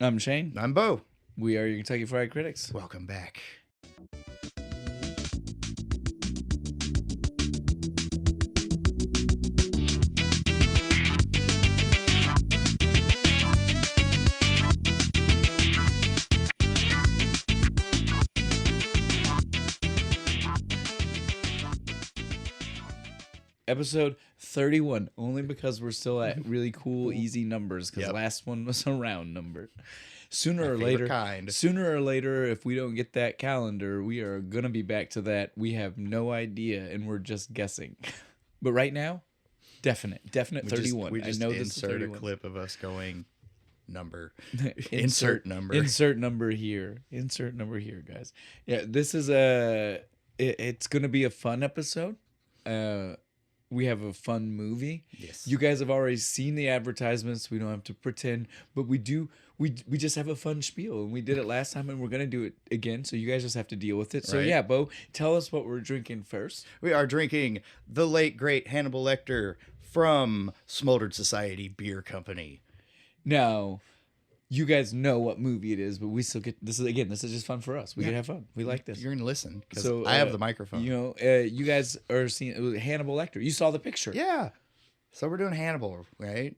I'm Shane. I'm Bo. We are your Kentucky Fried Critics. Welcome back. Episode 31, only because we're still at really cool, easy numbers, because Yep. last one was a round number. Sooner My or favorite later, kind. sooner or later, if we don't get that calendar, we are going to be back to that. We have no idea, and we're just guessing. But right now, definite 31. We just I know this is insert 31. a clip of us going number. insert number. Insert number here. Insert number here, guys. Yeah, this is it's going to be a fun episode. We have a fun movie. Yes. You guys have already seen the advertisements. We don't have to pretend, but we do. We just have a fun spiel, and we did it last time, and we're gonna do it again. So you guys just have to deal with it. So Right. yeah, Bo, tell us what we're drinking first. We are drinking the late, great Hannibal Lecter from Smoldered Society Beer Company. Now, you guys know what movie it is, but we still get this is just fun for us. We can have fun. We like this. You're going to listen because So, I have the microphone. You know, you guys are seeing Hannibal Lecter. You saw the picture, Yeah. So we're doing Hannibal, right?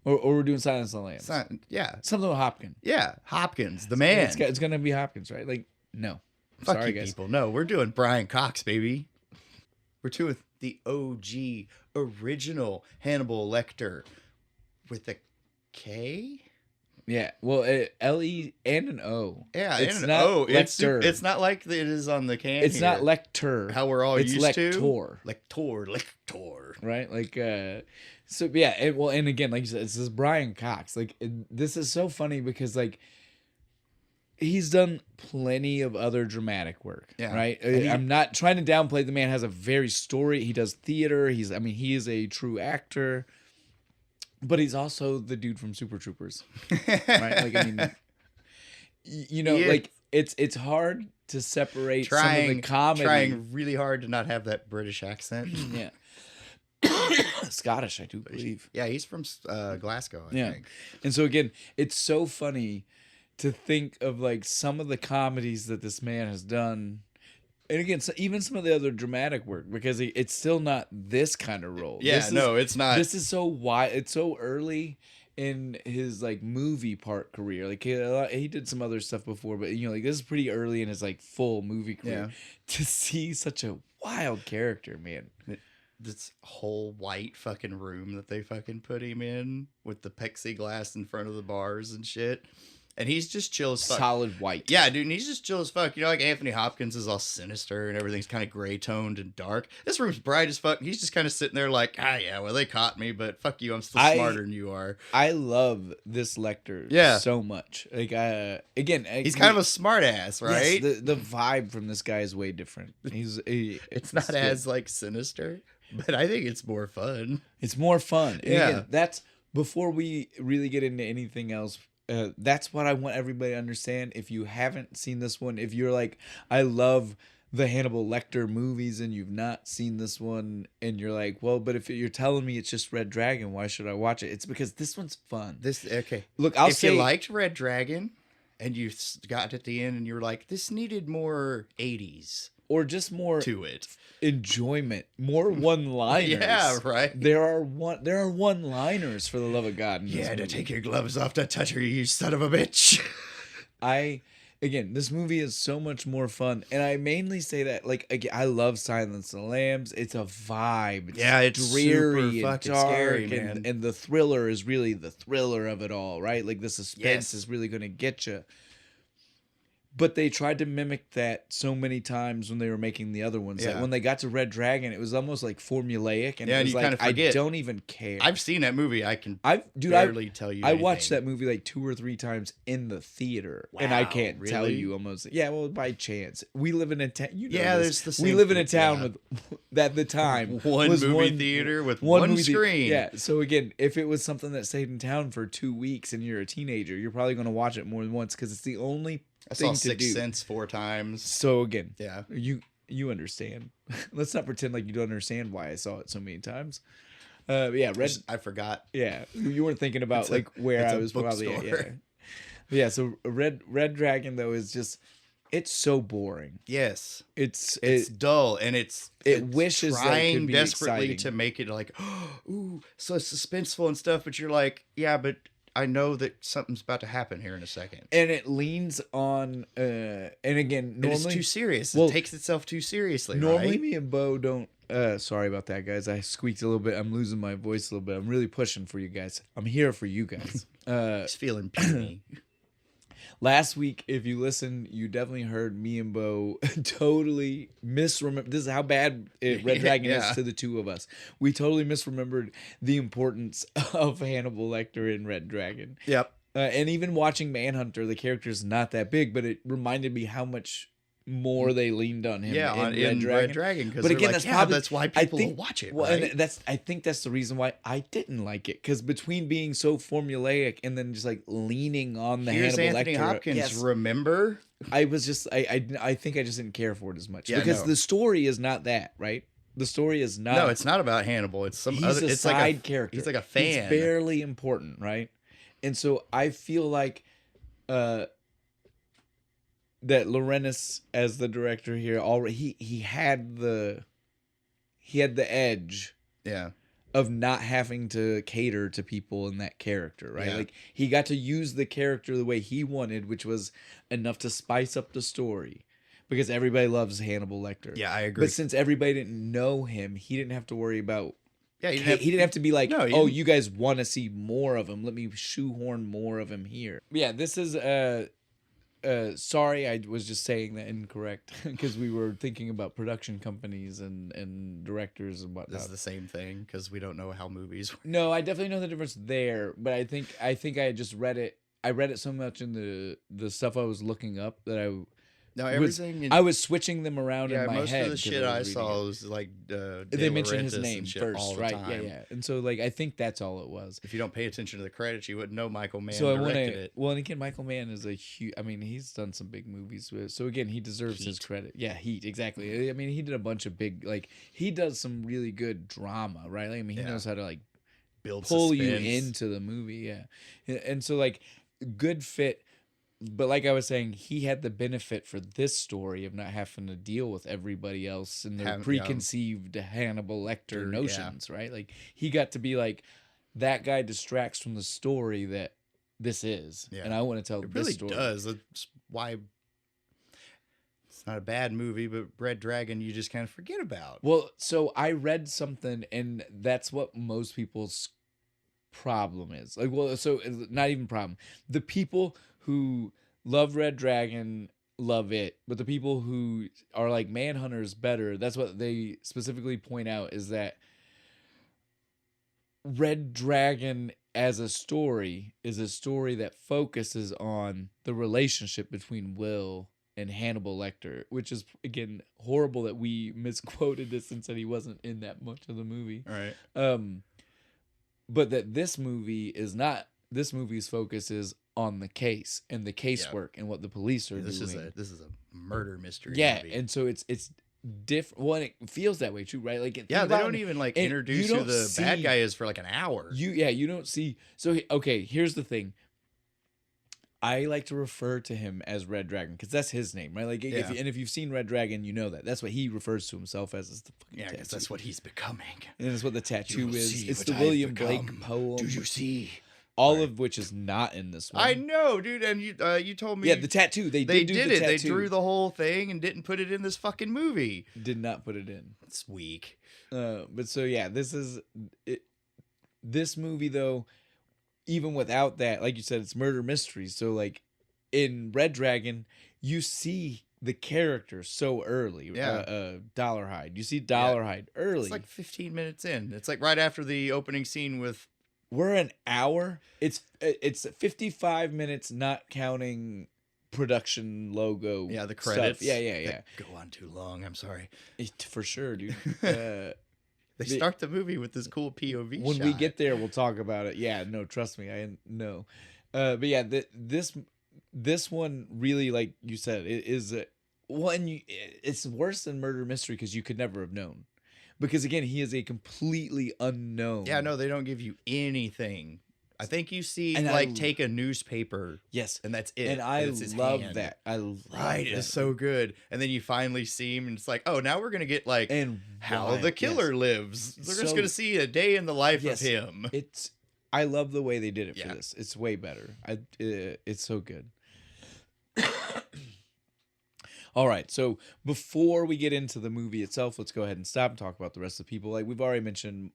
or we're doing Silence of the Lambs. Yeah. Something with Hopkins. Yeah. Hopkins, the man. It's gonna be Hopkins, right? Like, no. Fuck Sorry, you guys. people. No, we're doing Brian Cox, baby. We're doing the OG original Hannibal Lecter with a K. Yeah, well, L-E and an O. Yeah, it's and not oh, Lecter. it's not like it is on the can. It's here. not Lecter. How we're all it's used Lector. to. Lector. Right? Like, so yeah. And again, like you said, it's this Brian Cox. Like, this is so funny because like he's done plenty of other dramatic work. Yeah. Right. And I'm not trying to downplay. The man has a very story. He does theater. He is a true actor. But he's also the dude from Super Troopers, right? Like, I mean, you know, Yeah. like it's hard to separate some of the comedy. Trying really hard to not have that British accent. Yeah, Scottish, I do believe. Yeah, he's from Glasgow, I Yeah, think. and so again, it's so funny to think of like some of the comedies that this man has done. And again, so even some of the other dramatic work, because it's still not this kind of role. Yeah, no, it's not. This is so wide. It's so early in his like movie part career. Like he did some other stuff before, but you know, like this is pretty early in his like full movie career. Yeah. To see such a wild character, man. This whole white fucking room that they fucking put him in with the plexiglass in front of the bars and shit. And he's just chill as fuck. Solid white. Yeah, dude, and he's just chill as fuck. You know, like Anthony Hopkins is all sinister and everything's kind of gray toned and dark. This room's bright as fuck. He's just kind of sitting there like, yeah, well, they caught me, but fuck you, I'm still smarter than you are. I love this Lecter so much. Like, again, he's kind of a smart ass, right? Yes, the vibe from this guy is way different. It's not as like sinister, but I think it's more fun. It's more fun. And Yeah. again, that's before we really get into anything else. That's what I want everybody to understand. If you haven't seen this one, if you're like, I love the Hannibal Lecter movies and you've not seen this one, and you're like, well, but if you're telling me it's just Red Dragon, why should I watch it? It's because this one's fun. Okay. Look, if you liked Red Dragon and you got at the end and you were like, this needed more 80s or just more to it. Enjoyment, more one-liners. Yeah, right. There are one-liners, for the love of God. You had to take your gloves off to touch her, you son of a bitch. Again, this movie is so much more fun, and I mainly say that, like, again, I love Silence of the Lambs. It's a vibe. It's dreary super and fucking dark, scary, man. and the thriller is really the thriller of it all, right? Like, the suspense Yes. is really going to get you. But they tried to mimic that so many times when they were making the other ones. Yeah. That when they got to Red Dragon, it was almost like formulaic, and Yeah, it and was you like, kinda I forget. don't even care. I've seen that movie. I can Dude, barely tell you I watched anything. that movie like 2 or 3 times in the theater, and I Wow, can't tell really? you almost. Yeah, well, by chance, we live in a town. You know Yeah, this. there's the we same live in a thing, town yeah. with at the time One was movie theater with one movie screen. Yeah, so again, if it was something that stayed in town for 2 weeks and you're a teenager, you're probably going to watch it more than once because it's the only I saw thing to Sixth do. Sense 4 times. So again, Yeah. you understand. Let's not pretend like you don't understand why I saw it so many times. Yeah, Red. I forgot. Yeah, you weren't thinking about It's like where it's I a was probably at. bookstore. Yeah. Yeah, so Red Dragon though is just it's so boring. Yes. It's It's dull, and it's wishes that it could trying be desperately exciting. to make it like, ooh, so suspenseful and stuff. But you're like, yeah, but I know that something's about to happen here in a second. And it leans on and again And it's normally too serious. well, It takes itself too seriously. normally Right? me and Bo don't sorry about that guys. I squeaked a little bit. I'm losing my voice a little bit. I'm really pushing for you guys. I'm here for you guys. He's feeling puny. Last week, if you listened, you definitely heard me and Bo totally misremember. This is how bad Red Dragon Yeah. is to the two of us. We totally misremembered the importance of Hannibal Lecter in Red Dragon. Yep. And even watching Manhunter, the character's not that big, but it reminded me how much more they leaned on him in Red Dragon. But again, that's probably that's why people will watch it. Well, Right? and I think that's the reason why I didn't like it, because between being so formulaic and then just like leaning on the Here's Hannibal Anthony Lecter, Hopkins. yes, Remember? I was just I think I just didn't care for it as much, Yeah, because no. the story is not that, right. The story is not. No, it's not about Hannibal. It's some He's other. a It's side like a character. He's like a fan. He's barely important, right? And so I feel like that Laurenus as the director here already he had the edge Yeah. of not having to cater to people in that character, right? Yeah. Like he got to use the character the way he wanted, which was enough to spice up the story. Because everybody loves Hannibal Lecter. Yeah, I agree. But since everybody didn't know him, he didn't have to worry about. Yeah, He didn't have to be like, No, you oh, didn't- you guys want to see more of him. Let me shoehorn more of him here. Yeah, this is sorry, I was just saying that incorrect because we were thinking about production companies and directors and whatnot. This is the same thing because we don't know how movies work. No, I definitely know the difference there, but I think I just read it. I read it so much in the stuff I was looking up that No, everything. I was switching them around yeah, in my most head. of the 'cause shit I was reading saw it. was like They mentioned his name first, all the right? time. Yeah. And so like I think that's all it was. If you don't pay attention to the credits, you wouldn't know Michael Mann So I want directed to. it. Well, and again, Michael Mann is a huge. I mean, he's done some big movies with. So again, he deserves his Heat. credit. Yeah, Heat, exactly. I mean, he did a bunch of big. Like he does some really good drama, right? Like, I mean, he Yeah. knows how to like Build pull you suspense. into the movie. Yeah, and so like good fit. But like I was saying, he had the benefit for this story of not having to deal with everybody else and their Having- yeah. preconceived Hannibal Lecter Yeah. notions, right? Like he got to be like, that guy distracts from the story that this is, Yeah. and I want to tell It this really story. does. That's why it's not a bad movie, but Red Dragon you just kind of forget about. Well, so I read something, and that's what most people's problem is. Like, well, so not even problem. The people who love Red Dragon love it, but the people who are like Manhunter's better, that's what they specifically point out, is that Red Dragon as a story is a story that focuses on the relationship between Will and Hannibal Lecter, which is again horrible that we misquoted this and said he wasn't in that much of the movie. All right. But that this movie is not. This movie's focus is on the case and the casework and what the police are This doing. is a murder mystery. Yeah, movie. and so it's different. Well, and it feels that way too, right? Like Yeah, think they about don't it, even like and introduce you who don't the bad see- guy is for like an hour. You don't see. So okay, here's the thing. I like to refer to him as Red Dragon because that's his name, right? Like, Yeah. if you've seen Red Dragon, you know that. That's what he refers to himself as. Is the fucking Yeah, because tattoo. that's what he's becoming. And that's what the tattoo will is. see It's what the I've William Blake become. poem. Do you see? All Right. of which is not in this one. I know, dude, and you told me. Yeah, the tattoo. They they did, do did the it. They tattoo. drew the whole thing and didn't put it in this fucking movie. Did not put it in. It's weak. But so yeah, this is it. This movie though, even without that, like you said, it's murder mystery. So like in Red Dragon, you see the character so early. Yeah. Dollarhide. You see Dollarhide early. It's like 15 minutes in. It's like right after the opening scene with. We're an hour. It's 55 minutes, not counting production logo. Yeah, the stuff. credits. Yeah. That go on too long. I'm sorry. For sure, dude. They start the movie with this cool POV When shot. we get there, we'll talk about it. Yeah, no, trust me, I know. But yeah, this one really, like you said, it is one. It's worse than murder mystery because you could never have known. Because again, he is a completely unknown. Yeah, no, they don't give you anything. I think you see And like take a newspaper. Yes. And that's it. And I it's his love hand. that. I love Right, that. it's so good. And then you finally see him, and it's like, oh, now we're gonna get like And how the killer lives. We're just gonna see a day in the life of him. I love the way they did it for this. It's way better. It's so good. All right, so before we get into the movie itself, let's go ahead and stop and talk about the rest of the people. Like we've already mentioned,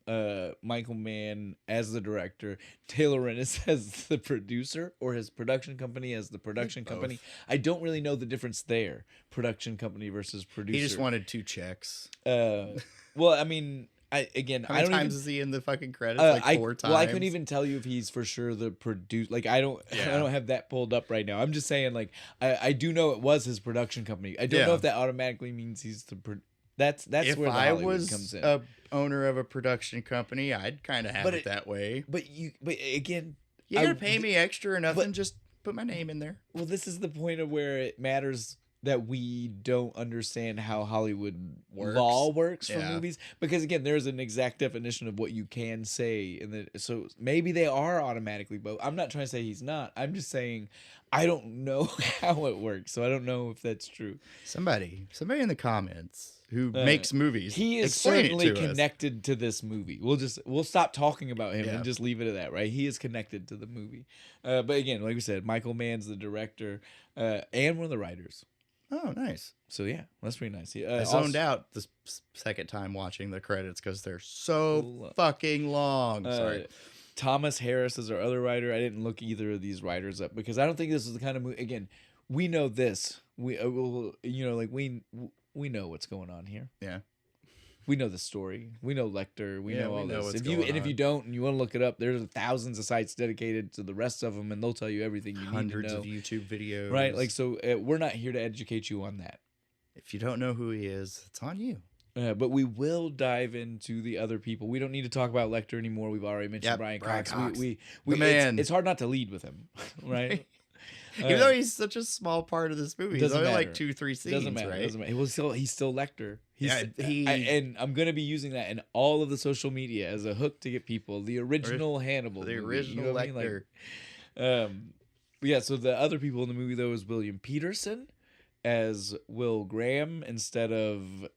Michael Mann as the director, Taylor Rennis as the producer, or his production company as the production company. I don't really know the difference there, production company versus producer. He just wanted 2 checks. Well, I mean, how many times is he in the fucking credits? Like 4 times. Well, I couldn't even tell you if he's for sure the producer. Like I don't have that pulled up right now. I'm just saying, like I do know it was his production company. I don't know if that automatically means he's the. That's if where the Hollywood comes in. A owner of a production company, I'd kind of have it that way. But again, you gotta pay me extra or nothing. Just put my name in there. Well, this is the point of where it matters that we don't understand how Hollywood law works for movies, because again, there's an exact definition of what you can say, and so maybe they are automatically both. I'm not trying to say he's not. I'm just saying I don't know how it works, so I don't know if that's true. Somebody in the comments who makes movies, he is certainly connected to this movie. We'll stop talking about him and just leave it at that, right? He is connected to the movie, but again, like we said, Michael Mann's the director and one of the writers. Oh, nice. So yeah, that's pretty nice. I zoned out the second time watching the credits because they're so fucking long. Sorry. Thomas Harris is our other writer. I didn't look either of these writers up because I don't think this is the kind of movie. Again, we know this. We we know what's going on here. Yeah. We know the story. We know Lecter. We know all this. If you don't and you want to look it up, there's thousands of sites dedicated to the rest of them, and they'll tell you everything you need to know. Hundreds of YouTube videos. Right? Like, so we're not here to educate you on that. If you don't know who he is, it's on you. But we will dive into the other people. We don't need to talk about Lecter anymore. We've already mentioned Brian Cox. We man. It's hard not to lead with him, right? Even though he's such a small part of this movie, he's only like 2-3 scenes. Doesn't matter. Right? Doesn't matter. He's still Lecter. And I'm gonna be using that in all of the social media as a hook to get people the original Hannibal, the movie, original Lecter. Yeah. So the other people in the movie though is William Peterson as Will Graham instead of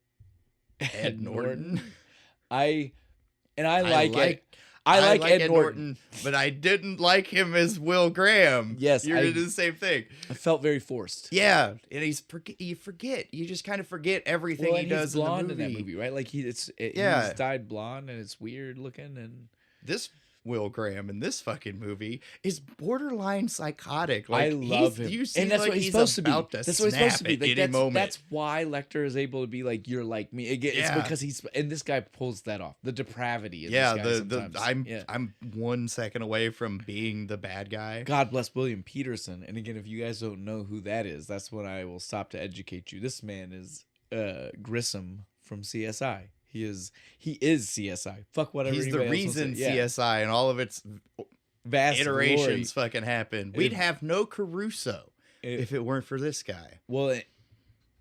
Ed Norton. I like Ed Norton, but I didn't like him as Will Graham. Yes, you did the same thing. I felt very forced. Yeah, and you just kind of forget everything he does in the movie. In that movie, right? Like he's dyed blonde and it's weird looking. And this Will Graham in this fucking movie is borderline psychotic. Like, I love him, you see, and that's like what he's supposed to be. That's what he's supposed to be. Like, that's why Lecter is able to be like, you're like me. It's because and this guy pulls that off. The depravity. In this guy I'm 1 second away from being the bad guy. God bless William Peterson. And again, if you guys don't know who that is, that's when I will stop to educate you. This man is Grissom from CSI. He is CSI. Fuck whatever. He's the reason CSI and all of its vast iterations fucking happened. We'd have no Caruso if it weren't for this guy. Well,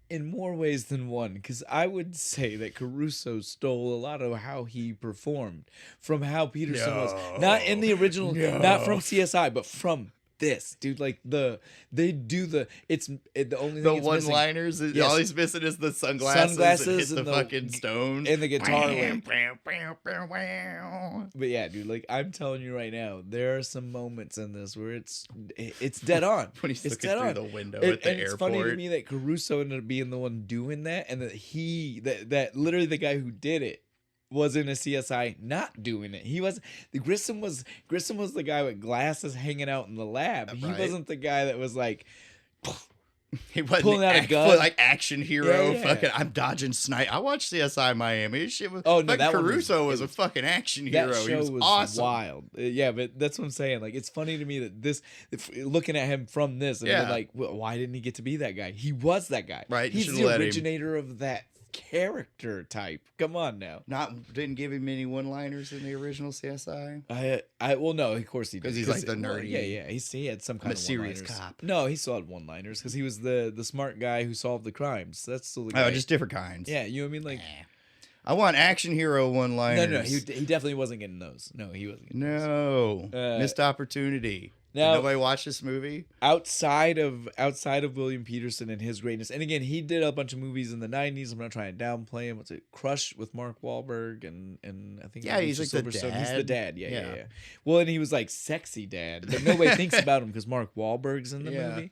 in more ways than one, because I would say that Caruso stole a lot of how he performed from how Peterson was. Not in the original, not from CSI, but from this, dude. Like the only thing the one-liners. All he's missing is the sunglasses and hit the fucking stone and the guitar lick. But yeah, dude, like I'm telling you right now, there are some moments in this where it's dead on. When he's looking through the window at the airport. It's funny to me that Caruso ended up being the one doing that, and that that literally the guy who did it was in a CSI not doing it. He was Grissom was the guy with glasses hanging out in the lab. He wasn't the guy that was like he wasn't pulling out a gun like action hero. Fucking I'm dodging snipe. I watched CSI Miami. Shit was Caruso was a fucking action hero. That show was awesome. Wild. Yeah, but that's what I'm saying. Like it's funny to me that looking at him from this and like, well, why didn't he get to be that guy? He was that guy. Right. He's the originator of that character type. Come on now. Didn't give him any one-liners in the original CSI. Well, no, of course he did. Because he's like the nerdy. Yeah. He had some kind of serious cop. No, he still had one-liners because he was the smart guy who solved the crimes. That's still the guy. Oh, just different kinds. Yeah, you know what I mean? Like, I want action hero one-liners. No, he definitely wasn't getting those. No, he wasn't getting those. No, missed opportunity. Now, Did nobody watch this movie? outside of William Peterson and his greatness, and again, he did a bunch of movies in the '90s. I'm not trying to downplay him. What's it? Crush with Mark Wahlberg and I think He's like the Silverstone. dad. He's the dad. Yeah. Well, and he was like sexy dad, but nobody thinks about him because Mark Wahlberg's in the movie.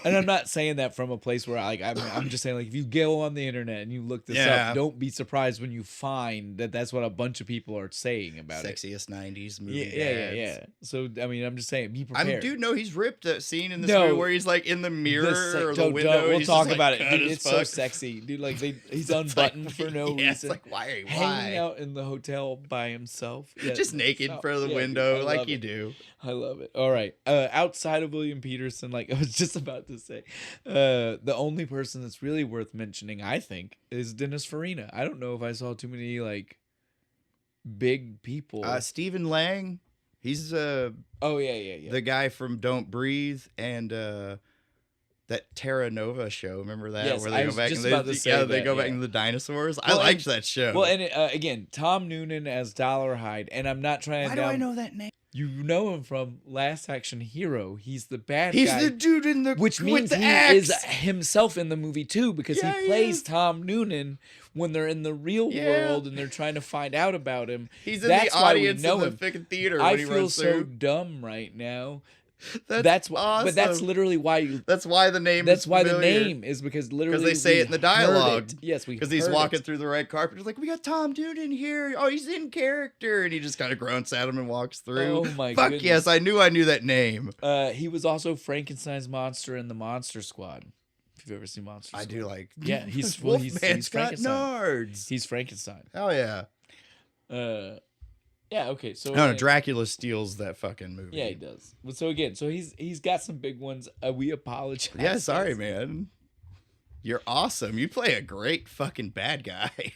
And I'm not saying that from a place where I'm just saying, like, if you go on the internet and you look this up, don't be surprised when you find that that's what a bunch of people are saying about Sexiest 90s movie. Yeah. So I mean, I'm just saying, be prepared. Dude, no, he's ripped. That scene in this movie where he's like in the mirror or the window. We'll he's talk just, about like, it. Dude, it's so sexy, dude. Like he's unbuttoned for no reason. It's like why? Hanging out in the hotel by himself, just naked in front of the window, dude, like you do. I love it. All right. Outside of William Peterson, like I was just about to say, the only person that's really worth mentioning, I think, is Dennis Farina. I don't know if I saw too many like big people. Stephen Lang, he's the guy from Don't Breathe and that Terra Nova show. Remember that? Yes, where they go back and they go back into the dinosaurs. Well, I liked that show. Well, and again, Tom Noonan as Dollarhide, and I'm not trying. Why do I know that name? You know him from Last Action Hero. He's the bad guy. He's the dude in the which means with the he axe. is himself in the movie too, because he plays Tom Noonan when they're in the real world and they're trying to find out about him. He's in the audience in the fucking theater. I when he feel runs so through. dumb right now. That's awesome. But that's literally why. That's why the name. That's why the name is because literally they say it in the dialogue. Yes, because he's walking through the red carpet. He's like, "We got Tom Noonan here. Oh, he's in character," and he just kind of grunts at him and walks through. Oh my Fuck goodness. yes, I knew that name. He was also Frankenstein's monster in the Monster Squad. If you've ever seen Monster Squad, I do like. Yeah, he's Wolfman's got Frankenstein. nards. He's Frankenstein. Hell yeah. Yeah, okay. So no, Dracula steals that fucking movie. Yeah, he does. But so again, he's got some big ones. We apologize. Yeah, sorry, man. You're awesome. You play a great fucking bad guy.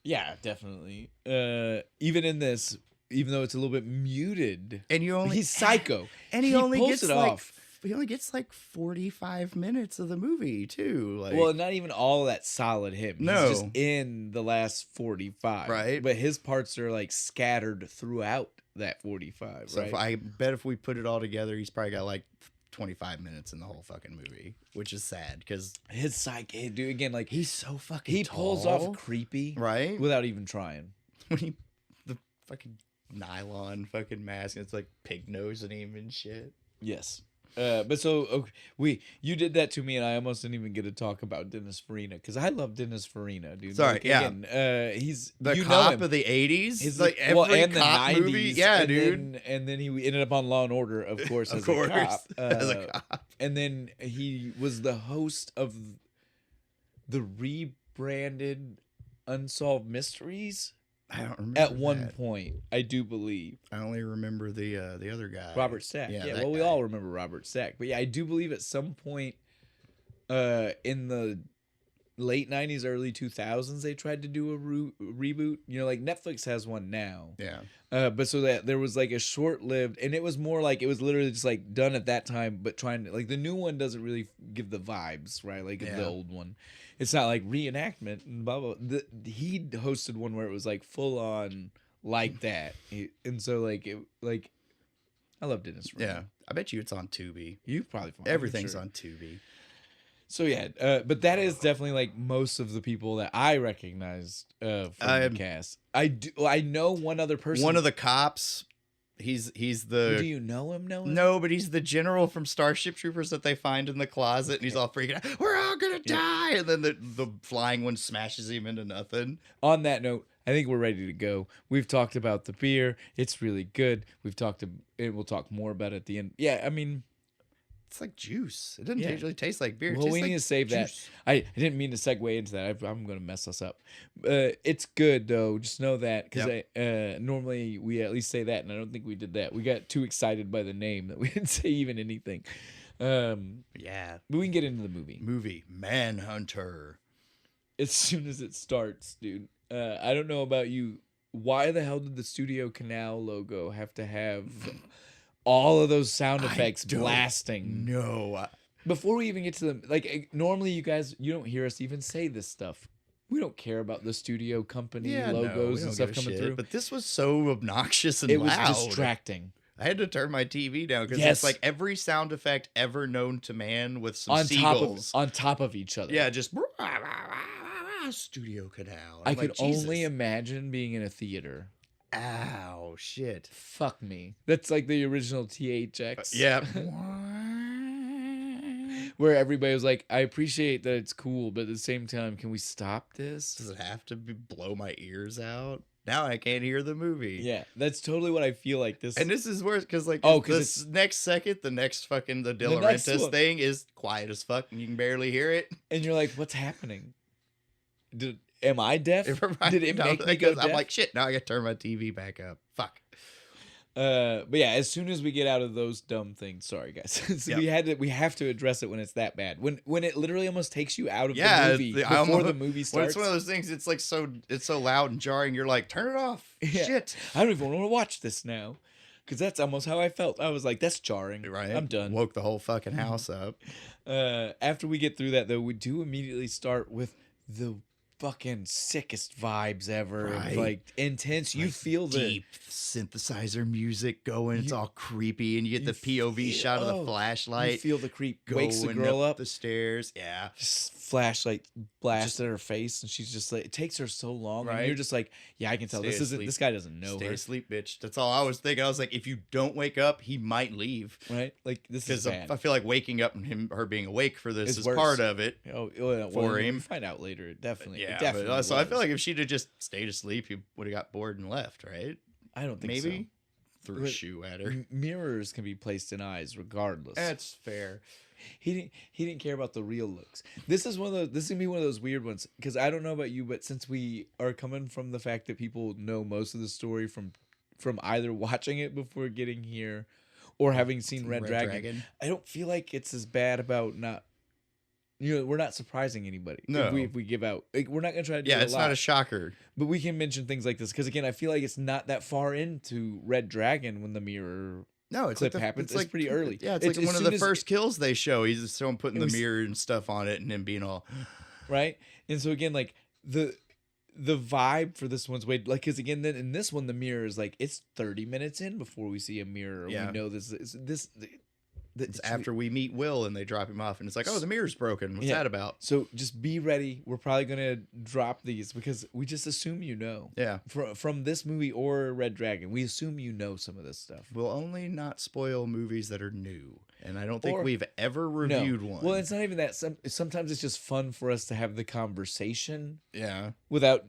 Yeah, definitely. Even in this, even though it's a little bit muted, and he's psycho, and he only pulls gets it like off. He only gets like 45 minutes of the movie too. Like, well, not even all that solid him. No, he's just in the last 45, right? But his parts are like scattered throughout that 45. So right? I bet if we put it all together, he's probably got like 25 minutes in the whole fucking movie, which is sad because his psyche, dude. Again, like he's so fucking. He tall, pulls off creepy, right, without even trying. When the fucking nylon fucking mask, it's like pig nosing him and shit. Yes. But so okay, you did that to me, and I almost didn't even get to talk about Dennis Farina because I love Dennis Farina, dude. Sorry, like, yeah. Again, he's the cop of the '80s. He's like every and cop the 90s, movie, yeah, dude. And then he ended up on Law and Order, of course, as a cop. As a cop. And then he was the host of the rebranded Unsolved Mysteries. I don't remember at one point, I do believe. I only remember the other guy, Robert Stack. Yeah, well, guy. we all remember Robert Stack, but yeah, I do believe at some point, in the late '90s, early 2000s, they tried to do a reboot. You know, like Netflix has one now. Yeah. But so that there was like a short-lived, and it was more like it was literally just like done at that time, but trying to like the new one doesn't really give the vibes, right? Like the old one. It's not like reenactment and blah blah. He hosted one where it was like full on like that, and so like I love Dennis Farina. Yeah, I bet you it's on Tubi. You probably find everything's on Tubi. So yeah, but that is definitely like most of the people that I recognized from the cast. I know one other person. One of the cops. He's the. Do you know him? No, but he's the general from Starship Troopers that they find in the closet, and he's all freaking out. We're all gonna die, and then the flying one smashes him into nothing. On that note, I think we're ready to go. We've talked about the beer; it's really good. We've talked, and we'll talk more about it at the end. Yeah, I mean, it's like juice. It doesn't really taste like beer. Well, we need to save juice. That. I didn't mean to segue into that. I'm going to mess us up. It's good, though. Just know that. Because normally we at least say that, and I don't think we did that. We got too excited by the name that we didn't say even anything. Yeah. But we can get into the movie. Movie. Manhunter. As soon as it starts, dude. I don't know about you. Why the hell did the Studio Canal logo have to have... all of those sound effects blasting. No. Before we even get to them, like normally you guys, you don't hear us even say this stuff. we don't care about the studio company Yeah, no, we logos and don't stuff give a coming shit. through. But this was so obnoxious and It was loud. distracting. I had to turn my TV down because Yes. it's like every sound effect ever known to man with some On seagulls. top of each other. Yeah, just studio canal. I I'm could like, only Jesus. imagine being in a theater. Ow, shit. Fuck me. That's like the original THX. Yeah. Where everybody was like, I appreciate that it's cool, but at the same time, can we stop this? Does it have to blow my ears out? Now I can't hear the movie. Yeah, that's totally what I feel like this. And this is worse because, like, because this next second, the next fucking the De next Laurentiis one. thing is quiet as fuck, and you can barely hear it. And you're like, what's happening? Am I deaf? Did it make me go deaf? I'm like, shit. Now I got to turn my TV back up. Fuck. But yeah, as soon as we get out of those dumb things, sorry guys, so we have to address it when it's that bad. When it literally almost takes you out of the movie before the movie starts. When it's one of those things, it's like it's so loud and jarring. You're like, turn it off. Yeah. Shit. I don't even want to watch this now, because that's almost how I felt. I was like, that's jarring. Right. I'm done. Woke the whole fucking house up. After we get through that, though, we do immediately start with the fucking sickest vibes ever. Right. Like intense. You feel the deep synthesizer music going. It's all creepy, and you get the POV shot of the flashlight. You feel the creep. Going Wakes the girl up the stairs. Yeah. Just flashlight blast at her face, and she's just like, it takes her so long, and you're just like, yeah, I can tell this guy doesn't know Stay her. asleep, bitch. That's all I was thinking. I was like, if you don't wake up, he might leave. Right? Like, this is bad. I feel like waking up and her being awake for this is worse. part of it. For him. Find out later. Definitely. Yeah. Definitely But, so I feel like if she'd have just stayed asleep, he would have got bored and left, right? I don't think so. Maybe threw a shoe at her. Mirrors can be placed in eyes regardless. That's fair. He didn't care about the real looks. This is gonna be one of those weird ones, because I don't know about you, but since we are coming from the fact that people know most of the story from either watching it before getting here or having seen Red Dragon, I don't feel like it's as bad about not. We're not surprising anybody. No. If we give out, like, we're not gonna try to do it's not a shocker. But we can mention things like this because, again, I feel like it's not that far into Red Dragon when the mirror clip happens. It's pretty early. Yeah, it's like one of the first kills they show. He's just someone putting the mirror and stuff on it, and him being all right. And so again, like the vibe for this one's way, like, because again, then in this one, the mirror is like, it's 30 minutes in before we see a mirror. Yeah. We know this. It's after we meet Will and they drop him off, and it's like, oh, the mirror's broken. What's that about? So just be ready. We're probably gonna drop these because we just assume you know. Yeah. From this movie or Red Dragon, we assume you know some of this stuff. We'll only not spoil movies that are new, and I don't think we've ever reviewed one. Well, it's not even that. Sometimes it's just fun for us to have the conversation. Yeah. Without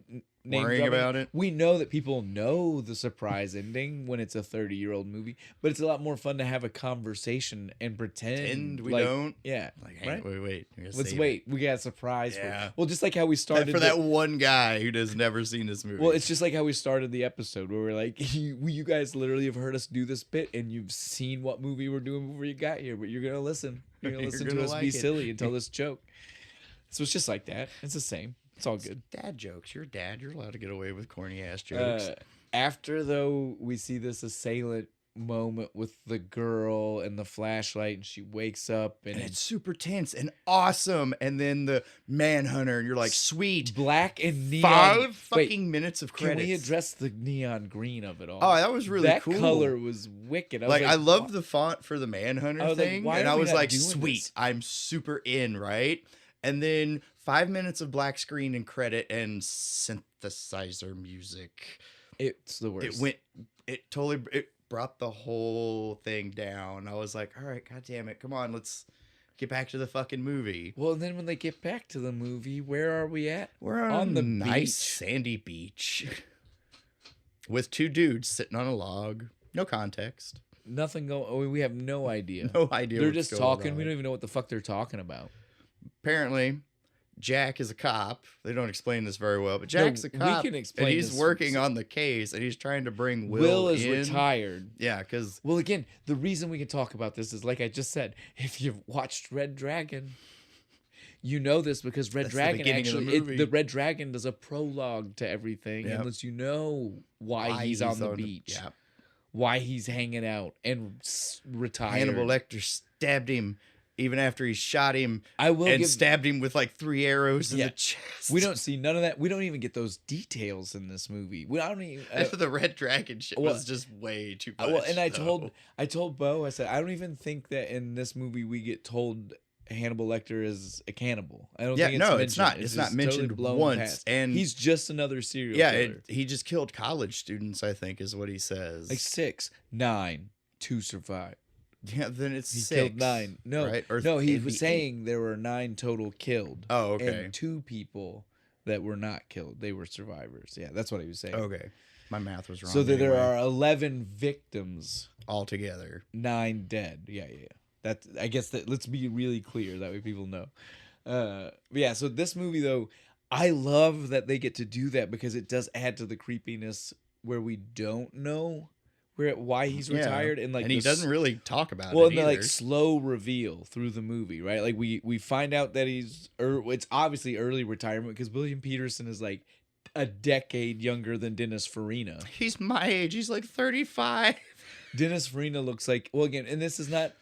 worrying about it. We know that people know the surprise ending when it's a 30-year-old movie, but it's a lot more fun to have a conversation and pretend we don't. Yeah. Like, hey, wait. Let's wait. We got a surprise. Yeah. Well, just like how we started for that one guy who has never seen this movie. Well, it's just like how we started the episode where we're like, you guys literally have heard us do this bit and you've seen what movie we're doing before you got here, but you're gonna listen. You're gonna listen to us be silly and tell this joke. So it's just like that. It's the same. It's all good. Dad jokes. You're a dad. You're allowed to get away with corny ass jokes. After, though, we see this assailant moment with the girl and the flashlight, and she wakes up, and it's super tense and awesome. And then the Manhunter, and you're like, sweet. Black and neon. 5 fucking minutes of credits. Can we address the neon green of it all? Oh, that was really cool. That color was wicked. I loved the font for the Manhunter thing. And I was like, sweet. I'm super in, right? And then 5 minutes of black screen and credit and synthesizer music. It's the worst. It brought the whole thing down. I was like, all right, God damn it. Come on, let's get back to the fucking movie. Well, and then when they get back to the movie, where are we at? We're on the nice sandy beach with 2 dudes sitting on a log. No context. Nothing going. We have no idea. No idea. They're just talking. We don't even know what the fuck they're talking about. Apparently, Jack is a cop. They don't explain this very well, but Jack's a cop. We can explain. And he's working on the case, and he's trying to bring Will Will is in. retired. Yeah, because... Well, again, the reason we can talk about this is, like I just said, if you've watched Red Dragon, you know this because Red Dragon actually... The Red Dragon does a prologue to everything and lets you know why he's on the beach. Yeah. Why he's hanging out and retired. Hannibal Lecter stabbed him even after he shot him and stabbed him with like 3 arrows in the chest. We don't see none of that. We don't even get those details in this movie. We don't even the red dragon shit was just way too much. Well, and I told Bo, I said I don't even think that in this movie we get told Hannibal Lecter is a cannibal. I don't think it's mentioned. It's not. It's not mentioned totally once. past. And he's just another serial killer. He just killed college students, I think, is what he says. Like 6, 9, 2 survived. Yeah, then it's he 6. Killed 9. No, right? No, he was saying there were 9 total killed. Oh, okay. And 2 people that were not killed. They were survivors. Yeah, that's what he was saying. Okay. My math was wrong. So there are 11 victims altogether. 9 dead. Yeah. I guess that let's be really clear that way people know. Yeah, so this movie though, I love that they get to do that because it does add to the creepiness where we don't know why he's retired and he doesn't really talk about it. Well, and the like slow reveal through the movie, right? Like we find out that it's obviously early retirement because William Peterson is like a decade younger than Dennis Farina. He's my age. He's like 35. Dennis Farina looks like, well, again, and this is not,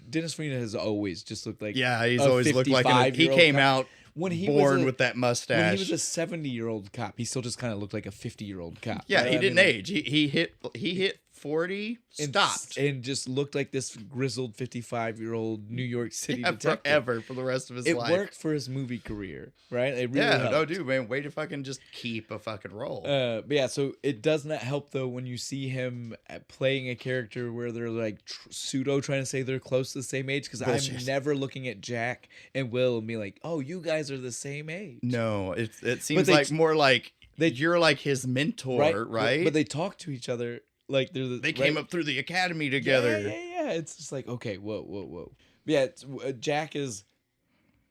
Dennis Farina has always just looked like, he's always looked like he came out when he born with that mustache. When he was a 70-year-old cop, he still just kind of looked like a 50-year-old cop. Yeah, he didn't age. He hit 40, stopped, and just looked like this grizzled 55-year-old New York City detective forever for the rest of his life. It worked for his movie career, right? It really helped. No, dude, man, way to fucking just keep a fucking role. But yeah, so it does not help though when you see him playing a character where they're like pseudo trying to say they're close to the same age. Because I'm never looking at Jack and Will and be like, oh, you guys are the same age. No, it seems like more like you're like his mentor, right? But they talk to each other. Like they came up through the academy together. Yeah. It's just like, okay, whoa. Yeah, Jack is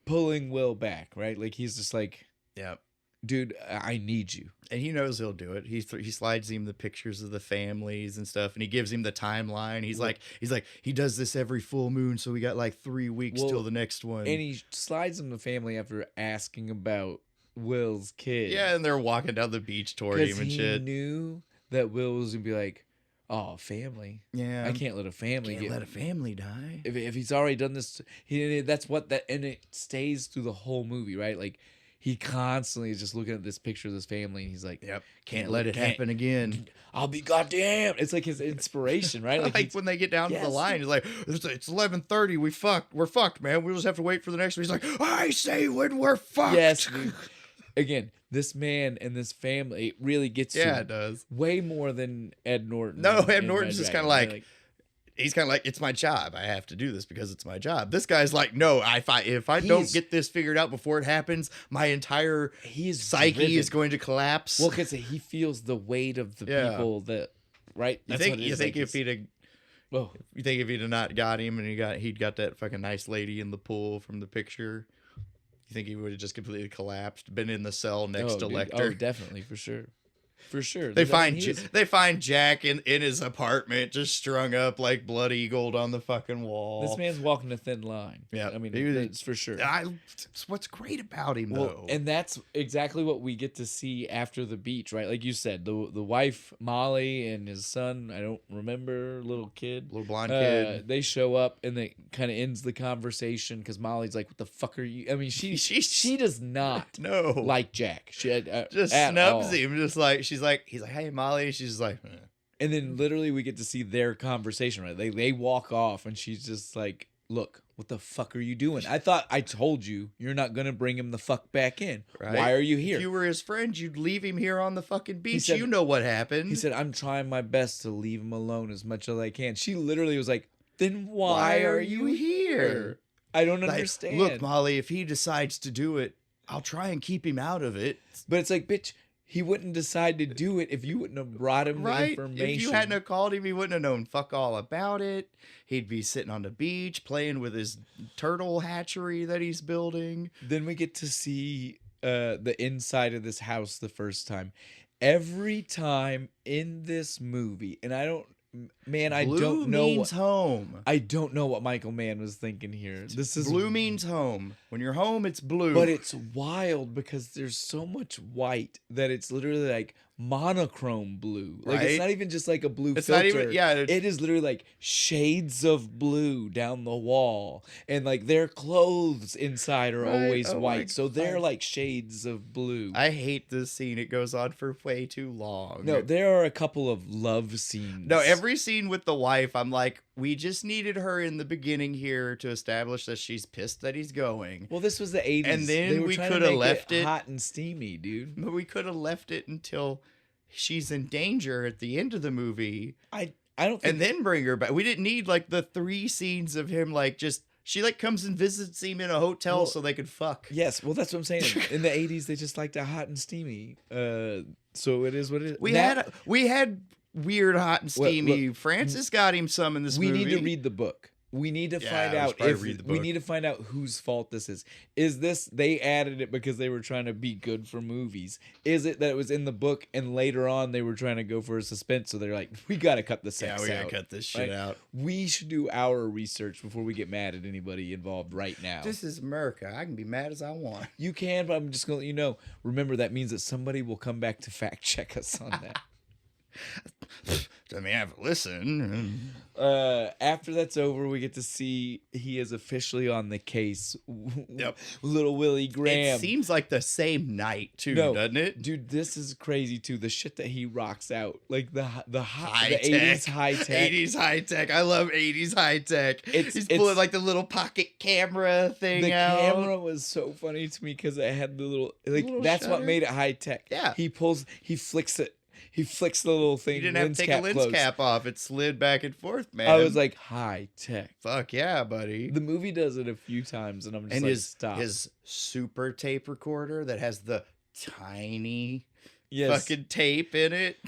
pulling Will back, right? Like he's just like, yeah, dude, I need you, and he knows he'll do it. He slides him the pictures of the families and stuff, and he gives him the timeline. He's like, he does this every full moon, so we got like 3 weeks till the next one. And he slides him the family after asking about Will's kid. Yeah, and they're walking down the beach toward him and shit. He knew that Will was gonna be like, oh, family. Yeah, I can't let a family let a family die. If he's already done this, and it stays through the whole movie, right? Like he constantly is just looking at this picture of this family, and he's like, "Yep, can't let it happen again. I'll be goddamn." It's like his inspiration, right? Like when they get down to the line, he's like, "It's 11:30. We're fucked, man. We just have to wait for the next one." He's like, "I say when we're fucked." Yes, dude. Again, this man and this family really gets to it does way more than Ed Norton. No, Ed Norton's just kind of like, he's kind of like, it's my job. I have to do this because it's my job. This guy's like, no, if I don't get this figured out before it happens, my entire psyche is going to collapse. Well, because he feels the weight of the people that, right? You think if he'd not got him and he'd got that fucking nice lady in the pool from the picture, you think he would have just completely collapsed, been in the cell next to Lecter? Oh, definitely, for sure. For sure. They find Jack in his apartment, just strung up like blood eagled on the fucking wall. This man's walking a thin line. Yeah, I mean, it's for sure. It's what's great about him, though. And that's exactly what we get to see after the beach, right? Like you said, the wife, Molly, and his son, I don't remember, little blonde kid. They show up, and they kind of ends the conversation because Molly's like, what the fuck are you? I mean, she does not like Jack. She just snubs him, just like, he's like, hey, Molly. She's like, eh. And then literally we get to see their conversation, right? They walk off and she's just like, look, what the fuck are you doing? I thought I told you you're not going to bring him the fuck back in. Right? Why are you here? If you were his friend, you'd leave him here on the fucking beach. You know what happened. He said, I'm trying my best to leave him alone as much as I can. She literally was like, then why are you here? I don't understand. Look, Molly, if he decides to do it, I'll try and keep him out of it. But it's like, bitch, he wouldn't decide to do it if you wouldn't have brought him the information. If you hadn't have called him, he wouldn't have known fuck all about it. He'd be sitting on the beach playing with his turtle hatchery that he's building. Then we get to see the inside of this house the first time. Every time in this movie, and I don't means home. I don't know what Michael Mann was thinking here. This is blue means home. When you're home, it's blue. But it's wild because there's so much white that it's literally like monochrome blue. Like Right? it's not even just like a blue It's filter. not even, yeah. It is literally like shades of blue down the wall, and like their clothes inside are Right? always Oh my white, so they're God. like shades of blue. I hate this scene. It goes on for way too long. No, there are a couple of love scenes. No, every scene with the wife, I'm like, we just needed her in the beginning here to establish that she's pissed that he's going. Well, this was the 80s. And then they were we trying could to have make left it hot and steamy, dude. But we could have left it until she's in danger at the end of the movie. I don't think And then bring her back. We didn't need like the 3 scenes of him like just she like comes and visits him in a hotel so they could fuck. Yes, well that's what I'm saying. In the 80s they just liked it hot and steamy. So it is what it is. We had weird hot and steamy. Look, Francis got him some in this movie. We need to read the book. We need to find out if we need to find out whose fault this is. Is this they added it because they were trying to be good for movies? Is it that it was in the book and later on they were trying to go for a suspense, so they're like, we gotta cut the sex out. Yeah, we gotta cut this shit out. We should do our research before we get mad at anybody involved right now. This is America. I can be mad as I want. You can, but I'm just gonna let you know. Remember, that means that somebody will come back to fact check us on that. I mean, have a listen. After that's over, we get to see he is officially on the case. Yep. Little Willie Graham. It seems like the same night too, doesn't it? Dude, this is crazy too. The shit that he rocks out, like the high the tech. 80s high tech. 80s high tech. I love 80s high tech. He's pulling like the little pocket camera thing the out. The camera was so funny to me because it had the little that's shutter. what made it high tech. Yeah. He flicks it. He flicks the little thing. You didn't have to take a lens cap off. It slid back and forth, man. I was like, high tech. Fuck yeah, buddy. The movie does it a few times, and I'm just like, stop. His super tape recorder that has the tiny fucking tape in it.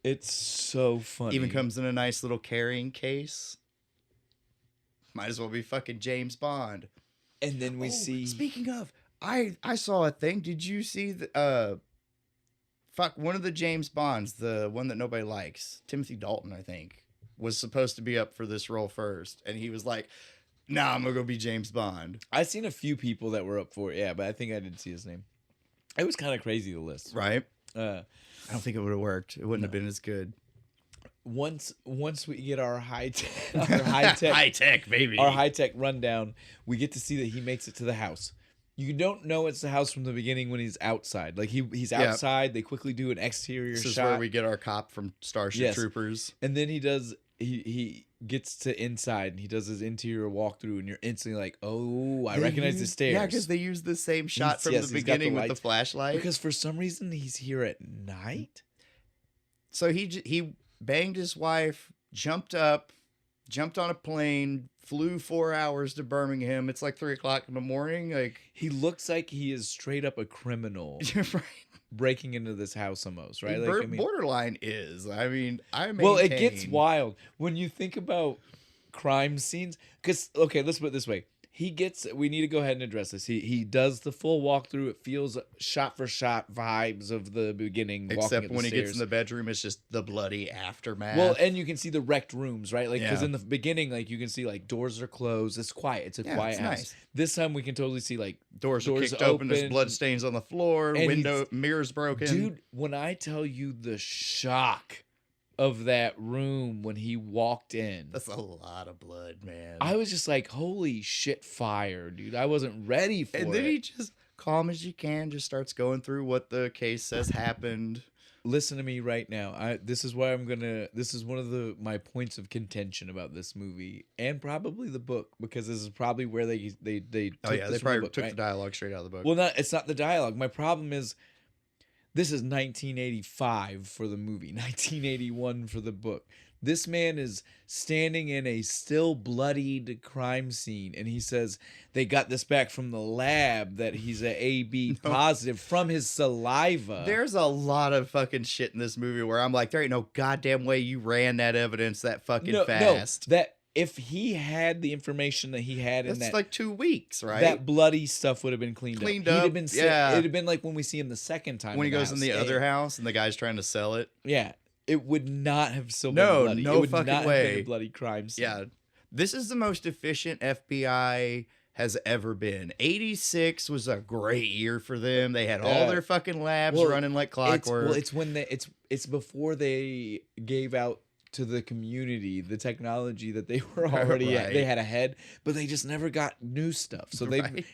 It's so funny. Even comes in a nice little carrying case. Might as well be fucking James Bond. And then we see. Speaking of, I saw a thing. Did you see the one of the James Bonds, the one that nobody likes, Timothy Dalton, I think, was supposed to be up for this role first, and he was like, "Nah, I'm gonna go be James Bond." I've seen a few people that were up for it, yeah, but I think I didn't see his name. It was kind of crazy, the list, right? I don't think it would have worked. It wouldn't have been as good. Once we get our high tech baby, our high tech rundown, we get to see that he makes it to the house. You don't know it's the house from the beginning when he's outside. Like he's outside. They quickly do an exterior shot. This is where we get our cop from Starship Troopers. And then he gets to inside and he does his interior walkthrough, and you're instantly like, oh, I recognize the stairs. Yeah, because they use the same shot from the beginning with the flashlight. Because for some reason he's here at night. So he banged his wife, jumped on a plane, flew 4 hours to Birmingham. It's like 3:00 in the morning. Like, he looks like he is straight up a criminal, right? Breaking into this house almost, right? Borderline is. I mean, well, it gets wild when you think about crime scenes. Because let's put it this way. We need to go ahead and address this. He does the full walkthrough. It feels shot for shot vibes of the beginning. Except when he gets in the bedroom, it's just the bloody aftermath. Well, and you can see the wrecked rooms, right? Like, because in the beginning, like, you can see like doors are closed. It's quiet. It's a quiet house. Nice. This time we can totally see like doors are kicked open. There's blood stains on the floor. Mirrors broken. Dude, when I tell you the shock of that room when he walked in, that's a lot of blood, man. I was just like, holy shit, fire, dude. I wasn't ready for it. And then he just, calm as you can, just starts going through what the case says happened. Listen to me right now. This is one of my points of contention about this movie and probably the book, because this is probably where they probably took the dialogue straight out of the book. Well, it's not the dialogue. My problem is, this is 1985 for the movie, 1981 for the book. This man is standing in a still bloodied crime scene, and he says they got this back from the lab that he's a AB positive from his saliva. There's a lot of fucking shit in this movie where I'm like, there ain't no goddamn way you ran that evidence that fucking fast. No, that if he had the information that he had in that's like 2 weeks, right? That bloody stuff would have been cleaned up. He'd have been sick. Yeah. It'd have been like when we see him the second time. When he goes in the other house and the guy's trying to sell it. Yeah. It would not have still been bloody. No it would fucking not way. Have been a bloody crime scene. Yeah. This is the most efficient FBI has ever been. 86 was a great year for them. They had all their fucking labs running like clockwork. It's when it's before they gave out to the community the technology that they were already at. They had ahead, but they just never got new stuff. So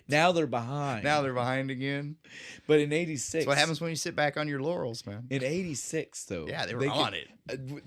now they're behind. Now they're behind again. But in 86, that's what happens when you sit back on your laurels, man. In 86, though, yeah, they were on it.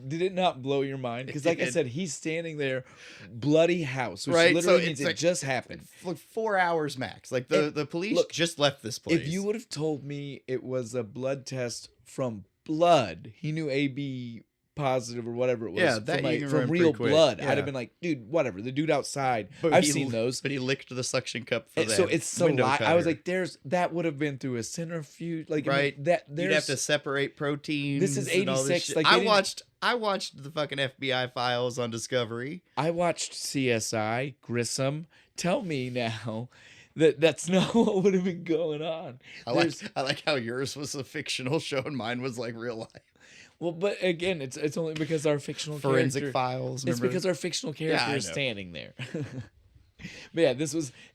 Did it not blow your mind? Because like I said, he's standing there, bloody house, which right? literally means it just happened. Like 4 hours max. Like the police just left this place. If you would have told me it was a blood test from blood, he knew AB positive or whatever it was. Yeah, that from real blood. Yeah. I'd have been like, dude, whatever. The dude outside. I've seen those. But he licked the suction cup for that. So it's saliva. I was like, that would have been through a centrifuge. Like, right. I mean, you'd have to separate proteins. This is 86. Like I watched the fucking FBI files on Discovery. I watched CSI, Grissom. Tell me now that's not what would have been going on. I like how yours was a fictional show and mine was like real life. Well, but again, it's only because our fictional forensic files. It's because our fictional character is standing there. But yeah,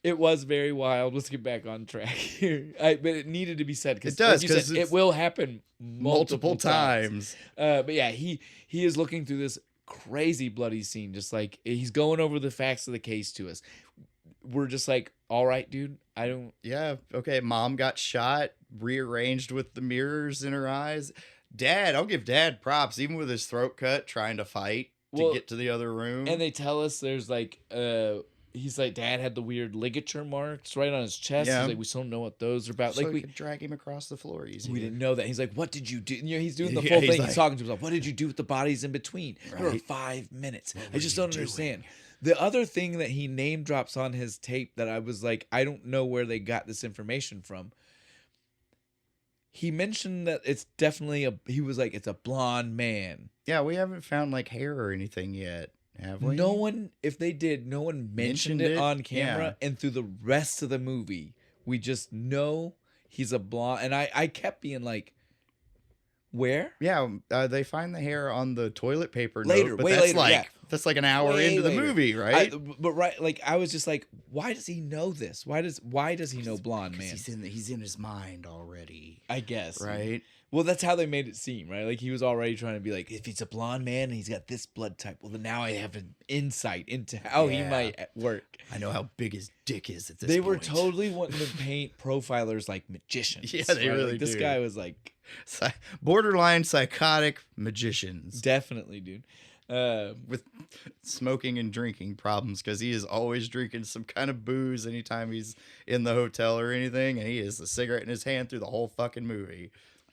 it was very wild. Let's get back on track here. But it needed to be said because it will happen multiple times. But yeah, he is looking through this crazy bloody scene, just like he's going over the facts of the case to us. We're just like, all right, dude. I don't. Yeah. Okay. Mom got shot, rearranged with the mirrors in her eyes. Dad, I'll give Dad props, even with his throat cut, trying to fight to get to the other room. And they tell us there's like, he's like, Dad had the weird ligature marks right on his chest. Yeah. He's like, we still don't know what those are about. So like we could drag him across the floor easy. We didn't know that. He's like, what did you do? You know, he's doing the full thing. He's talking to himself. What did you do with the bodies in between? Right. There were 5 minutes. I just don't understand. The other thing that he name drops on his tape that I was like, I don't know where they got this information from. He mentioned that it's definitely he was like, it's a blonde man. Yeah, we haven't found like hair or anything yet, have we? No one, if they did, no one mentioned it on camera. Yeah. And through the rest of the movie, we just know he's a blonde. And I kept being like, where? Yeah, they find the hair on the toilet paper later, note, but way that's later. like that's like an hour into the movie, right? I was just like, why does he know this? Why does he know blonde man? He's in his mind already. I guess, right? Well, that's how they made it seem, right? Like he was already trying to be like, if he's a blonde man and he's got this blood type, well, then now I have an insight into how he might work. I know how big his dick is at this point. They were totally wanting to paint profilers like magicians. Yeah, they really do. This guy was like borderline psychotic magicians. Definitely, dude. With smoking and drinking problems because he is always drinking some kind of booze anytime he's in the hotel or anything, and he has a cigarette in his hand through the whole fucking movie.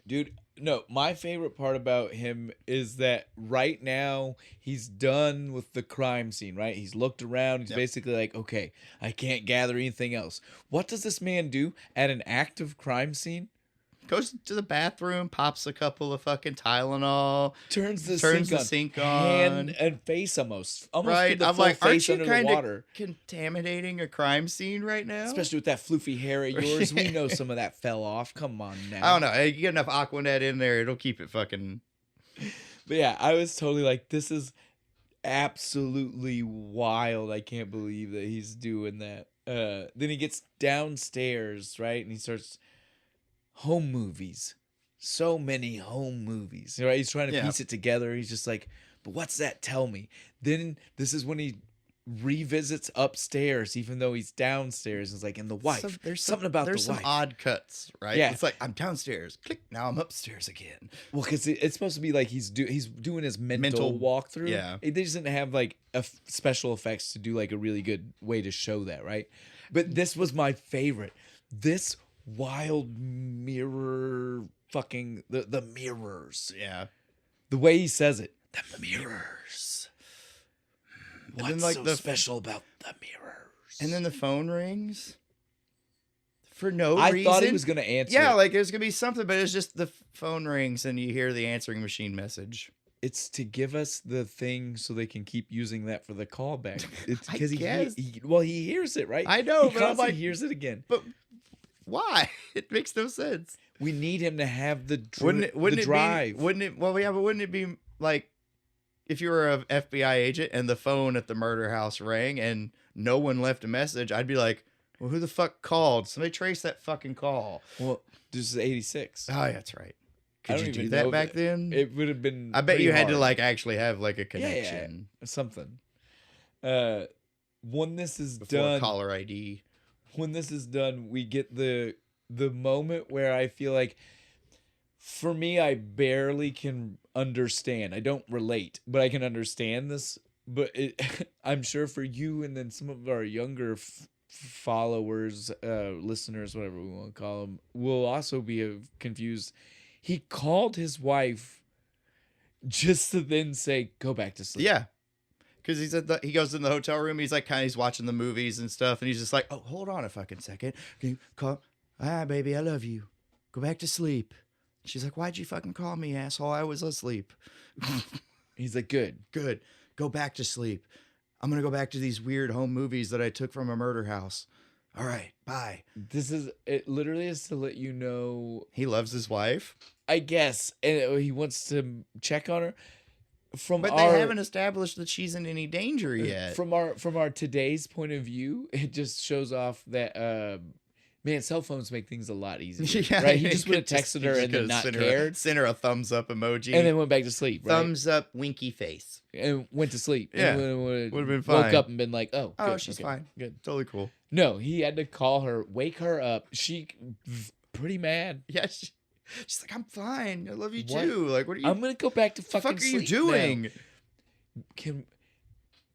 Dude, no, my favorite part about him is that right now he's done with the crime scene, right? He's looked around. He's basically like, okay, I can't gather anything else. What does this man do at an active crime scene? Goes to the bathroom, pops a couple of fucking Tylenol, turns the sink on, hand and face almost right. I'm like, aren't you kind of contaminating a crime scene right now? Especially with that floofy hair of yours. We know some of that fell off. Come on now. I don't know. You get enough Aquanet in there, it'll keep it fucking. But yeah, I was totally like, this is absolutely wild. I can't believe that he's doing that. Then he gets downstairs, right, and he starts. Home movies. So many home movies. Right? He's trying to piece it together. He's just like, but what's that tell me? Then this is when he revisits upstairs, even though he's downstairs. It's like, and the wife. There's something about the wife. There's some odd cuts, right? Yeah. It's like, I'm downstairs. Click. Now I'm upstairs again. Well, because it's supposed to be like he's doing his mental walkthrough. Yeah. They just didn't have like special effects to do like a really good way to show that, right? But this was my favorite. This wild mirror fucking the mirrors. Yeah. The way he says it. The mirrors. What's then, like, so special about the mirrors? And then the phone rings. For no reason. I thought he was going to answer. Yeah, like there's going to be something, but it's just the phone rings and you hear the answering machine message. It's to give us the thing so they can keep using that for the callback. It's because he hears it, right? I know, but I'm like, hears it again. But why? It makes no sense. We need him to have the drive. Wouldn't it be like if you were an FBI agent and the phone at the murder house rang and no one left a message? I'd be like, Well, who the fuck called? Somebody trace that fucking call. Well, this is 86. Oh, yeah, that's right. Could you do even that know back then? It would have been. I bet you had to hard. actually have a connection. Yeah, something. When this is Before done, caller ID. When this is done, we get the moment where I feel like, for me, I barely can understand. I don't relate, but I can understand this. But I'm sure for you and then some of our younger followers, listeners, whatever we want to call them, will also be confused. He called his wife just to then say, "Go back to sleep." Yeah. Because he goes in the hotel room. He's like, he's watching the movies and stuff. And he's just like, oh, hold on a fucking second. Can you call? Baby, I love you. Go back to sleep. She's like, why'd you fucking call me, asshole? I was asleep. He's like, good. Go back to sleep. I'm going to go back to these weird home movies that I took from a murder house. All right, bye. It literally is to let you know. He loves his wife, I guess. And he wants to check on her. But they haven't established that she's in any danger yet. From our today's point of view, it just shows off that man, cell phones make things a lot easier. Yeah, right? He just would have texted her and then not cared. Sent her a thumbs up emoji. And then went back to sleep. Right? Thumbs up, winky face. And went to sleep. Yeah. Would have been fine. Woke up and been like, oh, good, she's fine. Good. Totally cool. No, he had to call her, wake her up. She pretty mad. Yeah, she's like, I'm fine. I love you too. Like, what are you? I'm going to go back to fucking sleep. What the fuck are you doing?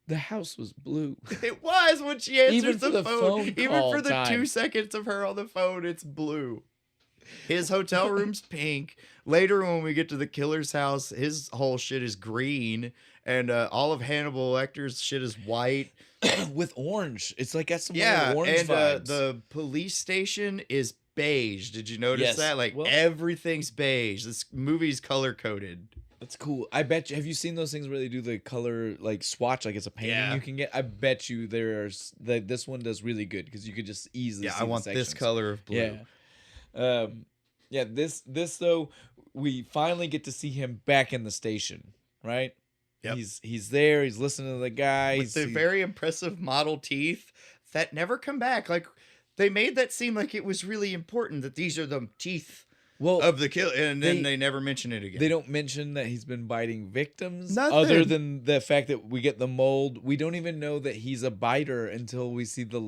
The house was blue. It was when she answers the phone. Even for the time. 2 seconds of her on the phone, it's blue. His hotel room's pink. Later, when we get to the killer's house, his whole shit is green, and all of Hannibal Lecter's shit is white with orange. It's like got some orange and vibes. The police station is beige. Did you notice that? Like everything's beige. This movie's color coded. That's cool. I bet you. Have you seen those things where they do the color like swatch, like it's a painting you can get? I bet you there's this one does really good because you could just easily. See I want this color of blue. Yeah. This though, we finally get to see him back in the station, right? Yep. He's there. He's listening to the guy. With the very impressive model teeth that never come back. Like they made that seem like it was really important that these are the teeth. Of the kill, and then they never mention it again. They don't mention that he's been biting victims. Nothing. Other than the fact that we get the mold. We don't even know that he's a biter until we see the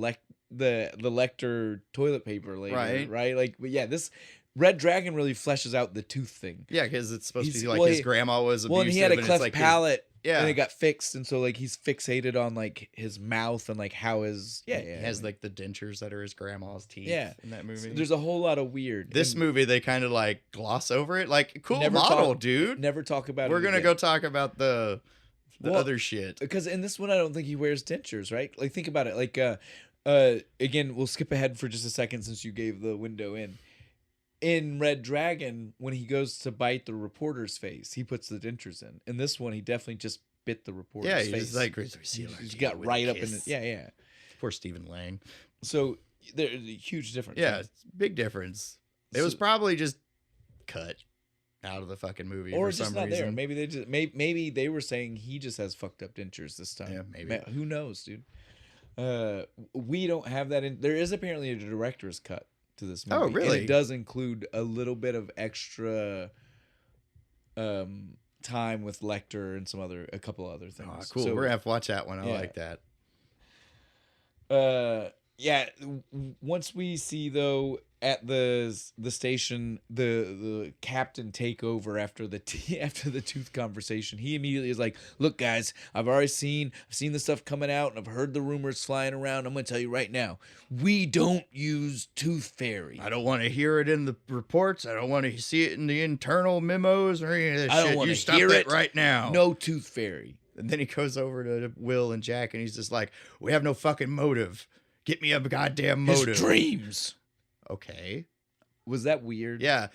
Lecter toilet paper later. Right? Like, but yeah, this Red Dragon really fleshes out the tooth thing. Yeah, because it's supposed to be like his grandma was abusive. Well, and he had a cleft palate. Yeah, and it got fixed, and so like he's fixated on like his mouth and like how his he has like the dentures that are his grandma's teeth. In that movie, so there's a whole lot of weird. This movie they kind of like gloss over it, like cool model, dude. Never talk about. We're gonna go talk about the other shit because in this one I don't think he wears dentures, right? Like think about it, like again we'll skip ahead for just a second since you gave the window in. In Red Dragon, when he goes to bite the reporter's face, he puts the dentures in. In this one, he definitely just bit the reporter's face. He's like, he got right up in it. Yeah. Poor Stephen Lang. So there's a huge difference. Yeah, it's big difference. It was probably just cut out of the fucking movie or for just some not reason. There. Maybe they just maybe they were saying he just has fucked up dentures this time. Yeah, maybe. Who knows, dude? We don't have that in. There is apparently a director's cut to this movie. Oh, really? And it does include a little bit of extra time with Lecter and a couple other things. Oh, cool. So, we're gonna have to watch that one. I like that. Once we see though at the station the captain take over after the tooth conversation, he immediately is like, look guys, I've seen the stuff coming out and I've heard the rumors flying around. I'm gonna tell you right now, we don't use tooth fairy. I don't want to hear it in the reports. I don't want to see it in the internal memos or any of that shit. I don't want to hear it right now. No tooth fairy. And then he goes over to Will and Jack and he's just like, we have no fucking motive. Get me a goddamn motive. His dreams. Okay. Was that weird? Yeah.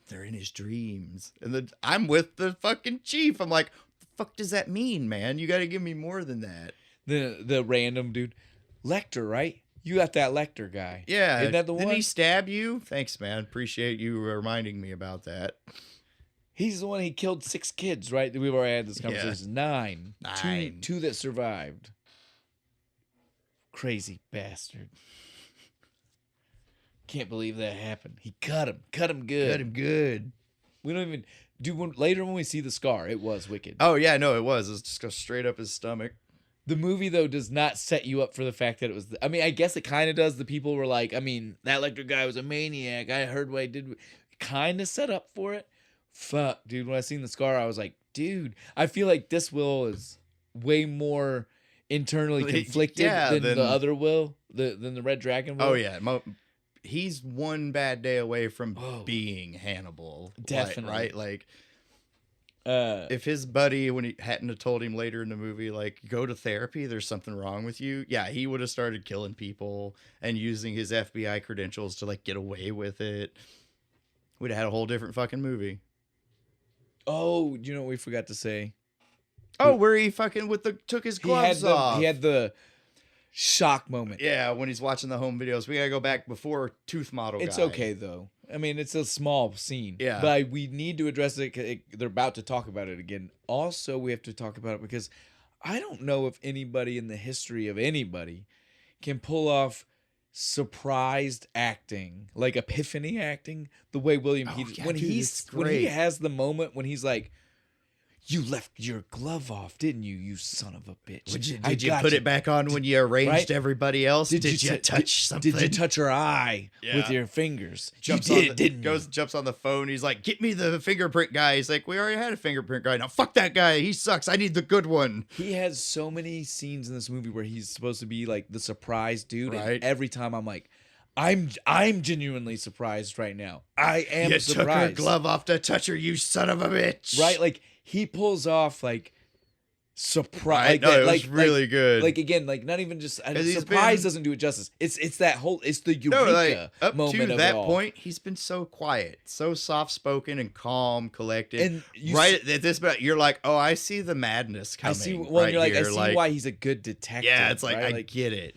They're in his dreams. And then I'm with the fucking chief. I'm like, what the fuck does that mean, man? You got to give me more than that. The random dude. Lecter, right? You got that Lecter guy. Yeah. Isn't that the one? Didn't he stab you? Thanks, man. Appreciate you reminding me about that. He's the one, he killed 6 kids, right? We've already had this conversation. Yeah. 9. Two that survived. Crazy bastard. can't believe that happened. He cut him good. Cut him good. We don't even do later when we see the scar. It was wicked. Oh yeah, no, it was. It just goes straight up his stomach. The movie though does not set you up for the fact that it was. I mean, I guess it kind of does. The people were like, I mean, that Lecter guy was a maniac. I heard what he did. Kind of set up for it. Fuck, dude. When I seen the scar, I was like, dude, I feel like this Will is way more internally conflicted than the other Will, than the Red Dragon Will. Oh yeah, he's one bad day away from being Hannibal. Definitely, right? Like, if his buddy, when he hadn't have told him later in the movie, like, go to therapy, there's something wrong with you. Yeah, he would have started killing people and using his FBI credentials to like get away with it. We'd have had a whole different fucking movie. Oh, you know what we forgot to say? Oh, where he fucking took his gloves off. He had the shock moment. Yeah, when he's watching the home videos. We gotta go back before Tooth Model It's guy. okay though. I mean, it's a small scene. Yeah. But we need to address it. They're about to talk about it again. Also, we have to talk about it because I don't know if anybody in the history of anybody can pull off surprised acting, like epiphany acting, the way William Peterson. Yeah, when dude, he has the moment when he's like, "You left your glove off, didn't you? You son of a bitch! Did you put it back on when you arranged everybody else? Did you touch something? Did you touch her eye with your fingers? Jumps on the phone. He's like, "Get me the fingerprint guy." He's like, "We already had a fingerprint guy. Now fuck that guy. He sucks. I need the good one." He has so many scenes in this movie where he's supposed to be like the surprise dude, right? And every time I'm like, I'm genuinely surprised right now. I am you surprised. You took her glove off to touch her, you son of a bitch. Right? Like, he pulls off, like, surprise. Like, no, it was really good. Like, again, like, not even just... surprise doesn't do it justice. It's that whole... It's the eureka up moment to of that it all. point, he's been so quiet, so soft-spoken and calm, collected. And at this point, you're like, oh, I see the madness coming. I see, well, right you're like, here. I see why he's a good detective. Yeah, it's like, right? I get it.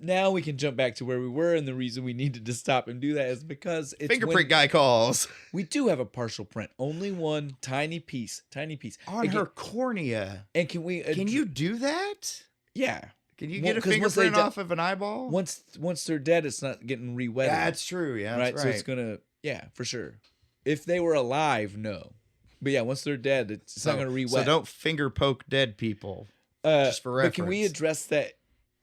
Now we can jump back to where we were, and the reason we needed to stop and do that is because it's fingerprint guy calls. We do have a partial print, only one tiny piece on her cornea. And can we? Can you do that? Yeah. Can you get a fingerprint off of an eyeball? Once they're dead, it's not getting re-wetted. That's true. Yeah, that's right. So it's gonna, for sure. If they were alive, no. But yeah, once they're dead, it's not gonna re-wet. So don't finger poke dead people. Just for reference. But can we address that?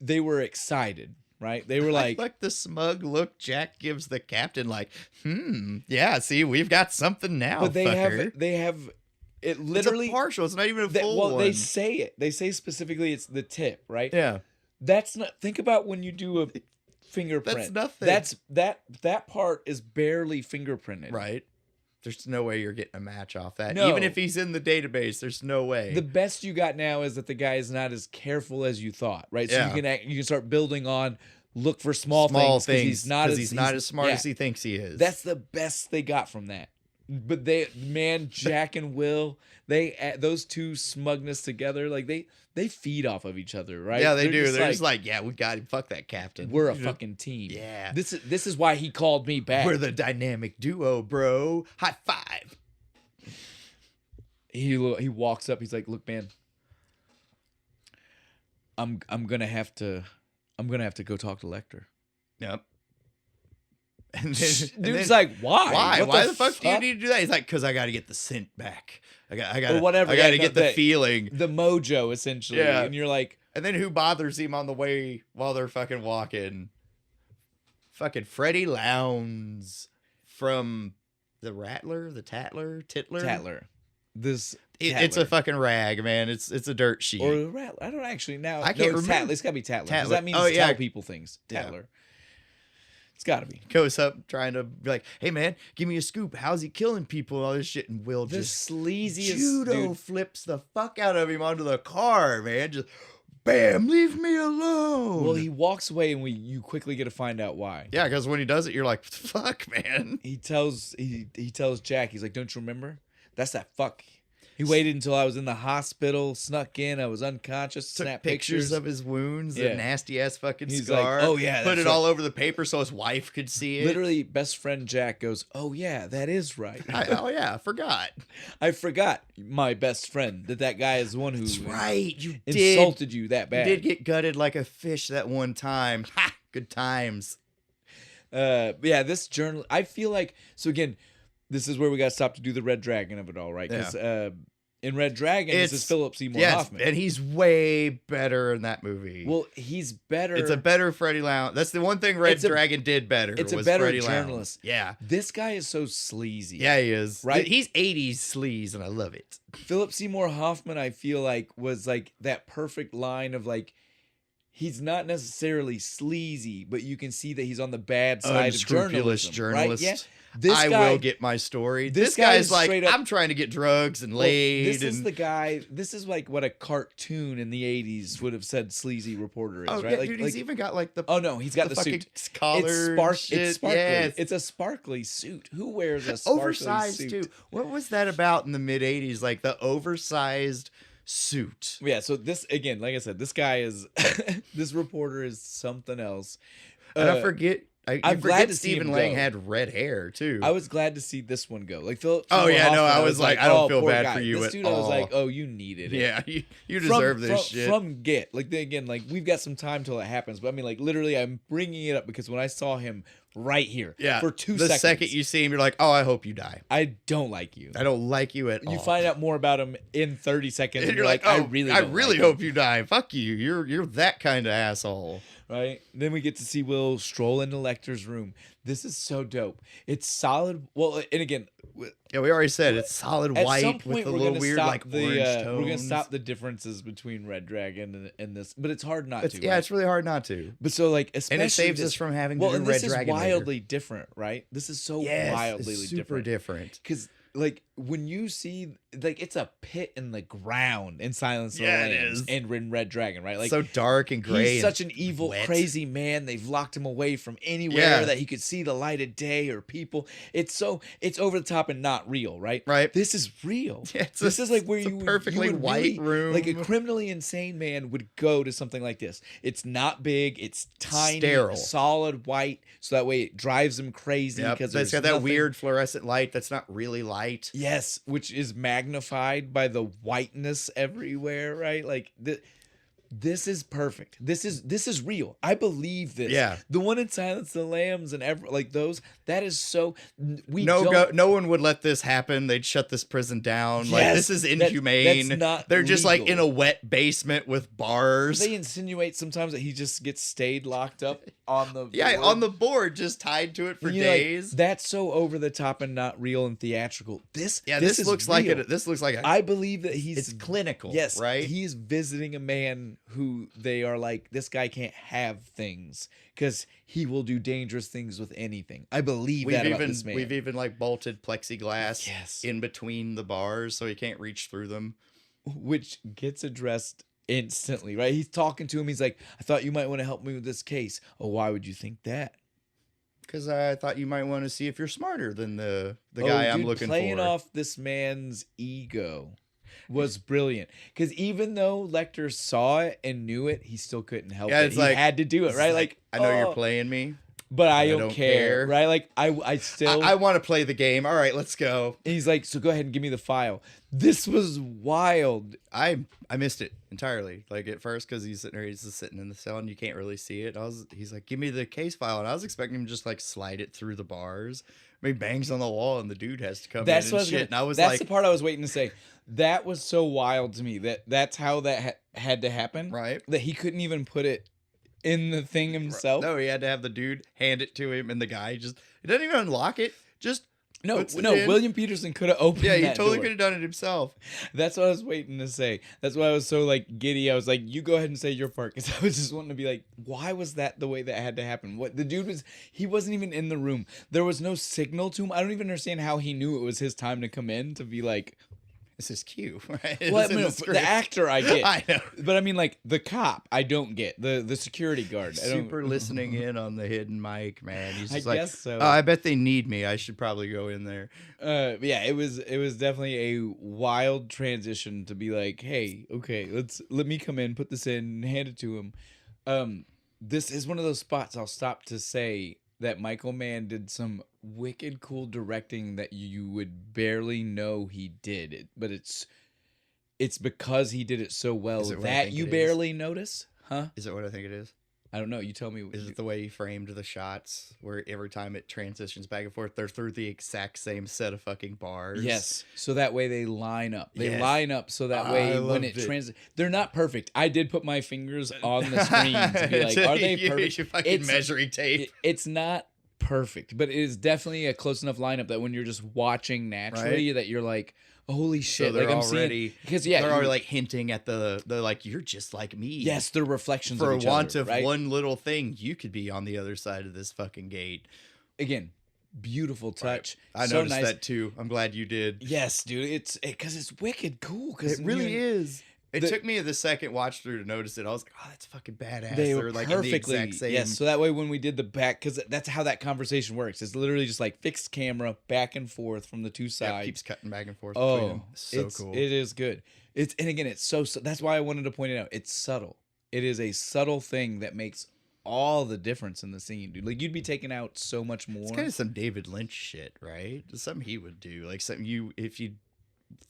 They were excited, right? They were like... like the smug look Jack gives the captain, like, yeah, see, we've got something now, but they have it literally... It's a partial, it's not even a full one. Well, they say it. They say specifically it's the tip, right? Yeah. That's not... Think about when you do a fingerprint. That's nothing. That part is barely fingerprinted. Right. There's no way you're getting a match off that. No. Even if he's in the database, there's no way. The best you got now is that the guy is not as careful as you thought, right? So you can start building on, look for small things because he's not as smart as he thinks he is. That's the best they got from that. But Jack and Will, those two smugness together, like they feed off of each other, right? Yeah, they do. They're just like, yeah, we got him. Fuck that captain. We're a fucking team. Yeah. This is why he called me back. We're the dynamic duo, bro. High five. He walks up. He's like, look, man, I'm gonna have to go talk to Lecter. Yep. Dude's like, why? Why the fuck do you need to do that? He's like, because I got to get the scent back. I got to get the feeling, the mojo, essentially. Yeah. And you're like, and then who bothers him on the way while they're fucking walking? Fucking Freddie Lowndes from the Rattler, the Tattler. It's a fucking rag, man. It's a dirt sheet. Or the Rattler. I don't actually now. I can't remember. It's got to be Tattler. Because that means tell people things. Tattler. Yeah. It's got to be. Goes up trying to be like, hey, man, give me a scoop. How's he killing people and all this shit? And Will just sleaziest judo flips the fuck out of him onto the car, man. Just bam, leave me alone. Well, he walks away and you quickly get to find out why. Yeah, because when he does it, you're like, fuck, man. He tells Jack, he's like, don't you remember? That's that fuck. He waited until I was in the hospital, snuck in, I was unconscious, snapped pictures of his wounds, the nasty ass fucking he's scar. Like, oh yeah, put it all over the paper so his wife could see it. Literally, best friend Jack goes, oh yeah, that is right. I forgot. I forgot my best friend that guy is the one who That's right. You insulted you that bad. You did get gutted like a fish that one time. Ha! Good times. Yeah, this journal. I feel like so again. This is where we got to stop to do the Red Dragon of it all, right? Because in Red Dragon, this is Philip Seymour Hoffman, and he's way better in that movie. Well, he's better. It's a better Freddie Lounge. That's the one thing Red Dragon did better. It's a better Freddie journalist. Lounge. Yeah, this guy is so sleazy. Yeah, he is. Right? He's 80s sleaze, and I love it. Philip Seymour Hoffman, I feel like, was like that perfect line of like. He's not necessarily sleazy, but you can see that he's on the bad side of journalism. Right? Yeah. I will get my story. This guy's like, I'm trying to get drugs and laid. This is the guy. This is like what a cartoon in the 80s would have said sleazy reporter is, right? Yeah, dude, he's even got like the. Oh no, he's got the suit. Collar. It's sparkly. Yes. It's a sparkly suit. Who wears a sparkly oversized suit? Too. What was that about in the mid 80s? Like the oversized suit. Yeah. So this again, like I said, this guy is this reporter is something else. And I forget. I'm glad Stephen Lang go. had red hair too. I was glad to see this one go. Like Philip. Oh yeah, no, I was like, I don't feel bad for you this at dude, all. I was like, oh, you needed it. Yeah, you deserve this shit. From Get, like again, like we've got some time till it happens, but I mean, like literally, I'm bringing it up because when I saw him right here, for 2 seconds, the second you see him, you're like, oh, I hope you die. I don't like you. I don't like you at all. You find out more about him in 30 seconds, and you're like, oh, I really hope you die. Fuck you. You're that kind of asshole. Right? Then we get to see Will stroll into Lecter's room. This is so dope. It's solid. Well, and again, yeah, we already said it's solid white with a little weird like orange tones. We're gonna stop the differences between Red Dragon and this, but it's hard not to. Yeah, right? It's really hard not to. But so like, especially and it saves us from having to do Red Dragon. Well, and this is wildly different, right? This is so wildly it's super different. Because like when you see like it's a pit in the ground in Silence of the Lambs and in Red Dragon, right? Like so dark and gray. He's such an evil, crazy man. They've locked him away from anywhere that he could see the light of day or people. It's over the top and not real, right? Right. This is real. Yeah, this is like where you perfectly white room. Like a criminally insane man would go to something like this. It's not big. It's tiny, sterile, solid white. So that way it drives him crazy because it's got that weird fluorescent light that's not really light. Yes, which is magnified by the whiteness everywhere, right? Like this is perfect. This is real. I believe this. Yeah. The one in Silence of the Lambs and like those, that is so no one would let this happen. They'd shut this prison down. Yes, like this is inhumane. That's not They're just legal. like in a wet basement with bars. They insinuate sometimes that he just gets stayed locked up on the board. On the board, just tied to it for days. Like, that's so over the top and not real and theatrical. This looks like it. This looks like I believe that it's clinical. Yes, right. He's visiting a man who they are like, this guy can't have things because he will do dangerous things with anything. I believe about this man. We've even like bolted plexiglass in between the bars so he can't reach through them, which gets addressed instantly, right? He's talking to him. He's like, I thought you might want to help me with this case. Oh, why would you think that? Because I thought you might want to see if you're smarter than the guy I'm looking for. Playing off this man's ego was brilliant. Because even though Lecter saw it and knew it, he still couldn't help it. He had to do it, right? Like, I know you're playing me, but I don't care, right? Like, I still... I want to play the game. All right, let's go. And he's like, so go ahead and give me the file. This was wild. I missed it entirely. Like, at first, because he's just sitting in the cell and you can't really see it. He's like, give me the case file. And I was expecting him to just, like, slide it through the bars. I mean, bangs on the wall and the dude has to come in and shit. That's the part I was waiting to say. That was so wild to me. That's how that had to happen. Right. That he couldn't even put it in the thing himself. No, he had to have the dude hand it to him, and the guy it doesn't even unlock it. Just no. William Peterson could have opened. Yeah, he that totally door. could have done it himself. That's what I was waiting to say. That's why I was so like giddy. I was like, "You go ahead and say your part," because I was just wanting to be like, "Why was that the way that had to happen?" What the dude was? He wasn't even in the room. There was no signal to him. I don't even understand how he knew it was his time to come in to be like. This is cue, right? Well, I mean, the actor I get. I know. But I mean, like, the cop, I don't get. The security guard. Super listening in on the hidden mic, man. He's just I guess so. Oh, I bet they need me. I should probably go in there. Yeah, it was definitely a wild transition to be like, hey, okay, let me come in, put this in, and hand it to him. This is one of those spots I'll stop to say that Michael Mann did some wicked cool directing that you would barely know he did. But it's because he did it so well that you barely notice. Huh? Is it what I think it is? I don't know. You tell me. Is it the way he framed the shots where every time it transitions back and forth, they're through the exact same set of fucking bars? Yes. So that way they line up. They Yes. line up so that way when it they're not perfect. I did put my fingers on the screen to be like, are they perfect? Your fucking measuring tape. It's not perfect, but it is definitely a close enough lineup that when you're just watching naturally, that you're like, holy shit! So they're like I'm already seeing, because they're already like hinting at the like you're just like me. Yes, they're reflections for of each want other, of right? one little thing. You could be on the other side of this fucking gate. Again, beautiful touch. Right. I so noticed nice. that too. I'm glad you did. Yes, dude. It's because it's wicked cool. Because it really is. It took me the second watch through to notice it. I was like, "Oh, that's fucking badass." They're like perfectly in the exact same. yes. So that way, when we did the back, because that's how that conversation works. It's literally just like fixed camera back and forth from the two sides. Yeah, it keeps cutting back and forth. Oh, between them. So cool. It is good. And again, it's so. That's why I wanted to point it out. It's subtle. It is a subtle thing that makes all the difference in the scene, dude. Like you'd be taking out so much more. It's kind of some David Lynch shit, right? Something he would do. Like something if you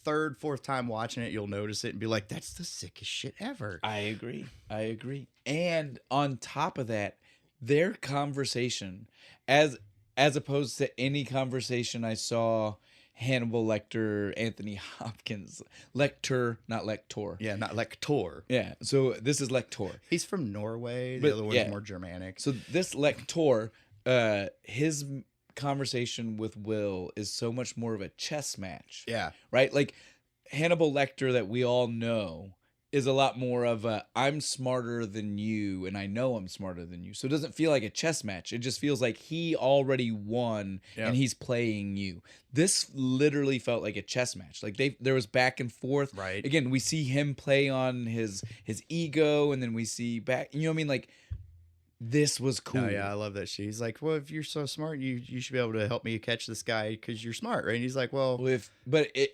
third, fourth time watching it, you'll notice it and be like, that's the sickest shit ever. I agree. And on top of that, their conversation, as opposed to any conversation I saw Hannibal Lecter, Anthony Hopkins, Lecter, not Lector. Yeah, not Lector. Yeah, so this is Lector. He's from Norway. The other one's more Germanic. So this Lector, his conversation with Will is so much more of a chess match. Yeah. Right? Like Hannibal Lecter that we all know is a lot more of a I'm smarter than you and I know I'm smarter than you. So it doesn't feel like a chess match. It just feels like he already won and he's playing you. This literally felt like a chess match. Like there was back and forth. Right. Again, we see him play on his ego and then we see back, you know what I mean? Like this was cool. Oh, yeah, I love that shit. He's like, well, if you're so smart, you should be able to help me catch this guy because you're smart, right? And he's like, well,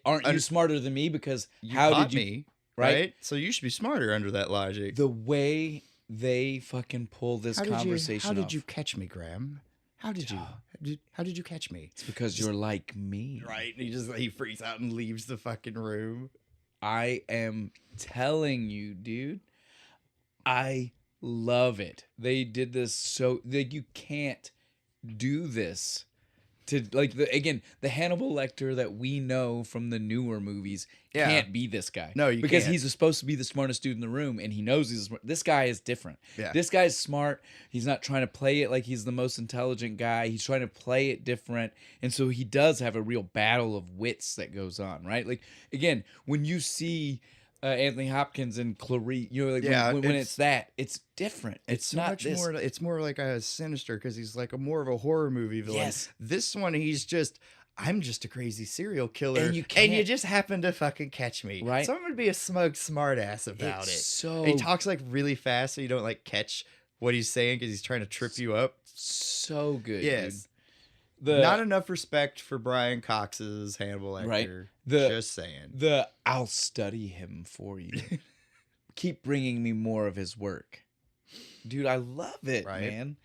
aren't you smarter than me? Because how did you me? Right? So you should be smarter under that logic. The way they fucking pull this conversation How did you catch me, Graham? How did you catch me? It's because you're like me. Right? And he freaks out and leaves the fucking room. I am telling you, dude. I love it. They did this so like you can't do this to like the Hannibal Lecter that we know from the newer movies can't be this guy. No, you because can't. He's supposed to be the smartest dude in the room and he knows he's smart. This guy is different. Yeah. This guy's smart. He's not trying to play it like he's the most intelligent guy. He's trying to play it different. And so he does have a real battle of wits that goes on, right? Like again, when you see Anthony Hopkins and Clarice, you know, like when it's different. It's not much more. It's more like a Sinister because he's like more of a horror movie villain. Yes. This one, I'm just a crazy serial killer, and you just happen to fucking catch me. Right? Someone would be a smug smartass about it. So he talks like really fast, so you don't like catch what he's saying because he's trying to trip you up. So good. Yes. Dude. Not enough respect for Brian Cox's Hannibal Lecter. Right. Just saying. I'll study him for you. Keep bringing me more of his work. Dude, I love it, man.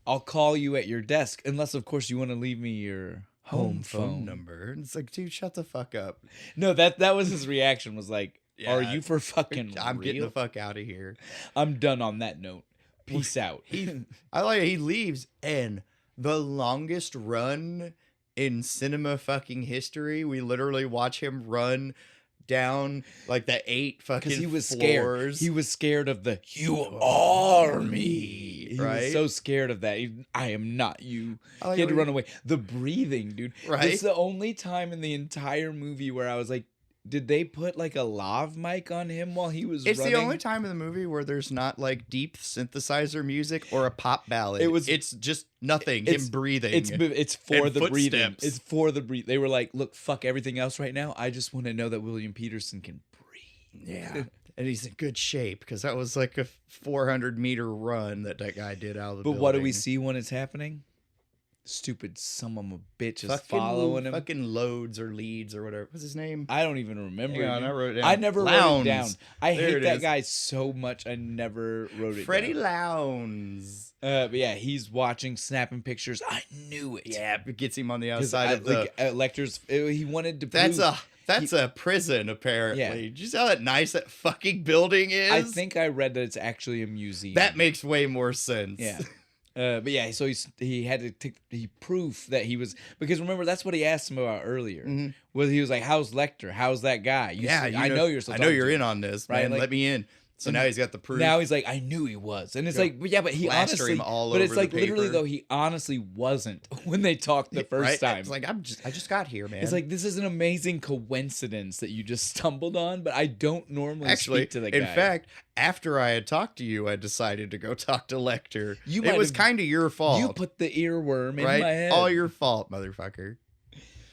I'll call you at your desk, unless, of course, you want to leave me your home phone number. It's like, dude, shut the fuck up. No, that was his reaction, was like, are you for fucking I'm real? getting the fuck out of here. I'm done on that note. Peace out. He leaves, and the longest run in cinema fucking history, we literally watch him run down like the 8 fucking because he was floors. scared. He was scared of the "you are me." He was so scared of that. I am not you. He had to run away. The breathing, dude. Right. It's the only time in the entire movie where I was like, did they put like a lav mic on him while he was It's running? the only time in the movie where there's not like deep synthesizer music or a pop ballad. It's just nothing. Him breathing. It's for the breathing. Footsteps. It's for the breathe. They were like, look, fuck everything else right now. I just want to know that William Peterson can breathe. Yeah. And he's in good shape because that was like a 400-meter run that guy did out of the building. But what do we see when it's happening? Stupid son of a bitch is following him. Fucking Loads or Leads or whatever. What's his name? I don't even remember. Hang on, I wrote it down. I never wrote it down. I hate that is. guy so much. I never wrote it Freddie down. Lowndes. But yeah, he's watching, snapping pictures. I knew it. Yeah, it gets him on the outside of the... Lecter's... He wanted to That's prove... That's a prison, apparently. Yeah. Did you see how nice that fucking building is? I think I read that it's actually a museum. That makes way more sense. Yeah. But yeah, so he had to take proof that he was, because remember, that's what he asked him about earlier. Mm-hmm. Was he was like, "How's Lecter? How's that guy?" I know you're. I know you're in on this, right? Man, like, let me in. So now he's got the proof. Now he's like, I knew he was, and it's like, yeah, but he honestly, but it's like literally though he honestly wasn't when they talked the first time. It's like I just got here, man. It's like, this is an amazing coincidence that you just stumbled on, but I don't normally speak to the guy. In fact, after I had talked to you, I decided to go talk to Lecter. It was kind of your fault. You put the earworm in my head. All your fault, motherfucker.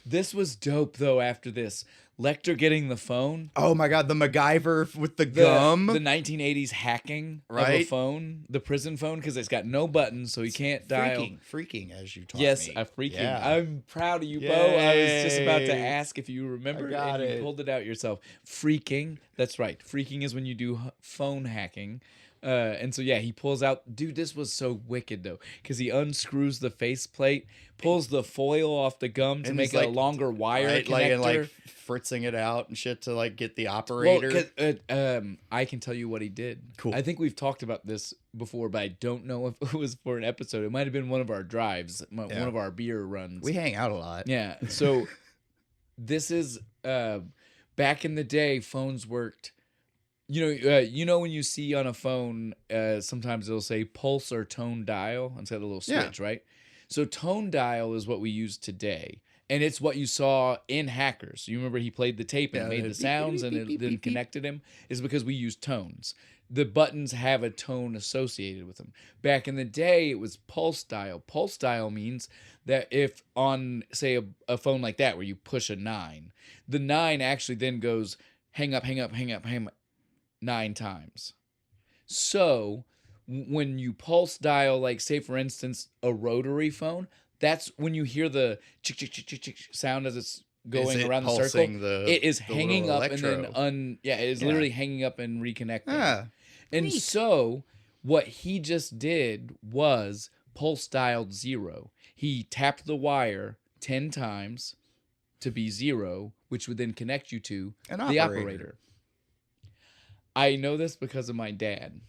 This was dope though. After this, Lecter getting the phone. Oh my god, the MacGyver with the gum. The 1980s hacking of a phone, the prison phone, because it's got no buttons, so he can't dial. Freaking, as you taught me. Yes, a freaking. Yeah. I'm proud of you, Bo. I was just about to ask if you remembered, you pulled it out yourself. Freaking. That's right. Freaking is when you do phone hacking. And so yeah, he pulls out. Dude, this was so wicked though, because he unscrews the faceplate, pulls the foil off the gum to make a longer wire connector, like fritzing it out and shit to like get the operator. Well, I can tell you what he did. Cool. I think we've talked about this before, but I don't know if it was for an episode. It might have been one of our drives, one of our beer runs. We hang out a lot. Yeah. So this is back in the day, phones worked. You know when you see on a phone, sometimes it'll say pulse or tone dial instead of a little switch, right? So tone dial is what we use today, and it's what you saw in Hackers. You remember he played the tape and made the sounds, and it then connected him. Is because we use tones. The buttons have a tone associated with them. Back in the day, it was pulse dial. Pulse dial means that if on, say, a phone like that where you push a 9, the 9 actually then goes hang up, hang up, hang up, hang up 9 times. So when you pulse dial, like say for instance a rotary phone, that's when you hear the chick chick chick chick chick sound as it's going around the circle. It is hanging up electro. And then it is literally hanging up and reconnecting. And neat. So what he just did was pulse dialed 0. He tapped the wire 10 times to be 0, which would then connect you to the operator. I know this because of my dad.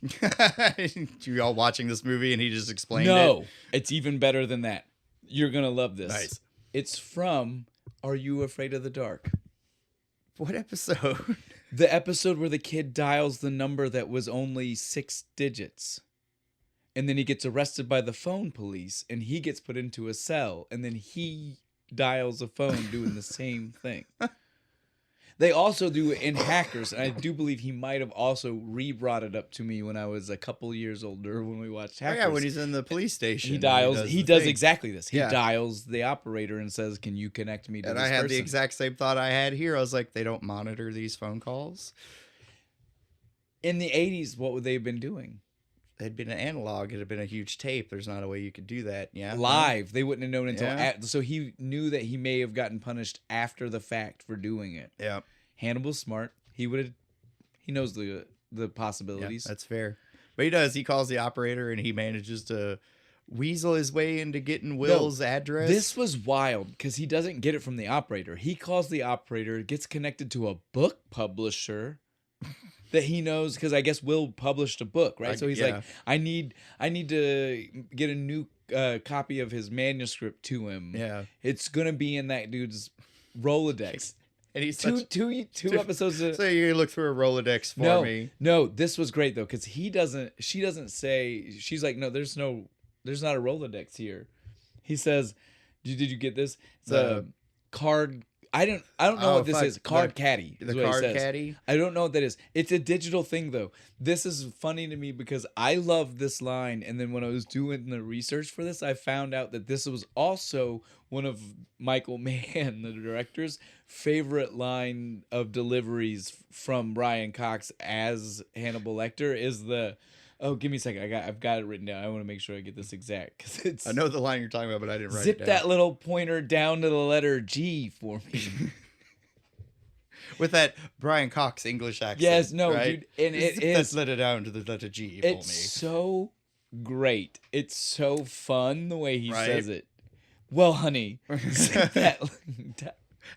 You all watching this movie and he just explained it? No, it's even better than that. You're going to love this. Nice. It's from Are You Afraid of the Dark? What episode? The episode where the kid dials the number that was only 6 digits. And then he gets arrested by the phone police and he gets put into a cell. And then he dials a phone doing the same thing. They also do it in Hackers, and I do believe he might have also re-brought it up to me when I was a couple years older when we watched Hackers. Oh yeah, when he's in the police station. He does exactly this. He dials the operator and says, "Can you connect me to this person?" And I had the exact same thought I had here. I was like, they don't monitor these phone calls? In the 80s, what would they have been doing? It had been an analog. It had been a huge tape. There's not a way you could do that. Yeah, live. They wouldn't have known until so he knew that he may have gotten punished after the fact for doing it. Yeah, Hannibal's smart. He knows the possibilities. Yeah, that's fair. But he does. He calls the operator and he manages to weasel his way into getting Will's address. This was wild because he doesn't get it from the operator. He calls the operator, gets connected to a book publisher. That he knows, because I guess Will published a book, right? So he's like, I need to get a new copy of his manuscript to him. Yeah, it's gonna be in that dude's Rolodex. And he's two episodes. So you look through a Rolodex for me. No, this was great though, because she doesn't say. She's like, no, there's not a Rolodex here. He says, did you get this? It's a card. I don't know what this is. Card caddy. The card caddy? I don't know what that is. It's a digital thing though. This is funny to me because I love this line, and then when I was doing the research for this, I found out that this was also one of Michael Mann, the director's favorite line of deliveries from Brian Cox as Hannibal Lecter is the oh, give me a second. I've got it written down. I want to make sure I get this exact because it's. I know the line you're talking about, but I didn't write it down. Zip that little pointer down to the letter G for me. With that Brian Cox English accent. Yes, no, right? Dude, and it is. Let's let it down to the letter G for me. It's so great. It's so fun the way he says it. Well, honey, zip that.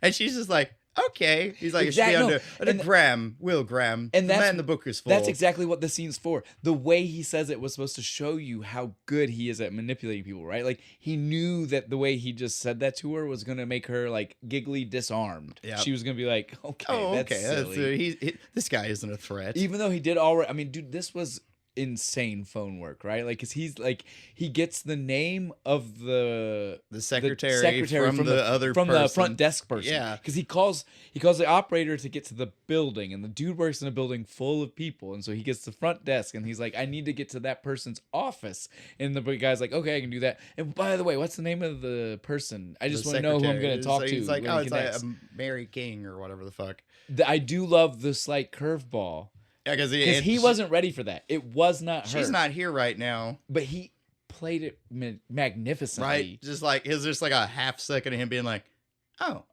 And she's just like, okay. He's like, Exactly. it should be under Graham, Will Graham. And the man in the book is full. That's exactly what the scene's for. The way he says it was supposed to show you how good he is at manipulating people, right? Like, he knew that the way he just said that to her was going to make her, like, giggly disarmed. Yep. She was going to be like, okay, that's silly. This guy isn't a threat. Even though he did already, I mean, dude, this was insane phone work, right? Like, because he's like, he gets the name of the secretary from the front desk person. Yeah, because he calls the operator to get to the building, and the dude works in a building full of people, and so he gets to the front desk, and he's like, I need to get to that person's office, and the guy's like, okay, I can do that. And by the way, what's the name of the person? I just want to know who I'm going to talk to. He's like, oh, it's like Mary King or whatever the fuck. I do love the slight curveball. Yeah, because he wasn't ready for that. It was not her. She's not here right now. But he played it magnificently. Right? Just like, is just like a half second of him being like,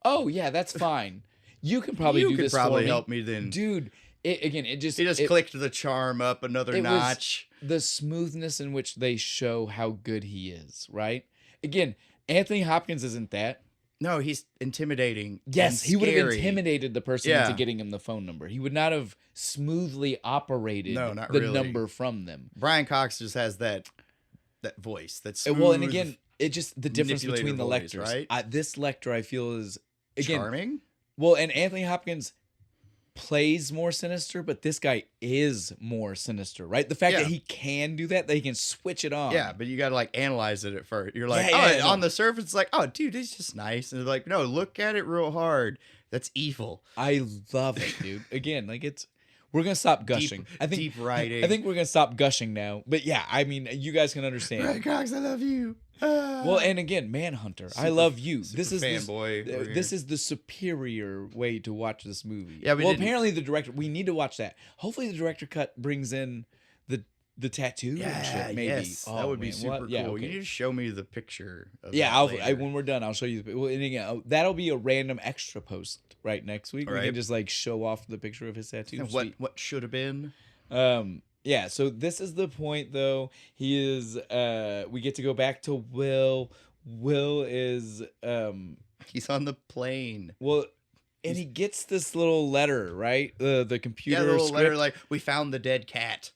oh yeah, that's fine. You can probably do this for me. Help me then. Dude, he just clicked the charm up another notch. The smoothness in which they show how good he is, right? Again, Anthony Hopkins isn't that. No, he's intimidating. Yes, he would have intimidated the person into getting him the phone number. He would not have smoothly operated number from them. Brian Cox just has that voice. That's smooth. Well, and again, it just the difference between the voice, Lecters. Right? This Lecter, I feel, is again charming. Well, and Anthony Hopkins plays more sinister, but this guy is more sinister, right? The fact that he can do that he can switch it on. Yeah, but you got to like analyze it at first. You're like, on the surface, it's like, oh, dude, it's just nice. And they're like, no, look at it real hard. That's evil. I love it, dude. Again, like we're going to stop gushing. Deep writing. I think we're going to stop gushing now. But yeah, I mean, you guys can understand. Right, Cox, I love you. Well, and again, Manhunter, I love you. This is this is the superior way to watch this movie. Yeah, well, apparently the director. We need to watch that. Hopefully, the director cut brings in the tattoo. and shit, maybe. Yes, that would be super cool. Yeah, okay. You need to show me the picture. Of when we're done, I'll show you. Well, and again, that'll be a random extra post right next week. Right. We can just like show off the picture of his tattoo. What should have been. Yeah, so this is the point, though. He is, we get to go back to Will. Will is, he's on the plane. Well, and he gets this little letter, right? The computer the little script. letter like, we found the dead cat.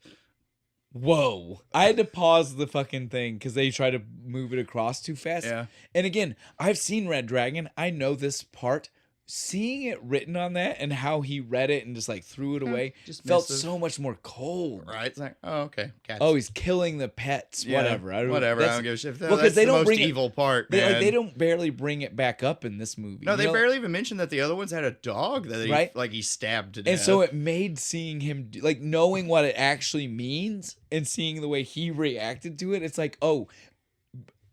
Whoa. I had to pause the fucking thing because they try to move it across too fast. Yeah. And again, I've seen Red Dragon. I know this part. Seeing it written on that and how he read it and just like threw it away just felt so much more cold. Right? It's like, oh, okay. Cats. Oh, he's killing the pets. Yeah, whatever. I don't give a shit. Well, because they don't bring evil part. They don't barely bring it back up in this movie. No, they barely even mentioned that the other ones had a dog that he stabbed to death. And so it made seeing him like knowing what it actually means and seeing the way he reacted to it. It's like, oh.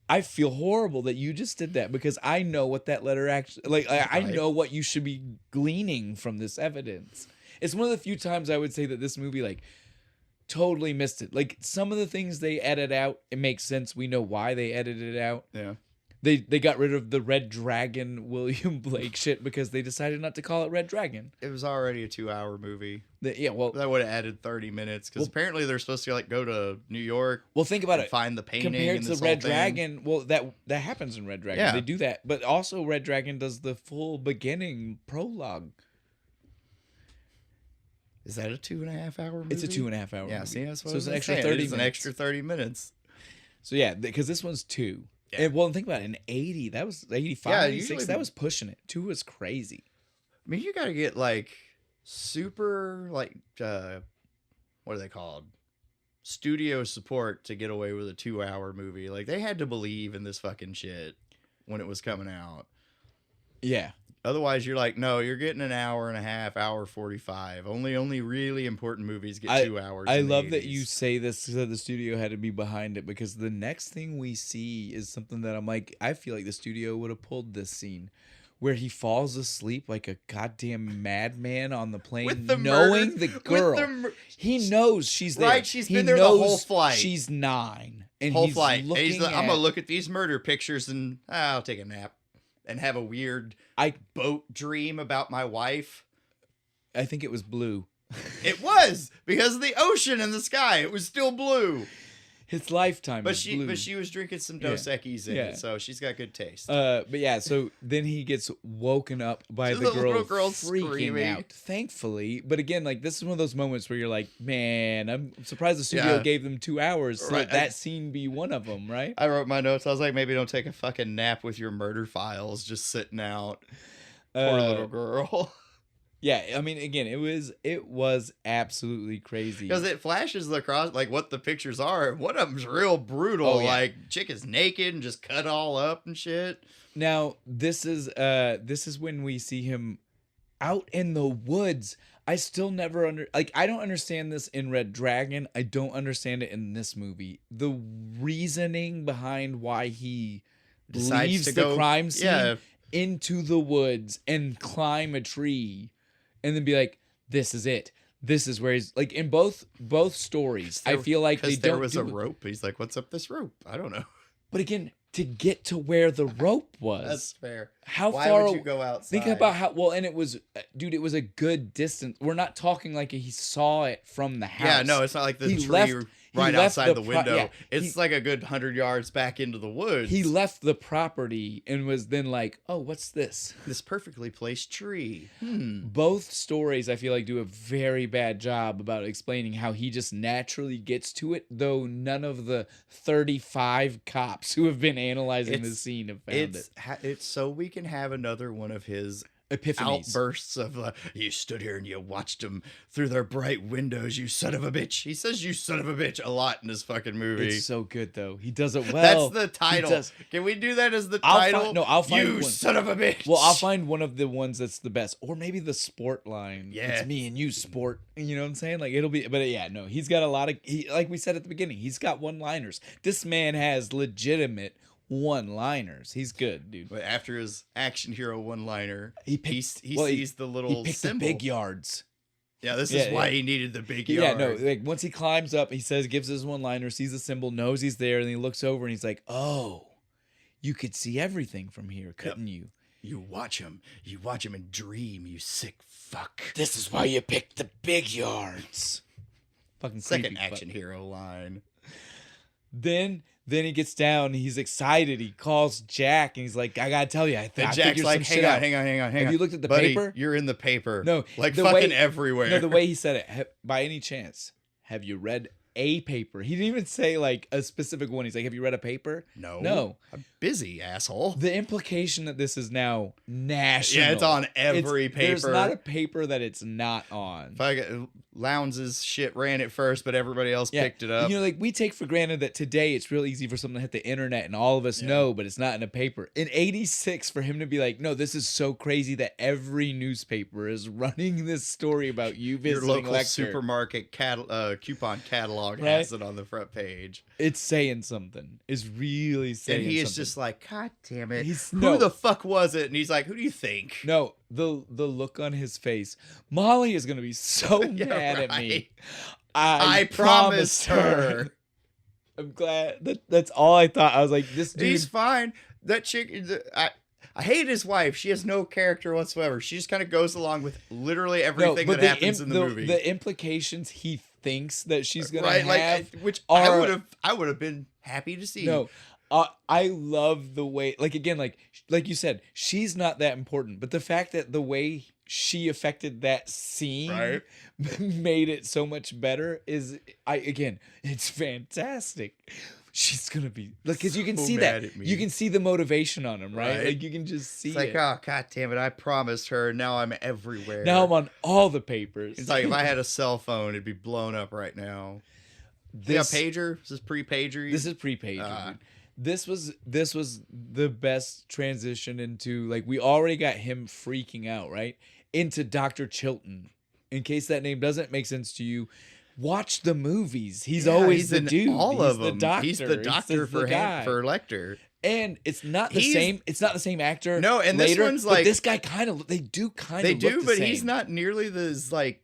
I feel horrible that you just did that because I know what that letter actually like. I know what you should be gleaning from this evidence. It's one of the few times I would say that this movie like totally missed it. Like some of the things they edit out, it makes sense. We know why they edited it out. Yeah. They got rid of the Red Dragon William Blake shit because they decided not to call it Red Dragon. It was already a 2-hour movie. That would have added 30 minutes because apparently they're supposed to like go to New York. Well, think about it. Find the painting compared and to Red Dragon. Well, that happens in Red Dragon. Yeah. They do that, but also Red Dragon does the full beginning prologue. Is that a 2.5 hour movie? It's a 2.5 hour. Yeah, movie. see, that's what so it's an extra 30 minutes. An extra 30 minutes. So yeah, because this one's 2. Yeah. And think about it. In 80, that was 85, yeah, 86, that was pushing it. 2 was crazy. I mean, you got to get like super like what are they called? Studio support to get away with a 2-hour movie. Like they had to believe in this fucking shit when it was coming out. Yeah. Otherwise, you're like, no, you're getting an hour and a half, hour 45. Only really important movies get 2 hours. I love that you say this so the studio had to be behind it because the next thing we see is something that I'm like, I feel like the studio would have pulled this scene where he falls asleep like a goddamn madman on the plane, knowing the girl. He knows she's there. Right, she's been there the whole flight. She's 9. And whole he's flight. Looking I'm going to look at these murder pictures and I'll take a nap. And have a weird boat dream about my wife. I think it was blue. It was because of the ocean and the sky. It was still blue. his lifetime But is blue. she was drinking some Dos Equis in it, so she's got good taste. But yeah, so then he gets woken up by the little girl freaking screaming out. Thankfully, but again, like this is one of those moments where you're like, man, I'm surprised the studio gave them 2 hours to let that scene be one of them, right? I wrote my notes. I was like, maybe don't take a fucking nap with your murder files just sitting out. Poor little girl. Yeah, I mean, again, it was absolutely crazy because it flashes across like what the pictures are. One of them's real brutal. Oh, yeah. Like chick is naked and just cut all up and shit. Now this is when we see him out in the woods. I still never I don't understand this in Red Dragon. I don't understand it in this movie. The reasoning behind why he leaves the crime scene into the woods and climb a tree. And then be like, this is it. This is where he's like in both stories. I feel like they don't. There was a rope. He's like, what's up this rope? I don't know. But again, to get to where the rope was, that's fair. How Why far would you go outside? Think about how well, and it was, dude. It was a good distance. We're not talking like he saw it from the house. Yeah, no, it's not like the tree right outside the window. Yeah, it's like a good 100 yards back into the woods. He left the property and was then like, oh, what's this? This perfectly placed tree. Both stories, I feel like, do a very bad job about explaining how he just naturally gets to it, though none of the 35 cops who have been analyzing the scene have found it. It's so we can have another one of his epiphanies, outbursts of you stood here and you watched them through their bright windows, you son of a bitch. He says you son of a bitch a lot in this fucking movie. It's so good though. He does it well. That's the title. Can we do that as the title? I'll find you one. Son of a bitch. Well, I'll find one of the ones that's the best, or maybe the sport line. Yeah, it's me and you, sport. You know what I'm saying? Like it'll be, but yeah, no, he's got a lot of. Like we said at the beginning, he's got one-liners. This man has legitimate one-liners. He's good, dude. But after his action hero one-liner, he sees the little he picked symbol. The big yards. Yeah, this is why he needed the big yard. Yeah, no, like once he climbs up, he gives his one-liner, sees the symbol, knows he's there, and he looks over and he's like, "Oh, you could see everything from here, couldn't you? You watch him and dream, you sick fuck. This is why you picked the big yards." Fucking second action hero line. Then he gets down. He's excited. He calls Jack, and he's like, "I gotta tell you, I think Jack's like, hang on. Have you looked at the Buddy, paper? You're in the paper. No, like fucking everywhere. No, the way he said it. By any chance, have you read a paper? He didn't even say like a specific one. He's like, "Have you read a paper?" No. I'm busy, asshole. The implication that this is now national. Yeah, it's on every paper. There's not a paper that it's not on. Lowndes' shit ran it first, but everybody else picked it up. You know, like we take for granted that today it's real easy for something to hit the internet and all of us know, but it's not in a paper. In '86, for him to be like, no, this is so crazy that every newspaper is running this story about you visiting your local Lecter. supermarket coupon catalog has it on the front page. It's saying something. It's really saying something. And he is just like, God damn it. Who the fuck was it? And he's like, who do you think? No, the look on his face. Molly is going to be so mad at me. I promised her. I'm glad. That's all I thought. I was like, this dude. He's fine. That chick, I hate his wife. She has no character whatsoever. She just kind of goes along with literally everything that happens in the movie. The implications he thinks that she's going to have. Which I would have been happy to see. No. I love the way, like again, like you said, she's not that important, but the fact that the way she affected that scene made it so much better it's fantastic. She's gonna be like, because you can see that, you can see the motivation on him, right? Like you can just see it's oh god damn it, I promised her, now I'm everywhere. Now I'm on all the papers. It's like if I had a cell phone, it'd be blown up right now. Pager? Is this pre-pager? This is pre-pager. This was the best transition into, like, we already got him freaking out, right? Into Dr. Chilton. In case that name doesn't make sense to you, watch the movies. He's always the dude. All of them. He's the doctor for Lecter. And it's not the same. It's not the same actor. No, and later, this one's like this guy they do kind of look the but same. He's not nearly as like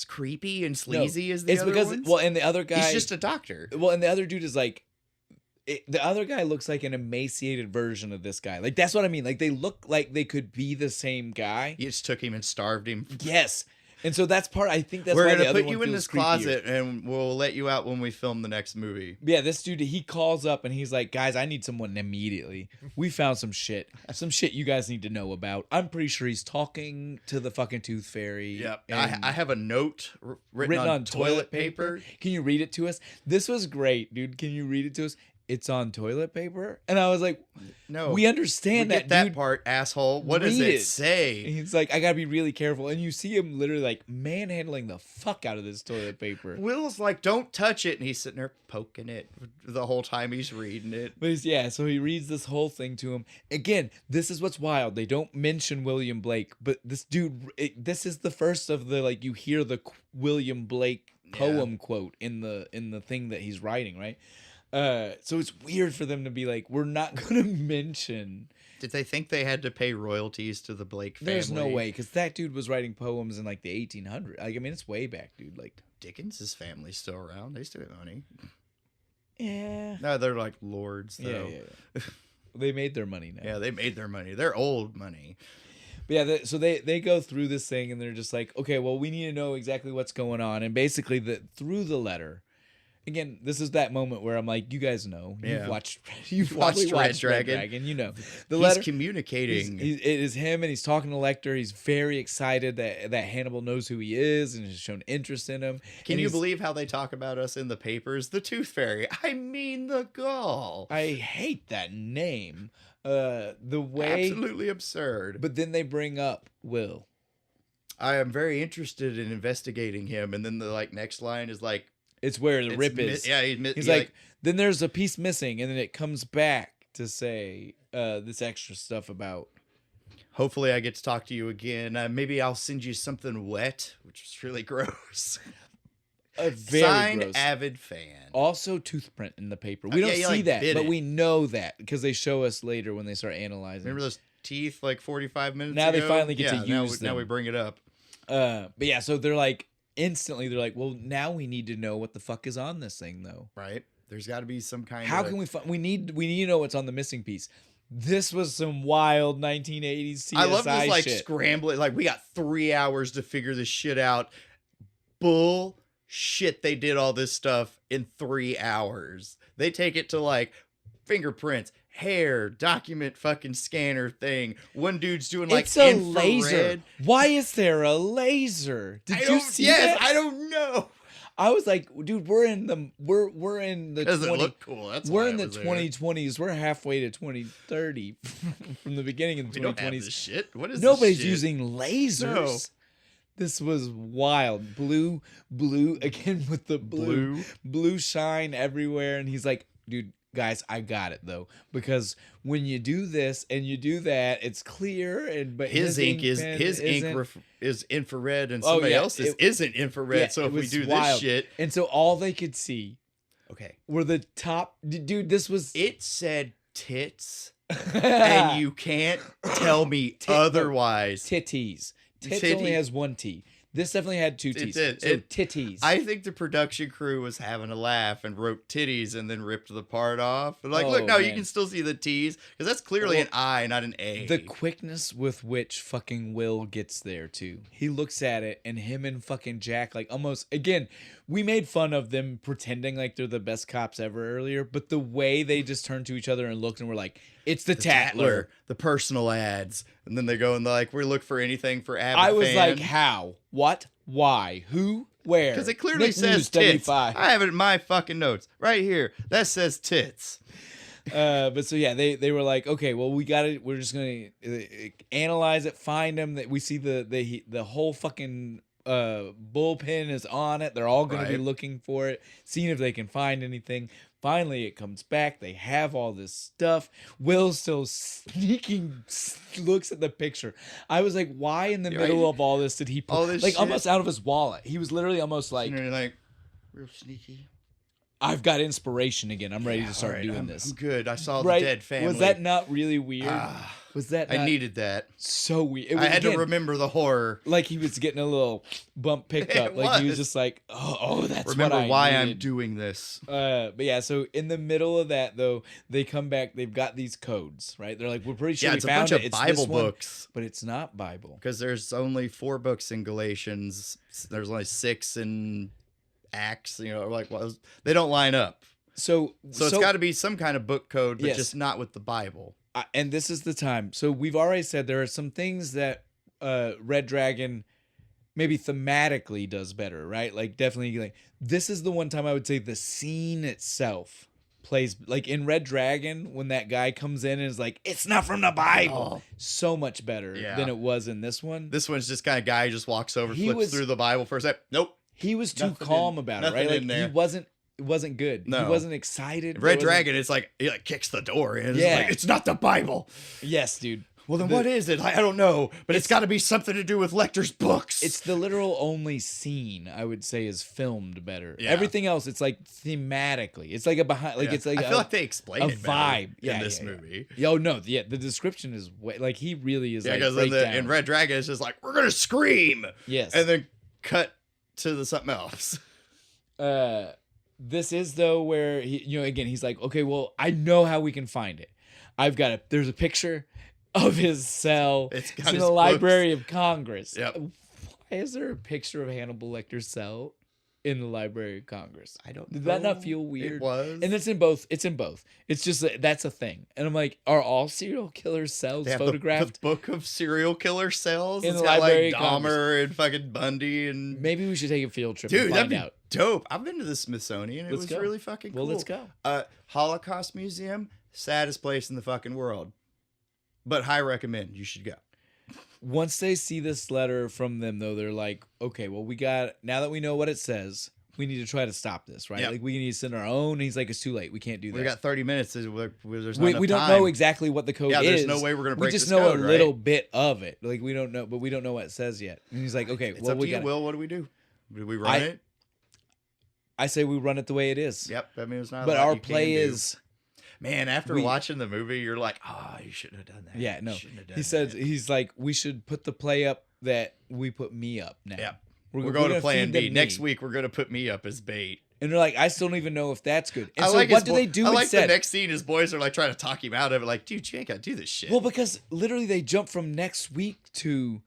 creepy and sleazy as the other ones. Well, and the other guy, he's just a doctor. Well, and the other dude is like. The other guy looks like an emaciated version of this guy. Like, that's what I mean. Like, they look like they could be the same guy. You just took him and starved him. Yes. And so that's part. I think that's we're why gonna the other put you one in feels this closet, and we'll let you out when we film the next movie. Yeah, this dude, he calls up and he's like, guys, I need someone immediately. We found some shit you guys need to know about. I'm pretty sure he's talking to the fucking Tooth Fairy. Yep. I have a note written on toilet paper. Can you read it to us? This was great, dude. Can you read it to us? It's on toilet paper? And I was like, no, we understand we that, get dude. Part, asshole. What does it say? And he's like, I gotta be really careful. And you see him literally like manhandling the fuck out of this toilet paper. Will's like, don't touch it. And he's sitting there poking it the whole time he's reading it. But so he reads this whole thing to him. Again, this is what's wild. They don't mention William Blake, but this dude, this is the first of the, like, you hear the William Blake poem quote in the thing that he's writing, right? So it's weird for them to be like, we're not going to mention. Did they think they had to pay royalties to the Blake family? There's no way, because that dude was writing poems in like the 1800s. Like, I mean, it's way back, dude. Like, Dickens' family's still around. They still get money. Yeah. No, they're like lords, though. Yeah. They made their money now. Yeah, they made their money. They're old money. But yeah, so they go through this thing and they're just like, okay, well, we need to know exactly what's going on. And basically, through the letter. Again, this is that moment where I'm like, you guys know. You've watched Red Dragon. You know. He's communicating. It is him, and he's talking to Lecter. He's very excited that Hannibal knows who he is and has shown interest in him. Can you believe how they talk about us in the papers? The Tooth Fairy. I mean the Gull. I hate that name. The way... Absolutely absurd. But then they bring up Will. I am very interested in investigating him. And then the next line is like, it's where the rip is. Yeah, he's like, then there's a piece missing, and then it comes back to say this extra stuff about. Hopefully, I get to talk to you again. Maybe I'll send you something wet, which is really gross. A very Signed, gross. Avid fan. Also, toothprint in the paper. We don't see that, but we know that because they show us later when they start analyzing. Remember those teeth 45 minutes now ago? They finally get to use them. Now we bring it up. But yeah, so they're like. Instantly, they're like, well, now we need to know what the fuck is on this thing, though. Right? There's got to be some kind How can we find... We need to know what's on the missing piece. This was some wild 1980s CSI I love this, shit. Scrambling. Like, we got 3 hours to figure this shit out. Bullshit, they did all this stuff in 3 hours. They take it to, fingerprints, hair, document fucking scanner thing. One dude's doing it's infrared. A laser. Why is there a laser? Did you see that? I don't know. I was like, dude, we're in the Doesn't it look cool? That's we're in the 2020s. We're halfway to 2030 from the beginning of the 2020s. We don't have this shit. What is Nobody's this shit? using lasers. No. This was wild. Blue again with the blue shine everywhere, and he's like, dude. Guys, I got it though, because when you do this and you do that, it's clear. But his ink is infrared, and somebody else's isn't infrared. Yeah, so if we do this shit, and so all they could see, were the top. Dude, this was. It said tits, and you can't tell me otherwise. Titties. Tits only has one T. This definitely had 2 T's. Titties. I think the production crew was having a laugh and wrote titties and then ripped the part off. Look, no, you can still see the T's because that's clearly an I, not an A. The quickness with which fucking Will gets there, too. He looks at it and him and fucking Jack, almost, again, we made fun of them pretending like they're the best cops ever earlier, but the way they just turned to each other and looked and were like, it's the Tattler. The personal ads. And then they go and they're like, we look for anything for Avid I was like, how? What? Why? Who? Where? Because it clearly says tits. I have it in my fucking notes. Right here. That says tits. But so yeah, they were like, okay, well we're just gonna analyze it, find them. That we see the whole fucking bullpen is on it. They're all gonna be looking for it, seeing if they can find anything. Finally, it comes back. They have all this stuff. Will still sneaking looks at the picture. I was like, why in the middle of all this did he pull this shit? Almost out of his wallet? He was literally almost like, real sneaky. I've got inspiration again. I'm ready to start doing this. I'm good. I saw the dead family. Was that not really weird? Was that I not needed that. so weird? I had to remember the horror. Like he was getting a little bump picked up. Like he was just like, oh, that's remember what I why needed. I'm doing this. But yeah, so in the middle of that though, they come back. They've got these codes, right? They're like, we're pretty sure it's we found a bunch it. of It's Bible this one, books, but it's not Bible because there's only 4 books in Galatians. There's only 6 in Acts. You know, like they don't line up. So it's got to be some kind of book code, but just not with the Bible. And this is the time. So we've already said there are some things that Red Dragon maybe thematically does better, right? Like definitely, like this is the one time I would say the scene itself plays like in Red Dragon when that guy comes in and is like, it's not from the Bible. So much better than it was in this one. This one's just kind of guy who just walks over, flips through the Bible for a second. Nope. He was too calm about it, right? Like it wasn't good. No. He wasn't excited. Red Dragon, it's like he like kicks the door in. It's like, it's not the Bible. Yes, dude. Well, then what is it? I don't know, but it's got to be something to do with Lecter's books. It's the literal only scene I would say is filmed better. Yeah. Everything else, it's like thematically. It's like a behind, like it's like I feel like they explain it vibe in this movie. Oh no, the description is way, like he really is. Yeah, like because in Red Dragon, it's just like we're gonna scream. Yes, and then cut to something else. This is though where he, again, he's like, okay, well, I know how we can find it. There's a picture of his cell. It's in the Library of Congress. Yep. Why is there a picture of Hannibal Lecter's cell in the Library of Congress? I don't know. Did that not feel weird? It was. And it's in both. It's just that's a thing. And I'm like, are all serial killers' cells photographed? The book of serial killer cells in the Library of Dahmer Congress. and fucking Bundy and maybe we should take a field trip. Dude, and find out. Dope. I've been to the Smithsonian. It was really fucking cool. Well, let's go. Holocaust Museum, saddest place in the fucking world. But high recommend. You should go. Once they see this letter from them, though, they're like, okay, well, now that we know what it says, we need to try to stop this, right? Yep. Like, we need to send our own. And he's like, it's too late. We can't do that. We got 30 minutes. There's not enough we don't know exactly what the code is. Yeah, there's no way we're going to break this code, We just know a little right? bit of it. Like, we don't know, but we don't know what it says yet. And he's like, okay, it's up to you, Will. What do we do? Do we run it? I say we run it the way it is. Yep. I mean, it's not. But our play is. Man, after watching the movie, you're like, oh, you shouldn't have done that. Yeah, no. He said, he's like, we should put the play up that we put me up now. Yeah. We're going to plan B. Next week, we're going to put me up as bait. And they're like, I still don't even know if that's good. And so what do they do I like instead? the next scene, his boys are like trying to talk him out of it. Like, dude, you ain't got to do this shit. Well, because literally they jump from next week to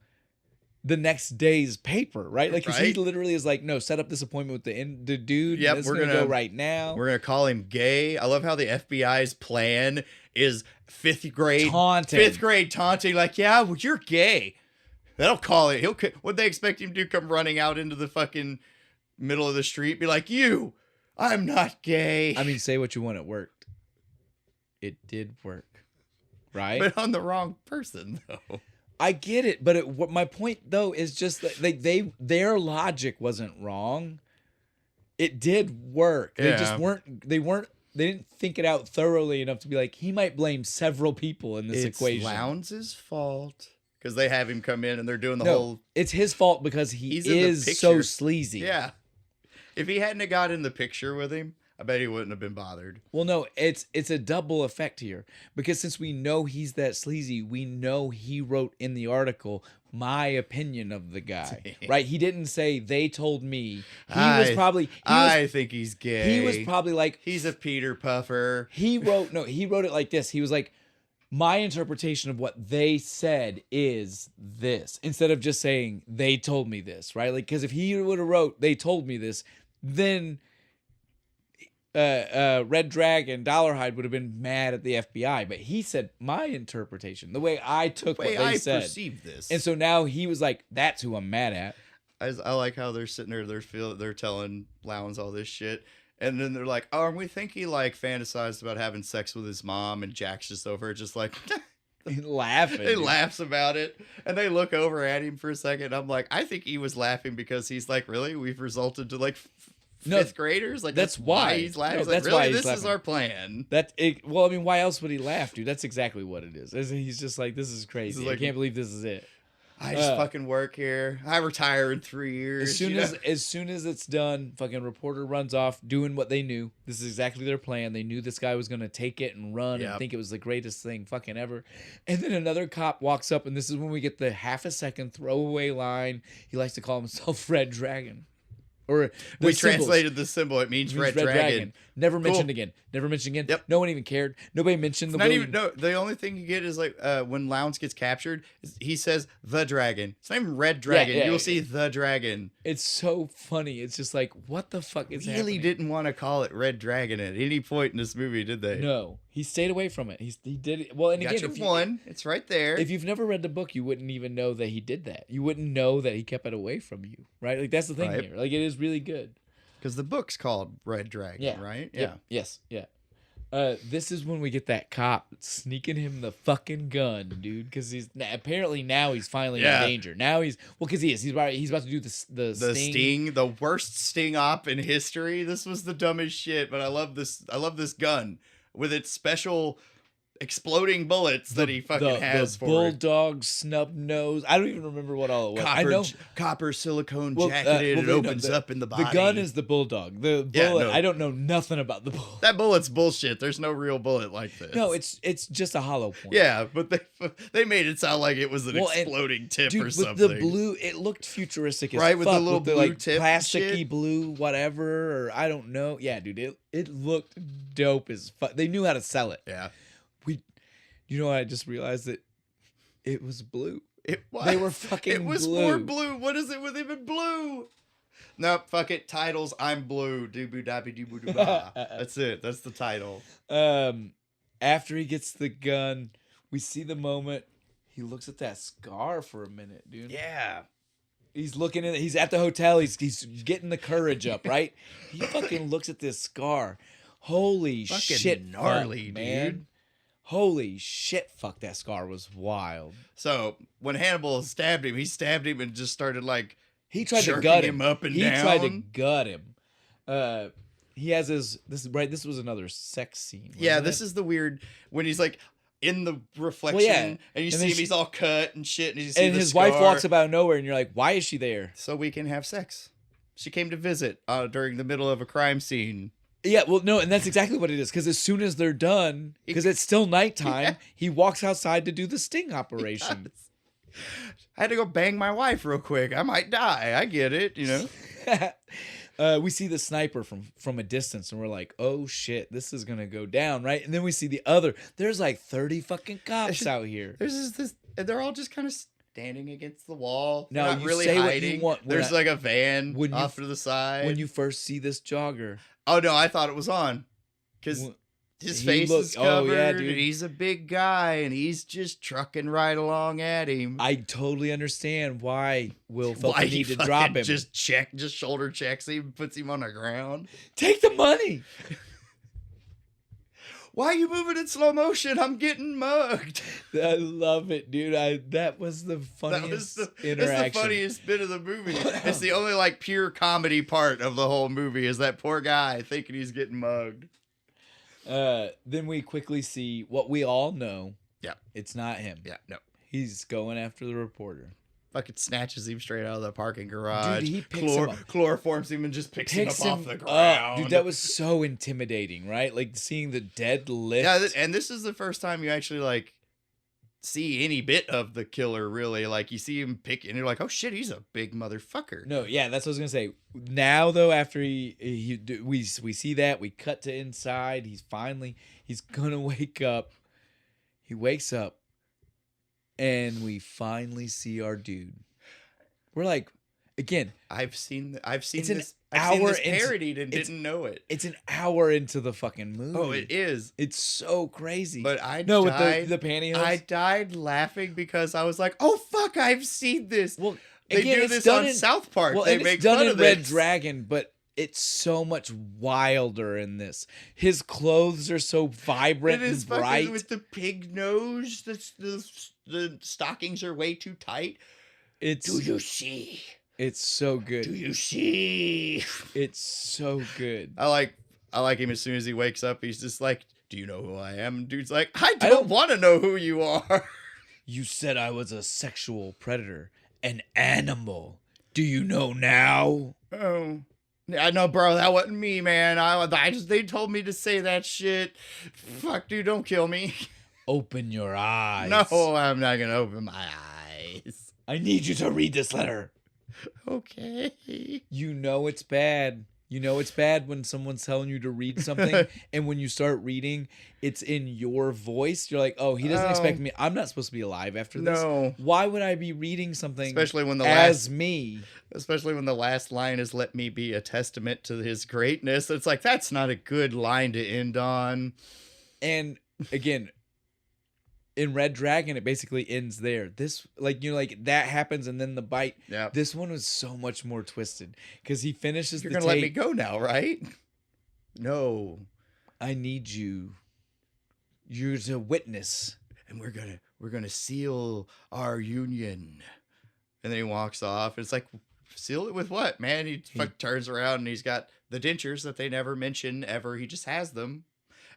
the next day's paper, right? Like, because he literally is like, no, set up this appointment with the dude. Yep, we're going to go right now. We're going to call him gay. I love how the FBI's plan is fifth grade taunting. Like, yeah, well, you're gay. They'll call it. What'd they expect him to do? Come running out into the fucking middle of the street, be like, I'm not gay. I mean, say what you want, it worked. It did work, right? But on the wrong person, though. I get it, but what my point though is just that their logic wasn't wrong. It did work. They just weren't. They didn't think it out thoroughly enough to be like, he might blame several people in this equation. It's Lowndes' fault. Because they have him come in and they're doing the whole... It's his fault because he is so sleazy. Yeah. If he hadn't got in the picture with him, I bet he wouldn't have been bothered. Well, no, it's a double effect here. Because since we know he's that sleazy, we know he wrote in the article my opinion of the guy. Right? He didn't say, they told me. I think he's gay. He was probably like... He's a Peter Puffer. He wrote it like this. He was like, my interpretation of what they said is this, instead of just saying they told me this, right? Like, because if he would have wrote they told me this, then Red Dragon Dollarhide would have been mad at the FBI. But he said my interpretation, the way I took what they said, perceived this, and so now he was like, that's who I'm mad at. I like how they're sitting there, they're telling Lowndes all this shit. And then they're like, oh, and we think he like fantasized about having sex with his mom, and Jack's just over just like laughing. He laughs about it. And they look over at him for a second. I'm like, I think he was laughing because he's like, really? We've resulted to like fifth graders? Like that's why he's laughing. He's like, really? This is our plan. Well, I mean, why else would he laugh, dude? That's exactly what it is. He's just like, this is crazy. I can't believe this is it. I just fucking work here. I retire in 3 years. As soon as it's done, fucking reporter runs off doing what they knew. This is exactly their plan. They knew this guy was gonna take it and run and think it was the greatest thing fucking ever. And then another cop walks up, and this is when we get the half a second throwaway line. He likes to call himself Red Dragon. Or we translated the symbol. It means Red Dragon. Never mentioned again. Never mentioned again. Yep. No one even cared. Nobody mentioned the. Not even. No. The only thing you get is like when Lowndes gets captured, he says the dragon. It's not even Red Dragon. You'll see the dragon. It's so funny. It's just like, what the fuck is happening? Really didn't want to call it Red Dragon at any point in this movie, did they? No, he stayed away from it. He did it. Well, and again, if you, it's right there. If you've never read the book, you wouldn't even know that he did that. You wouldn't know that he kept it away from you, right? Like that's the thing here. Like it is really good. Because the book's called Red Dragon, right? Yeah. Yes. Yeah. This is when we get that cop sneaking him the fucking gun, dude. Because he's apparently now he's finally in danger. Now because he is. He's about to do the sting, the worst sting op in history. This was the dumbest shit, but I love this. I love this gun with its special exploding bullets that he fucking has for bulldog snub nose. I don't even remember what all it was. I know copper silicone jacketed. It opens up in the body. The gun is the bulldog. The bullet. I don't know nothing about the bullet. That bullet's bullshit. There's no real bullet like this. No, it's just a hollow point. Yeah, but they made it sound like it was an exploding tip or something. With the blue, it looked futuristic as fuck. With the little blue tip, plasticky blue, whatever. Or I don't know. Yeah, dude, it looked dope as fuck. They knew how to sell it. Yeah. You know, I just realized that it was blue. It was. They were fucking blue. It was more blue. What is it with him in blue? Nope, fuck it. Titles, I'm blue. Doo-boo-da-bee-doo-boo-doo-bah. That's it. That's the title. After he gets the gun, we see the moment. He looks at that scar for a minute, dude. Yeah. He's looking at it. He's at the hotel. He's getting the courage up, right? He fucking looks at this scar. Holy fucking shit. Gnarly, fuck, man. Dude. Holy shit, fuck, that scar was wild. So when Hannibal stabbed him, he stabbed him and just started like he tried to gut him up and he down. He tried to gut him. He has this was another sex scene. Yeah, this is the weird when he's like in the reflection and you see him, he's all cut and shit, and you see his wife walks up out of nowhere and you're like, why is she there? So we can have sex. She came to visit during the middle of a crime scene. Yeah, well, no, and that's exactly what it is. Because as soon as they're done, because it's still nighttime, he walks outside to do the sting operation. I had to go bang my wife real quick. I might die. I get it, you know. We see the sniper from a distance, and we're like, "Oh shit, this is gonna go down, right?" And then we see the other. There's like 30 fucking cops out here. There's this. They're all just kind of standing against the wall. Now, not really hiding. There's like a van off to the side. When you first see this jogger. Oh, no, I thought it was on. Because his face is covered, and he's a big guy, and he's just trucking right along at him. I totally understand why Will felt the need to drop him. Just shoulder checks him, puts him on the ground. Take the money! Why are you moving in slow motion? I'm getting mugged. I love it, dude. That was the funniest interaction. That's the funniest bit of the movie. It's the only like pure comedy part of the whole movie is that poor guy thinking he's getting mugged. Then we quickly see what we all know. Yeah. It's not him. Yeah, no. He's going after the reporter. Fucking snatches him straight out of the parking garage. Dude, he picks him up. Chloroforms him and just picks him up off the ground. Dude, that was so intimidating, right? Like seeing the dead lift. Yeah, and this is the first time you actually like see any bit of the killer, really. Like you see him pick, and you're like, oh shit, he's a big motherfucker. No, yeah, that's what I was gonna say. Now though, after we see that, we cut to inside. He's gonna wake up. He wakes up. And we finally see our dude. We're like, again, I've seen this parodied and didn't know it. It's an hour into the fucking movie. Oh, it is. It's so crazy. But with the pantyhose. I died laughing because I was like, oh fuck, I've seen this. Well, they do this on South Park. Well, they make done fun in of Red this. Dragon, but it's so much wilder in this. His clothes are so vibrant and bright. With the pig nose, the stockings are way too tight. Do you see? It's so good. Do you see? It's so good. I like him as soon as he wakes up. He's just like, do you know who I am? And dude's like, I don't want to know who you are. You said I was a sexual predator, an animal. Do you know now? Oh. Yeah, no, bro, that wasn't me, man. They told me to say that shit. Fuck, dude, don't kill me. Open your eyes. No, I'm not gonna open my eyes. I need you to read this letter. Okay. You know it's bad. You know it's bad when someone's telling you to read something, and when you start reading, it's in your voice. You're like, oh, he doesn't expect me. I'm not supposed to be alive after this. No. Why would I be reading something Especially when the last line is "Let me be a testament to his greatness." It's like, that's not a good line to end on. And again, in Red Dragon, it basically ends there. This, like, that happens and then the bite. Yeah. This one was so much more twisted because he finishes You're the gonna let me go now, right? No. I need you. You're to witness. And we're gonna seal our union. And then he walks off. It's like, seal it with what, man? He turns around and he's got the dentures that they never mention ever. He just has them.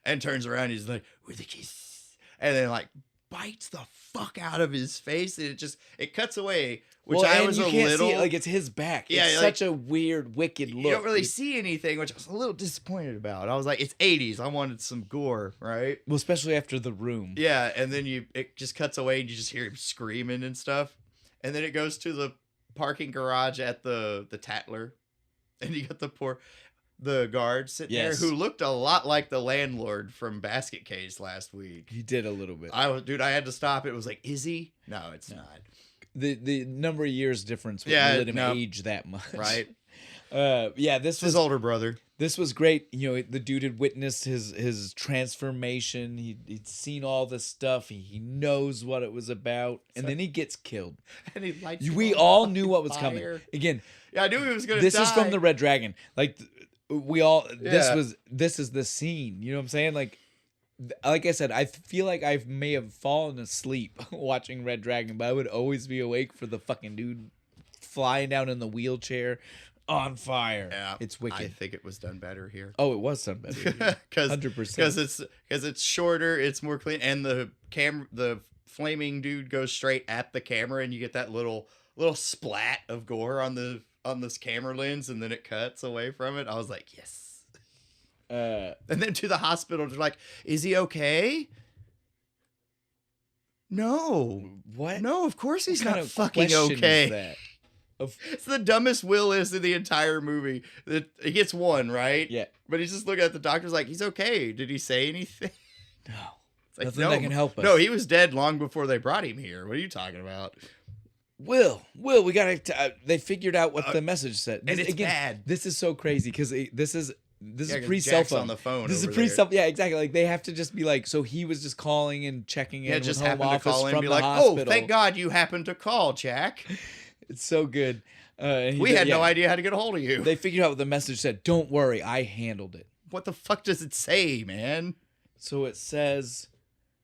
And turns around and he's like, with a kiss. And then like bites the fuck out of his face, and it cuts away, which I was a little see it, like it's his back. Yeah, it's like, such a weird, wicked look. You don't really see anything, which I was a little disappointed about. I was like, it's 80s. I wanted some gore, right? Well, especially after The Room. Yeah, and then it just cuts away and you just hear him screaming and stuff. And then it goes to the parking garage at the Tatler. And you got the guard sitting there who looked a lot like the landlord from Basket Case last week. He did a little bit. I had to stop. It was like, is he? No, it's not. The number of years difference would let him age that much. Right. This was his older brother. This was great. The dude had witnessed his transformation. He'd seen all this stuff. He knows what it was about. And then he gets killed. And he lights we all knew what was coming. Again. Yeah, I knew he was going to die. This is from the Red Dragon. Like, this is the scene. You know what I'm saying? Like I said, I feel like I may have fallen asleep watching Red Dragon, but I would always be awake for the fucking dude flying down in the wheelchair on fire. Yeah, it's wicked. I think it was done better here. Oh, it was done better. 100%. Because it's shorter, it's more clean, and the flaming dude goes straight at the camera, and you get that little splat of gore on this camera lens, and then it cuts away from it. I was like, yes. And then to the hospital, they're like, is he okay? No. What? No, of course he's not fucking okay. It's the dumbest Will is in the entire movie. He gets one, right? Yeah. But he's just looking at the doctor's like, he's okay. Did he say anything? No. It's like, nothing that can help us. No, he was dead long before they brought him here. What are you talking about? Will, we gotta. They figured out what the message said. And it's bad. This is so crazy because this is pre-cell phone. On the phone. This is pre-cell. Yeah, exactly. Like they have to just be like. So he was just calling and checking in. Yeah, just with home happened to office call in from and be the like, hospital. "Oh, thank God you happened to call, Jack." It's so good. We had no idea how to get a hold of you. They figured out what the message said. Don't worry, I handled it. What the fuck does it say, man? So it says,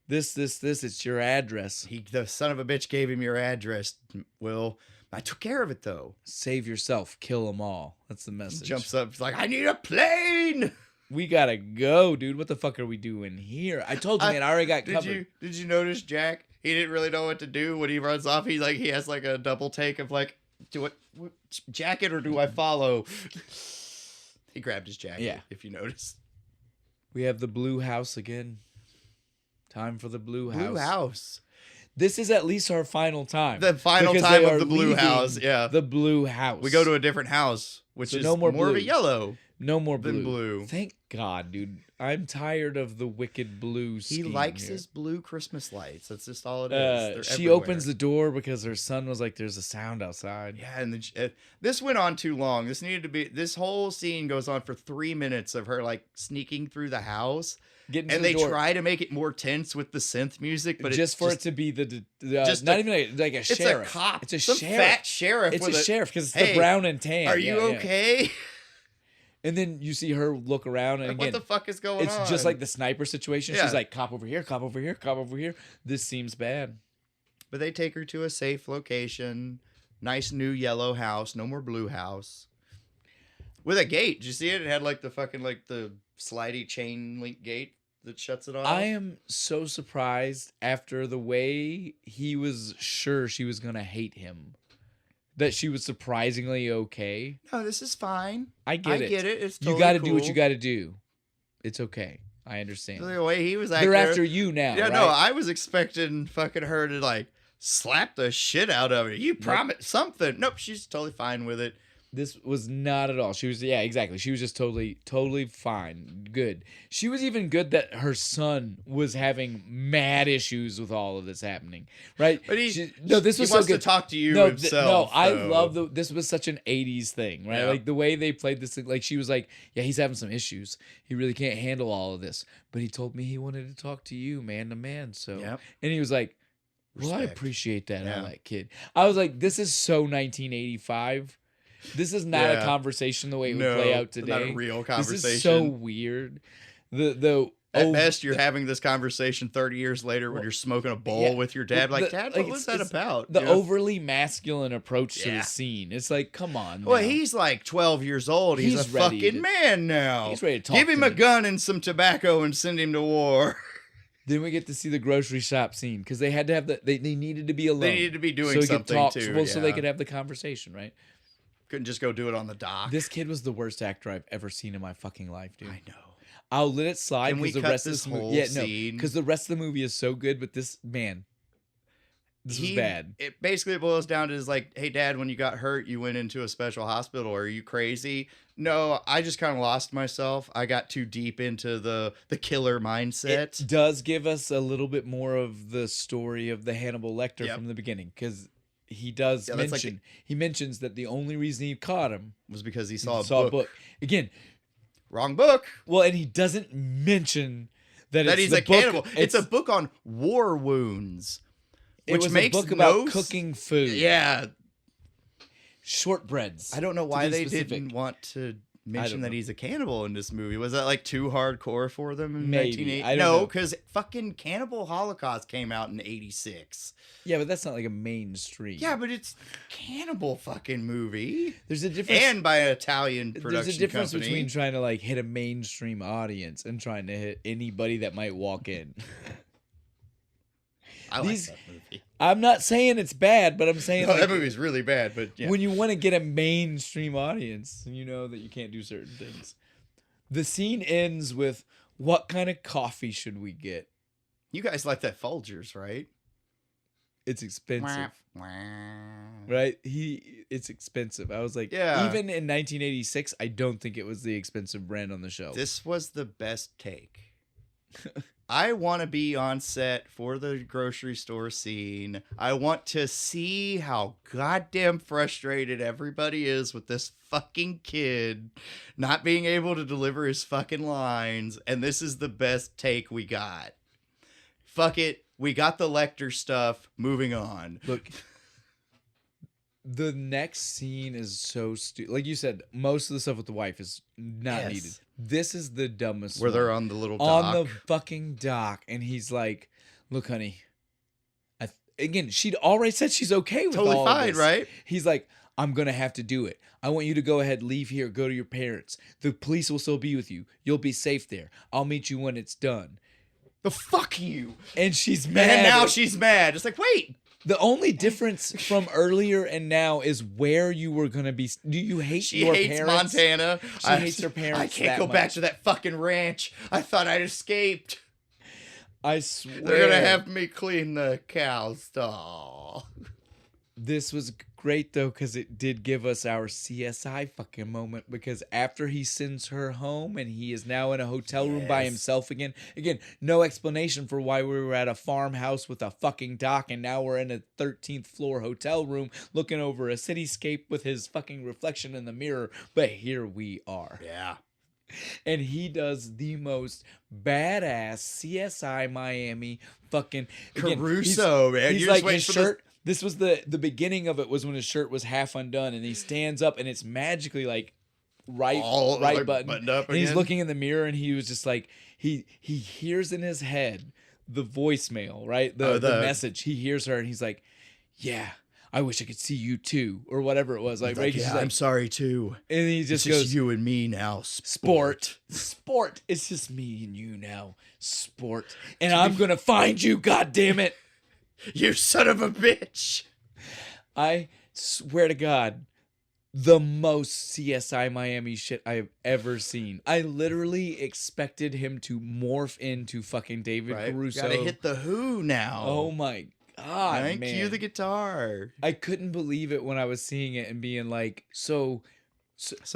this. It's your address. The son of a bitch gave him your address. Will. I took care of it, though. Save yourself. Kill them all. That's the message. Jumps up. He's like, I need a plane. We gotta go, dude. What the fuck are we doing here? I told you, man. I already got covered. Did you notice Jack? He didn't really know what to do when he runs off. He has like a double take of like, do it, jacket or do I follow? He grabbed his jacket. Yeah. If you notice. We have the blue house again. Time for the blue house. Blue house. This is at least our final time. The final time of the blue house. Yeah. The blue house. We go to a different house, which is more of a yellow. No more blue. Thank God, dude. I'm tired of the wicked blue scheme. He likes his blue Christmas lights. That's just all it is. She opens the door because her son was like, there's a sound outside. Yeah, and this went on too long. This whole scene goes on for 3 minutes of her like sneaking through the house. They try to make it more tense with the synth music, but it to be not even like a sheriff. It's a cop. It's a Some sheriff. Fat sheriff. It's a sheriff because it's the brown and tan. Are you okay? And then you see her look around, and again, what the fuck is going on? It's just like the sniper situation. Yeah. She's like, cop over here, cop over here, cop over here. This seems bad. But they take her to a safe location. Nice new yellow house. No more blue house. With a gate. Did you see it? It had like the fucking like the slidey chain link gate. that shuts it off. I am so surprised after the way he was sure she was going to hate him that she was surprisingly okay. No, this is fine. I get it. It's totally you got to cool. do what you got to do. It's okay. I understand. The way he was acting. They're after you now. Yeah, right? no, I was expecting fucking her to like slap the shit out of it. You promised something. Nope, she's totally fine with it. This was not at all. She was, yeah, exactly. She was just totally fine. Good. She was even good that her son was having mad issues with all of this happening, right? But this he was so wants good. to talk to you himself. I love this was such an 80s thing, right? Yeah. Like the way they played this, like she was like, yeah, he's having some issues. He really can't handle all of this. But he told me he wanted to talk to you man to man. So, and he was like, well, I appreciate that. Yeah. I like kid. I was like, this is so 1985. This is not a conversation the way it would play out today. Not a real conversation. This is so weird. At best, you're having this conversation 30 years later when you're smoking a bowl with your dad. Like, Dad, what was that about? The overly masculine approach to the scene. It's like, come on. Well, he's like 12 years old. He's a fucking man now. He's ready to talk. Give him a gun and some tobacco and send him to war. Then we get to see the grocery shop scene because they had to have they needed to be alone. They needed to be doing something too. Well, so they could have the conversation, right? Couldn't just go do it on the dock. This kid was the worst actor I've ever seen in my fucking life, dude. I know. I'll let it slide because the rest of this movie, scene? because the rest of the movie is so good. But this was bad. It basically boils down to is like, hey, Dad, when you got hurt, you went into a special hospital. Are you crazy? No, I just kind of lost myself. I got too deep into the killer mindset. It does give us a little bit more of the story of the Hannibal Lecter from the beginning because. He does mention he mentions that the only reason he caught him was because he saw a book. Again, wrong book. Well, and he doesn't mention that he's a cannibal. It's a book on war wounds, which makes a book about cooking food. Yeah, shortbreads. I don't know why they didn't want to mention that he's a cannibal in this movie. Was that like too hardcore for them in 1980? No, because fucking Cannibal Holocaust came out in 86. Yeah, but that's not like a mainstream. Yeah, but it's cannibal fucking movie. There's a difference. And by an Italian production There's a difference company. between trying to like hit a mainstream audience and trying to hit anybody that might walk in. I like that movie. I'm not saying it's bad, but I'm saying that movie's really bad. But when you want to get a mainstream audience, you know that you can't do certain things. The scene ends with, "What kind of coffee should we get?" You guys like that Folgers, right? It's expensive, right? It's expensive. I was like, yeah. Even in 1986, I don't think it was the expensive brand on the shelf. This was the best take. I want to be on set for the grocery store scene. I want to see how goddamn frustrated everybody is with this fucking kid not being able to deliver his fucking lines. And this is the best take we got. Fuck it. We got the Lecter stuff. Moving on. Look, the next scene is so stupid. Like you said, most of the stuff with the wife is not needed. This is the dumbest Where they're on the little dock. On the fucking dock. And he's like, look, honey. Again, she'd already said she's okay with all of this. Right? He's like, I'm going to have to do it. I want you to go ahead, leave here, go to your parents. The police will still be with you. You'll be safe there. I'll meet you when it's done. The fuck you. And she's mad. And now she's mad. It's like, wait. The only difference from earlier and now is where you were going to be. Do you hate your parents? She hates Montana. She hates her parents. I can't go back to that fucking ranch. I thought I'd escaped. I swear. They're going to have me clean the cow stall. This was great, though, because it did give us our CSI fucking moment. Because after he sends her home and he is now in a hotel room by himself again. Again, no explanation for why we were at a farmhouse with a fucking dock and now we're in a 13th floor hotel room looking over a cityscape with his fucking reflection in the mirror. But here we are. Yeah. And he does the most badass CSI Miami fucking Caruso, man. He's like his shirt. This was the beginning of it was when his shirt was half undone and he stands up and it's magically like right buttoned up and he's looking in the mirror and he was just like he hears in his head the voicemail, right? The message. He hears her and he's like, yeah, I wish I could see you too, or whatever it was. Like, right? Yeah, I'm sorry too. And he just it's goes, just you and me now. Sport. It's just me and you now. Sport. And I'm going to find you, goddammit. You son of a bitch. I swear to God, the most CSI Miami shit I've ever seen. I literally expected him to morph into fucking David Caruso. Gotta hit the Who now. Oh my God, man. man. Cue the guitar. I couldn't believe it when I was seeing it and being like, So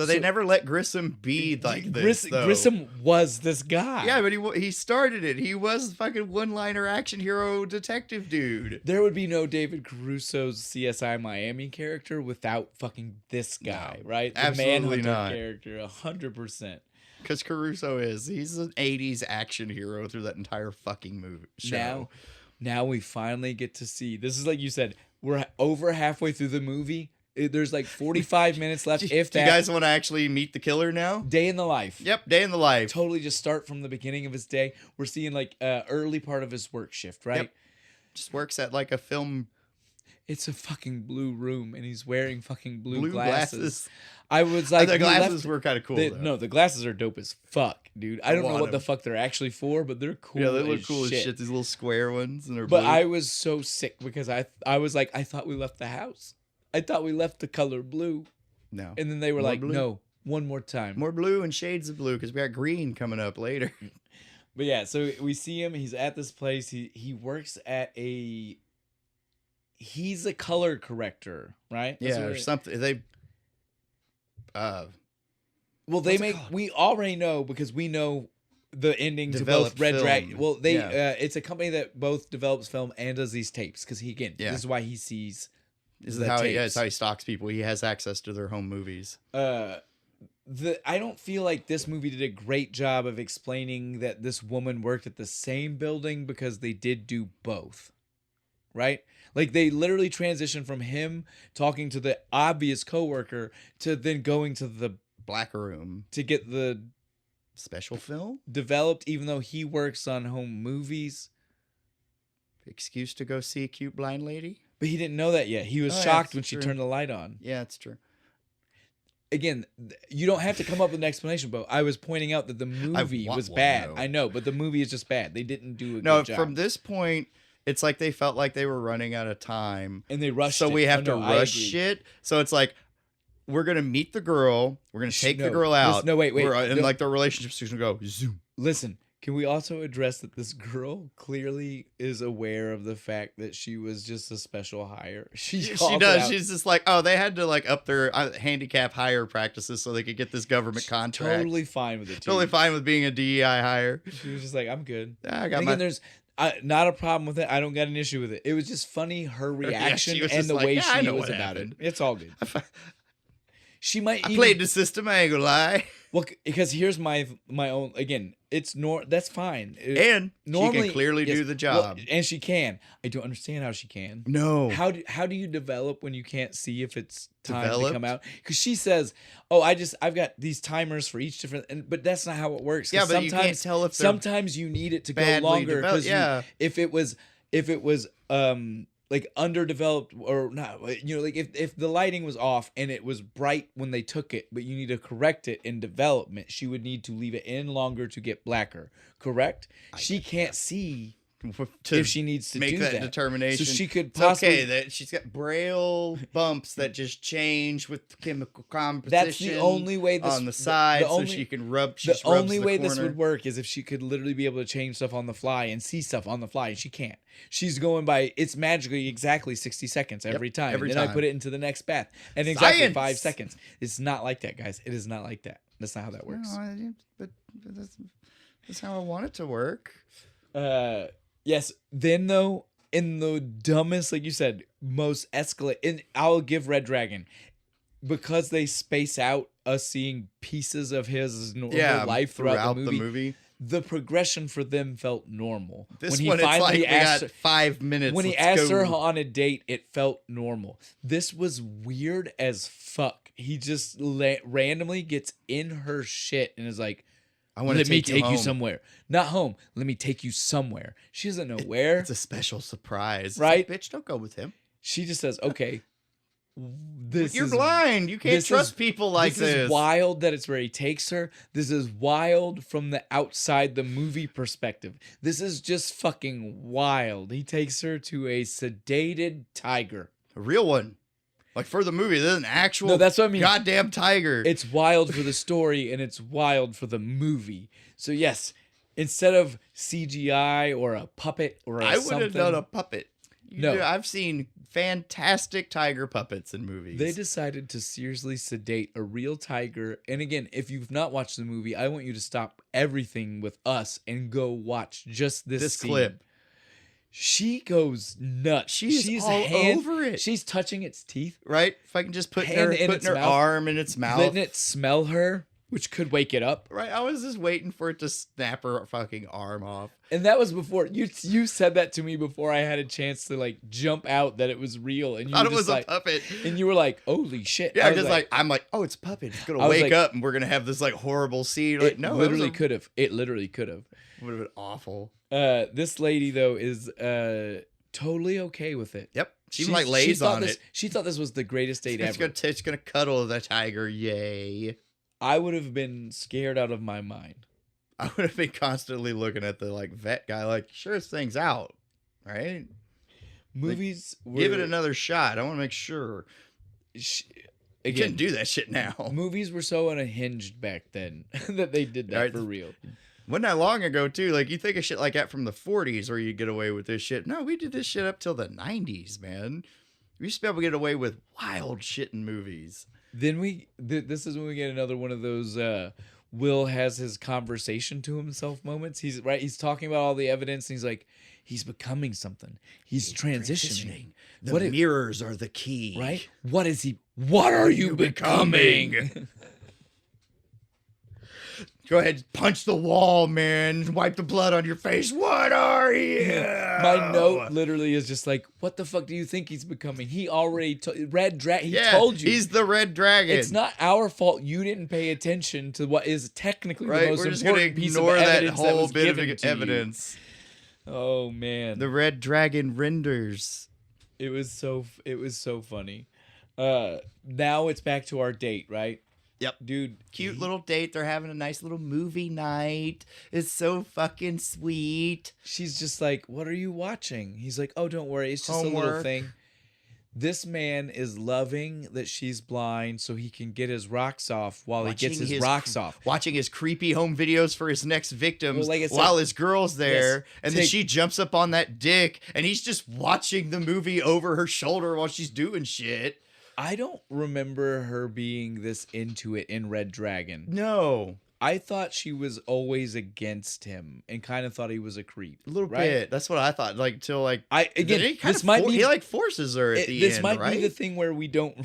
they never let Grissom be like this. Grissom was this guy. Yeah, but he started it. He was fucking one-liner action hero detective dude. There would be no David Caruso's CSI Miami character without fucking this guy, right? The Absolutely Manhunter not. character, 100%. Because Caruso he's an 80s action hero through that entire fucking movie show. Now we finally get to see. This is like you said, we're over halfway through the movie. There's like 45 minutes left. Do you guys want to actually meet the killer now? Day in the life. Yep, day in the life. Totally just start from the beginning of his day. We're seeing like early part of his work shift, right? Yep. Just works at like a film. It's a fucking blue room, and he's wearing fucking blue glasses. I was like, the glasses were kind of cool. No, the glasses are dope as fuck, dude. I don't know what the fuck they're actually for, but they're cool. Yeah, they look cool as shit. These little square ones, and they're But blue. I was so sick because I was like, I thought we left the house. I thought we left the color blue. No. And then they were like, no, one more time. More blue and shades of blue because we got green coming up later. But yeah, so we see him. He's at this place. He works at he's a color corrector, right? Yeah, or something. They we already know because we know the ending to both Red Dragon. Well, it's a company that both develops film and does these tapes because this is why he sees. This is how he stalks people. He has access to their home movies. I don't feel like this movie did a great job of explaining that this woman worked at the same building because they did do both. Right? Like they literally transitioned from him talking to the obvious coworker to then going to the black room to get the special film developed, even though he works on home movies. Excuse to go see a cute blind lady? But he didn't know that yet. He was shocked when she turned the light on. Yeah, it's true. Again, you don't have to come up with an explanation, but I was pointing out that the movie was bad. I know, but the movie is just bad. They didn't do a good job. From this point, it's like they felt like they were running out of time. And they rushed So we have to rush shit. So it's like, we're going to meet the girl. We're going to take the girl out. Wait. And like the relationship's going to go zoom. Listen. Can we also address that this girl clearly is aware of the fact that she was just a special hire? She does. She's just like, they had to like up their handicap hire practices so they could get this government contract. Totally fine with it. Totally fine with being a DEI hire. She was just like, I'm good. Yeah, I got there's not a problem with it. I don't got an issue with it. It was just funny her reaction and the way she was about it. It's all good. She might. I played the system. I ain't gonna lie. Well, because here's my own. Again, it's that's fine. And normally, she can clearly do the job, and she can. I don't understand how she can. No. How do you develop when you can't see if it's time to come out? Because she says, "Oh, I've got these timers for each different," but that's not how it works. Yeah, but you can't tell if sometimes you need it to go longer because if it was like underdeveloped or not, like if the lighting was off and it was bright when they took it, but you need to correct it in development, she would need to leave it in longer to get blacker. Correct? She can't see if she needs to make do that determination. So she could possibly. It's okay that she's got braille bumps that just change with chemical composition. That's the only way this on the side, so she can rub. The only way this would work is if she could literally be able to change stuff on the fly and see stuff on the fly, and she can't. She's going by it's magically exactly 60 seconds every time. And then I put it into the next bath, and exactly 5 seconds. It's not like that, guys. It is not like that. That's not how that works. No, but that's how I want it to work. Yes. Then though, in the dumbest, like you said, most escalate. And I'll give Red Dragon because they space out us seeing pieces of his normal life throughout the movie. The progression for them felt normal. This one, it's like we got 5 minutes. When he asked her on a date, it felt normal. This was weird as fuck. He just randomly gets in her shit and is like, let me take you somewhere. Not home. Let me take you somewhere. She doesn't know where. It's a special surprise. Right? Like, bitch, don't go with him. She just says, okay, you're blind. You can't trust people like this. This is wild that it's where he takes her. This is wild from the outside the movie perspective. This is just fucking wild. He takes her to a sedated tiger. A real one. Like for the movie, this is an actual that's what I mean. Goddamn tiger. It's wild for the story and it's wild for the movie. So yes, instead of CGI or a puppet or I would have done a puppet. I've seen fantastic tiger puppets in movies. They decided to seriously sedate a real tiger. And again, if you've not watched the movie, I want you to stop everything with us and go watch just this clip. She goes nuts. She's all over it. She's touching its teeth. Right? If I can just put her arm in its mouth. Letting it smell her, which could wake it up. Right? I was just waiting for it to snap her fucking arm off. And that was before you said that to me before I had a chance to like jump out that it was real. And you thought were it was like, a puppet. And you were like, holy shit. Yeah, because I'm like, oh, it's a puppet. It's gonna wake up and we're gonna have this like horrible scene. Like, no, literally could have. It literally could have. Would have been awful. This lady though is totally okay with it. Yep. She like lays on it. She thought this was the greatest date ever. It's gonna cuddle the tiger. Yay. I would have been scared out of my mind. I would have been constantly looking at the like vet guy, like, sure, this thing's out, right? Movies, give it another shot. I want to make sure. You can't do that shit now. Movies were so unhinged back then that they did that for real. Wasn't that long ago too? Like you think of shit like that from the 40s, where you get away with this shit. No, we did this shit up till the 90s, man. We used to be able to get away with wild shit in movies. Then this is when we get another one of those Will has his conversation to himself moments. He's talking about all the evidence and he's like, he's becoming something. He's transitioning. The mirrors are the key. Right? What are you becoming? Go ahead, punch the wall, man. Wipe the blood on your face. What are you? My note literally is just like, what the fuck do you think he's becoming? He already told you. He's the red dragon. It's not our fault you didn't pay attention to what is technically the most We're just important gonna piece of ignore that evidence whole was bit of given to evidence. You. Oh man. The red dragon renders. It was so funny. Now it's back to our date, right? Yep. Dude. Cute little date. They're having a nice little movie night. It's so fucking sweet. She's just like, what are you watching? He's like, oh, don't worry. It's just Homework. a little thing. This man is loving that she's blind so he can get his rocks off while he gets his rocks off. Watching his creepy home videos for his next victims like while his girl's there. Yes, and then she jumps up on that dick and he's just watching the movie over her shoulder while she's doing shit. I don't remember her being this into it in Red Dragon. No. I thought she was always against him and kind of thought he was a creep. A little bit. That's what I thought. Like, till like... this might be... He like forces her at the end, This might be the thing where we don't...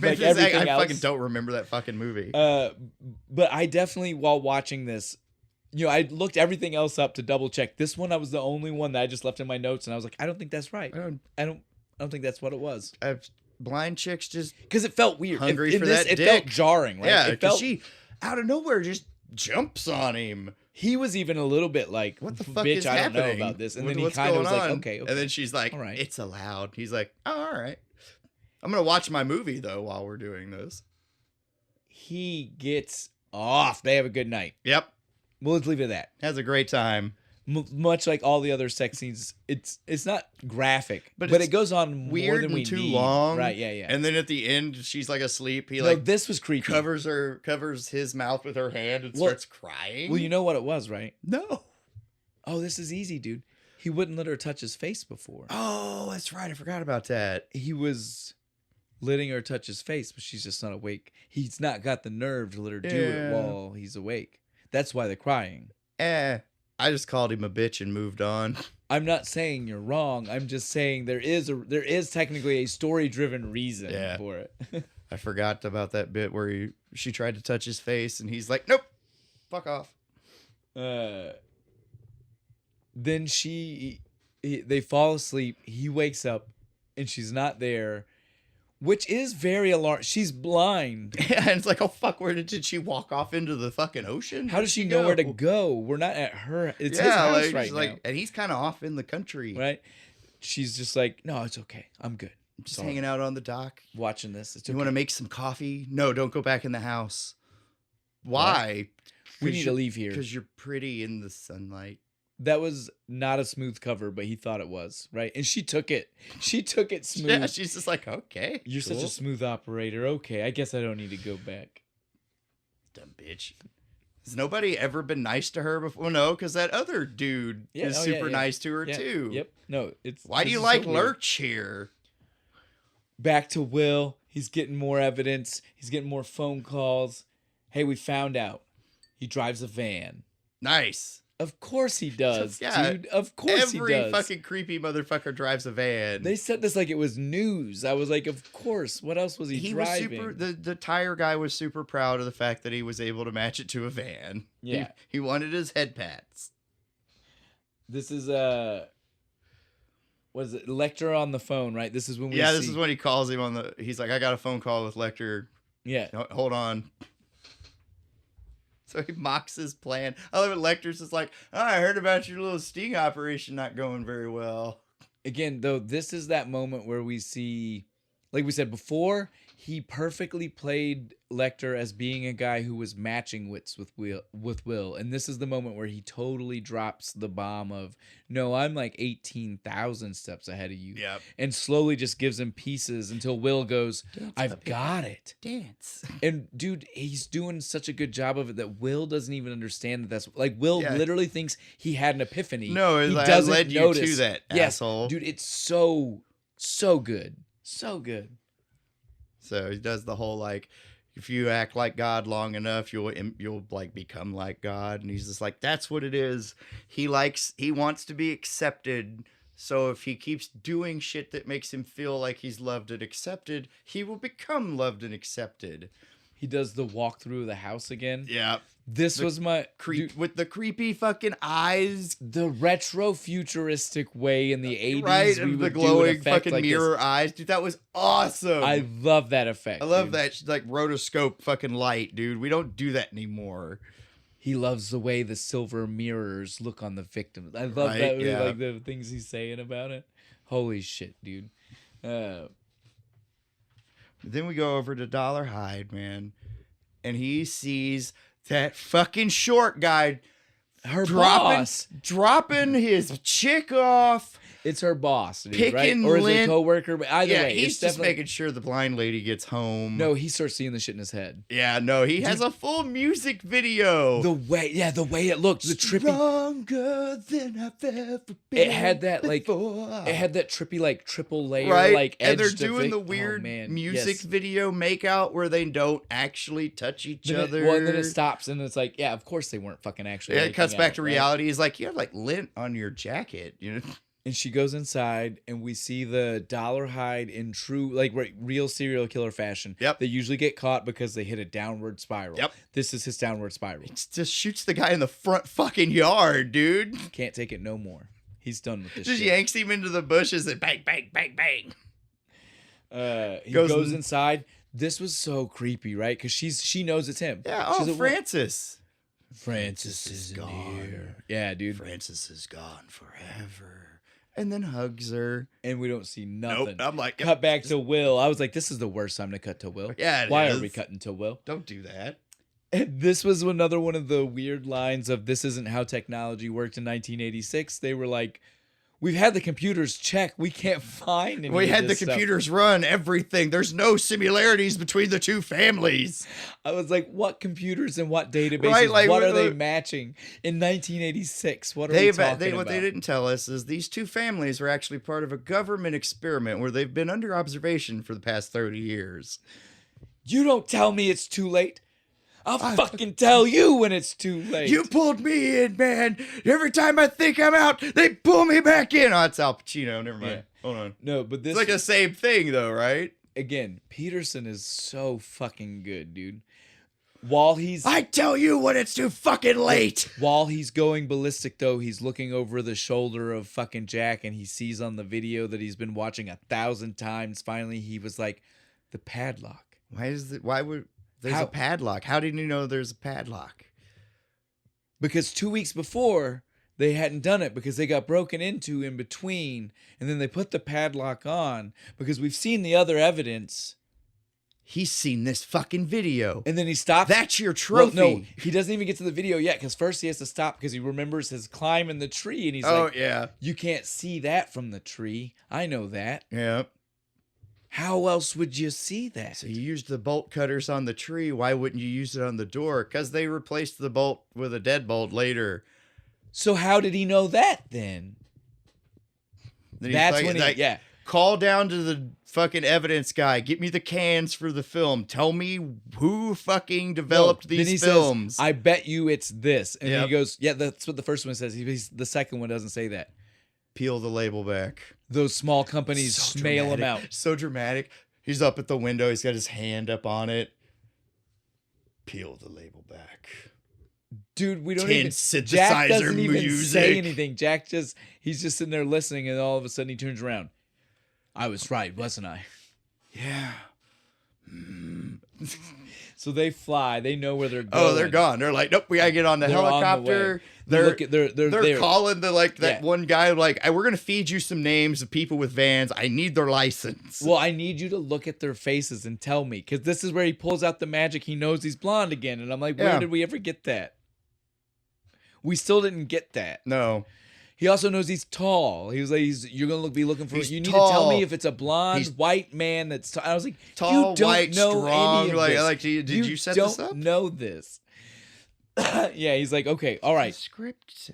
like everything else. I fucking don't remember that fucking movie. But I definitely, while watching this... I looked everything else up to double check. This one, I was the only one that I just left in my notes, and I was like, I don't think that's right. I don't think that's what it was. Blind chicks just because it felt weird. Hungry for that dick. It felt jarring, right? Yeah, because she out of nowhere just jumps on him. He was even a little bit like, "What the fuck bitch, is I don't happening? know about this." And then he kind of was like, okay. And then she's like, all right. It's allowed. He's like, oh, all right. I'm gonna watch my movie though while we're doing this. He gets off. They have a good night. Yep. Well, let's leave it at that. Has a great time. Much like all the other sex scenes, it's not graphic, but it goes on weird more than we and too need. long. Right? Yeah. And then at the end, she's like asleep. He this was creepy. Covers his mouth with her hand and starts crying. Well, you know what it was, right? No. Oh, this is easy, dude. He wouldn't let her touch his face before. Oh, that's right. I forgot about that. He was letting her touch his face, but she's just not awake. He's not got the nerve to let her do it while he's awake. That's why they're crying. I just called him a bitch and moved on. I'm not saying you're wrong. I'm just saying there is technically a story-driven reason for it. I forgot about that bit where she tried to touch his face and he's like, nope, fuck off. Then they fall asleep. He wakes up and she's not there. Which is very alarming. She's blind. Yeah, and it's like, oh, fuck, where did she walk off into the fucking ocean? How does she know where to go? We're not at her. It's his house right now. And he's kind of off in the country. Right? She's just like, no, it's okay. I'm good. Just hanging out on the dock. Watching this. You want to make some coffee? No, don't go back in the house. Why? We need to leave here. Because you're pretty in the sunlight. That was not a smooth cover, but he thought it was, right? And she took it. She took it smooth. Yeah, she's just like, okay. You're such a smooth operator. Okay, I guess I don't need to go back. Dumb bitch. Has nobody ever been nice to her before? No, because that other dude is super nice to her too. Yep. No, it's. Why do you like Lurch here? Back to Will. He's getting more evidence. He's getting more phone calls. Hey, we found out. He drives a van. Nice. Of course he does, dude. Of course he does. Every fucking creepy motherfucker drives a van. They said this like it was news. I was like, of course. What else was he driving? The tire guy was super proud of the fact that he was able to match it to a van. Yeah. He wanted his head pats. This is what is it? Lecter on the phone, right? This is when this is when he calls him on the. He's like, I got a phone call with Lecter. Yeah. Hold on. So he mocks his plan. I love it. Lecter's just like, I heard about your little sting operation not going very well. Again, though, this is that moment where we see, like we said before, he perfectly played Lecter as being a guy who was matching wits with Will. And this is the moment where he totally drops the bomb of, no, I'm like 18,000 steps ahead of you. Yep. And slowly just gives him pieces until Will goes, I've got it. Dance. And dude, he's doing such a good job of it that Will doesn't even understand that that's like Will literally thinks he had an epiphany. No, he doesn't led you to that, asshole. Dude, it's so good. So good. So he does the whole like, if you act like God long enough, you'll like become like God. And he's just like, that's what it is. He wants to be accepted. So if he keeps doing shit that makes him feel like he's loved and accepted, he will become loved and accepted. He does the walkthrough of the house again. Yeah. This was my with the creepy fucking eyes, the retro futuristic way in the 80s, right? And the glowing fucking like mirror eyes, dude. That was awesome. I love that effect. I love that like rotoscope fucking light, dude. We don't do that anymore. He loves the way the silver mirrors look on the victim. I love that. Yeah. Like the things he's saying about it. Holy shit, dude. Then we go over to Dollar Hyde, man, and he sees that fucking short guy, her boss, dropping his chick off. It's her boss, dude, right? Or is it a coworker? But either way, he's just making sure the blind lady gets home. No, he starts seeing the shit in his head. Yeah, no, he has a full music video. The way it looked, the trippy, stronger than I've ever been. It had that before. It had that trippy like triple layer, right? Like edge. And they're doing the weird music video makeout where they don't actually touch each other. Well, and then it stops, and it's like, yeah, of course they weren't fucking actually. Yeah, it cuts back to reality. He's like, you have like lint on your jacket, you know. And she goes inside, and we see the Dollar Hyde in true, like, real serial killer fashion. Yep. They usually get caught because they hit a downward spiral. Yep. This is his downward spiral. It just shoots the guy in the front fucking yard, dude. Can't take it no more. He's done with this just shit. Yanks him into the bushes and bang, bang, bang, bang. He goes inside. This was so creepy, right? Because she knows it's him. Yeah, She's Francis. Francis is gone. Here. Yeah, dude. Francis is gone forever. And then hugs her. And we don't see nothing. Nope. I'm like, cut back to Will. I was like, this is the worst time to cut to Will. Yeah, Why are we cutting to Will? Don't do that. And this was another one of the weird lines of this isn't how technology worked in 1986. They were like, we've had the computers check. We can't find any We had the computers run everything. There's no similarities between the two families. I was like, what computers and what databases? Right, like, what are they matching in 1986? What are we talking about? What they didn't tell us is these two families were actually part of a government experiment where they've been under observation for the past 30 years. You don't tell me it's too late. I'll fucking tell you when it's too late. You pulled me in, man. Every time I think I'm out, they pull me back in. Oh, it's Al Pacino. Never mind. Yeah. Hold on. No, but this... It's like the same thing, though, right? Again, Peterson is so fucking good, dude. While he's... I tell you when it's too fucking late. While he's going ballistic, though, he's looking over the shoulder of fucking Jack, and he sees on the video that he's been watching 1,000 times. Finally, he was like, the padlock. Why would... There's a padlock. How did you know there's a padlock? Because 2 weeks before, they hadn't done it because they got broken into in between, and then they put the padlock on because we've seen the other evidence. He's seen this fucking video. And then he stops. That's your trophy. Well, no, he doesn't even get to the video yet because first he has to stop because he remembers his climb in the tree. And he's like, yeah. You can't see that from the tree. I know that. Yep. How else would you see that? So you used the bolt cutters on the tree. Why wouldn't you use it on the door? Because they replaced the bolt with a deadbolt later. So how did he know that then? That's when he call down to the fucking evidence guy. Get me the cans for the film. Tell me who fucking developed these films. Says, I bet you it's this. And he goes, yeah, that's what the first one says. The second one doesn't say that. Peel the label back. Those small companies mail them out. So dramatic. He's up at the window. He's got his hand up on it. Peel the label back. Dude, we don't even. Jack doesn't even say anything. He's just sitting there listening, and all of a sudden he turns around. I was right, wasn't I? Yeah. So they fly. They know where they're going. Oh, they're gone. They're like, nope, we gotta get on the helicopter. They're calling that one guy like, we're gonna feed you some names of people with vans. I need their license. Well, I need you to look at their faces and tell me, because this is where he pulls out the magic. He knows he's blonde again, and I'm like, where did we ever get that? We still didn't get that. No. He also knows he's tall. He was like, you're going to be looking for... You need to tell me if it's a blonde, white man that's tall. I was like, tall, you don't white, know strong. Any of this. Did you set this up? You don't know this. Yeah, he's like, okay, all right. The script.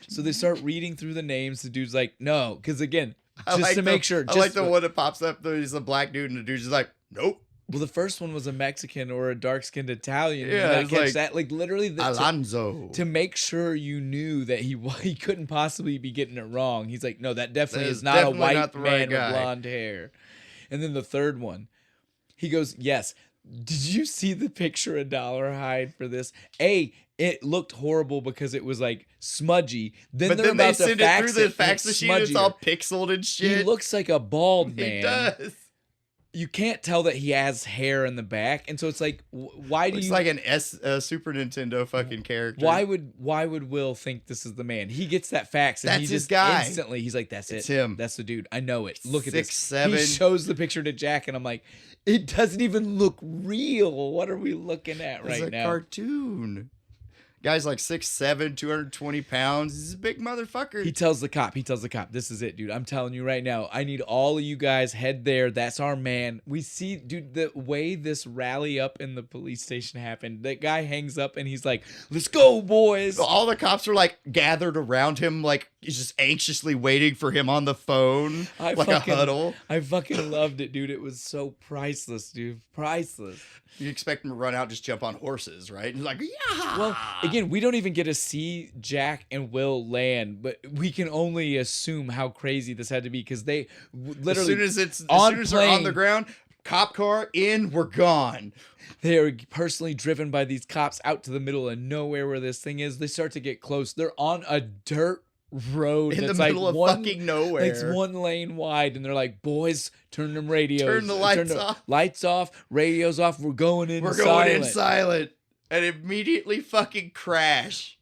So they start reading through the names. The dude's like, no. Because again, just to make sure. I like the one that pops up. He's a black dude, and the dude's just like, nope. Well, the first one was a Mexican or a dark-skinned Italian. Yeah, it's like that. Like literally, Alonzo. To make sure you knew that he couldn't possibly be getting it wrong. He's like, no, that definitely is not a white man with blonde hair. And then the third one, he goes, yes. Did you see the picture of Dollar Hyde for this? It looked horrible because it was like smudgy. Then they send it through the fax machine. It's all pixeled and shit. He looks like a bald man. He does. You can't tell that he has hair in the back, and so it's like, why do you? It's like an Super Nintendo fucking character. Why would Will think this is the man? He gets that fax, and that's he his just guy. Instantly, he's like, "That's it's it. Him. That's the dude. I know it. Look at this." 6'7". He shows the picture to Jack, and I'm like, it doesn't even look real. What are we looking at right now? It's a cartoon. Guy's like 6'7", 220 pounds. He's a big motherfucker. He tells the cop, this is it, dude. I'm telling you right now. I need all of you guys head there. That's our man. We see, dude, the way this rally up in the police station happened. That guy hangs up and he's like, let's go, boys. All the cops are like gathered around him, like he's just anxiously waiting for him on the phone, a huddle. I fucking loved it, dude. It was so priceless, dude. Priceless. You expect him to run out, just jump on horses, right? And he's like, yeah. Well, again, we don't even get to see Jack and Will land, but we can only assume how crazy this had to be because they literally, as soon as they're on the ground, cop car in, we're gone. They are personally driven by these cops out to the middle of nowhere where this thing is. They start to get close. They're on a dirt road in the middle of fucking nowhere. It's 1 lane wide, and they're like, boys, turn them radios. Turn the lights off. Lights off, radios off. We're going in silent. We're going in silent. And immediately fucking crash.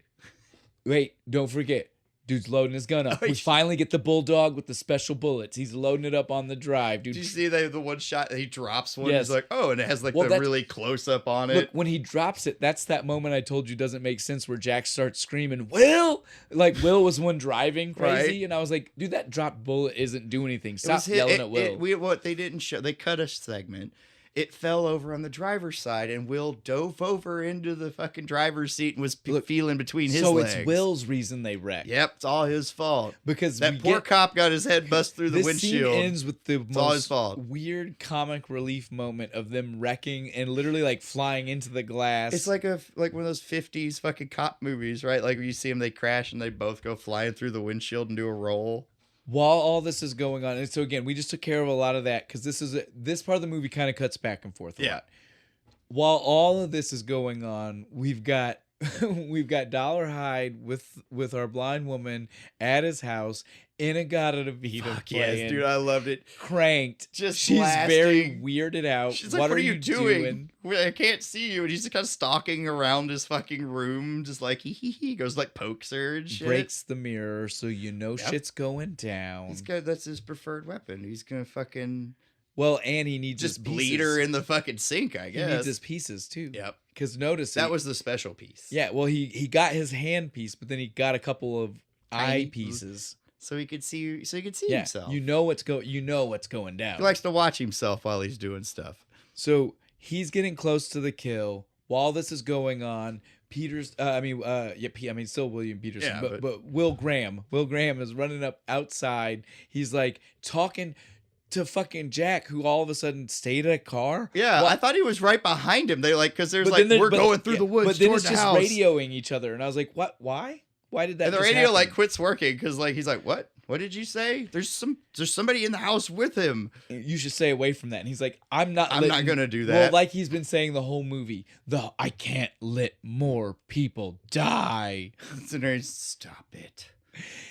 Wait, don't forget. Dude's loading his gun up. We finally get the bulldog with the special bullets. He's loading it up on the drive, dude. Did you see the one shot that he drops one? Yes. He's like, oh, and it has like the really close up on it. Look, when he drops it, that's that moment I told you doesn't make sense where Jack starts screaming, Will! Like, Will was one driving crazy. Right. And I was like, dude, that dropped bullet isn't doing anything. Stop yelling at Will. What they didn't show, they cut a segment. It fell over on the driver's side, and Will dove over into the fucking driver's seat and was feeling between his legs. So it's Will's reason they wrecked. Yep, it's all his fault. Because that poor cop got his head bust through the windshield. This scene ends with the most weird comic relief moment of them wrecking and literally like flying into the glass. It's like one of those 50s fucking cop movies, right? Like when you see them, they crash and they both go flying through the windshield and do a roll. While all this is going on, and so again, we just took care of a lot of that because this part of the movie kind of cuts back and forth a lot. While all of this is going on, we've got we've got Dollarhide with our blind woman at his house. In-A-Gadda-Da-Vida Fuck playing. yes, dude, I loved it. Cranked. Just she's blasting. Very weirded out. She's like, what are you doing? I can't see you. And he's just kind of stalking around his fucking room, just like he goes like pokes her and shit. Breaks the mirror, so you know shit's going down. He's got that's his preferred weapon. He's gonna fucking and he needs just bleed her in the fucking sink. I guess he needs his pieces too. Yep. Because notice that was the special piece. Yeah. Well, he got his hand piece, but then he got a couple of eye pieces. So he could see. So he could see himself. You know what's going down. He likes to watch himself while he's doing stuff. So he's getting close to the kill. While this is going on, still William Peterson, but Will Graham. Will Graham is running up outside. He's like talking to fucking Jack, who all of a sudden stayed at a car. Yeah, well, I thought he was right behind him. They because there's we're going through the woods. But then it's just house. radioing each other, and I was like, what? Why? Why did that? And the radio happen? Quits working because he's like, what? What did you say? There's somebody in the house with him. You should stay away from that. And he's like, I'm not gonna do that. Well, like he's been saying the whole movie, I can't let more people die. Stop it.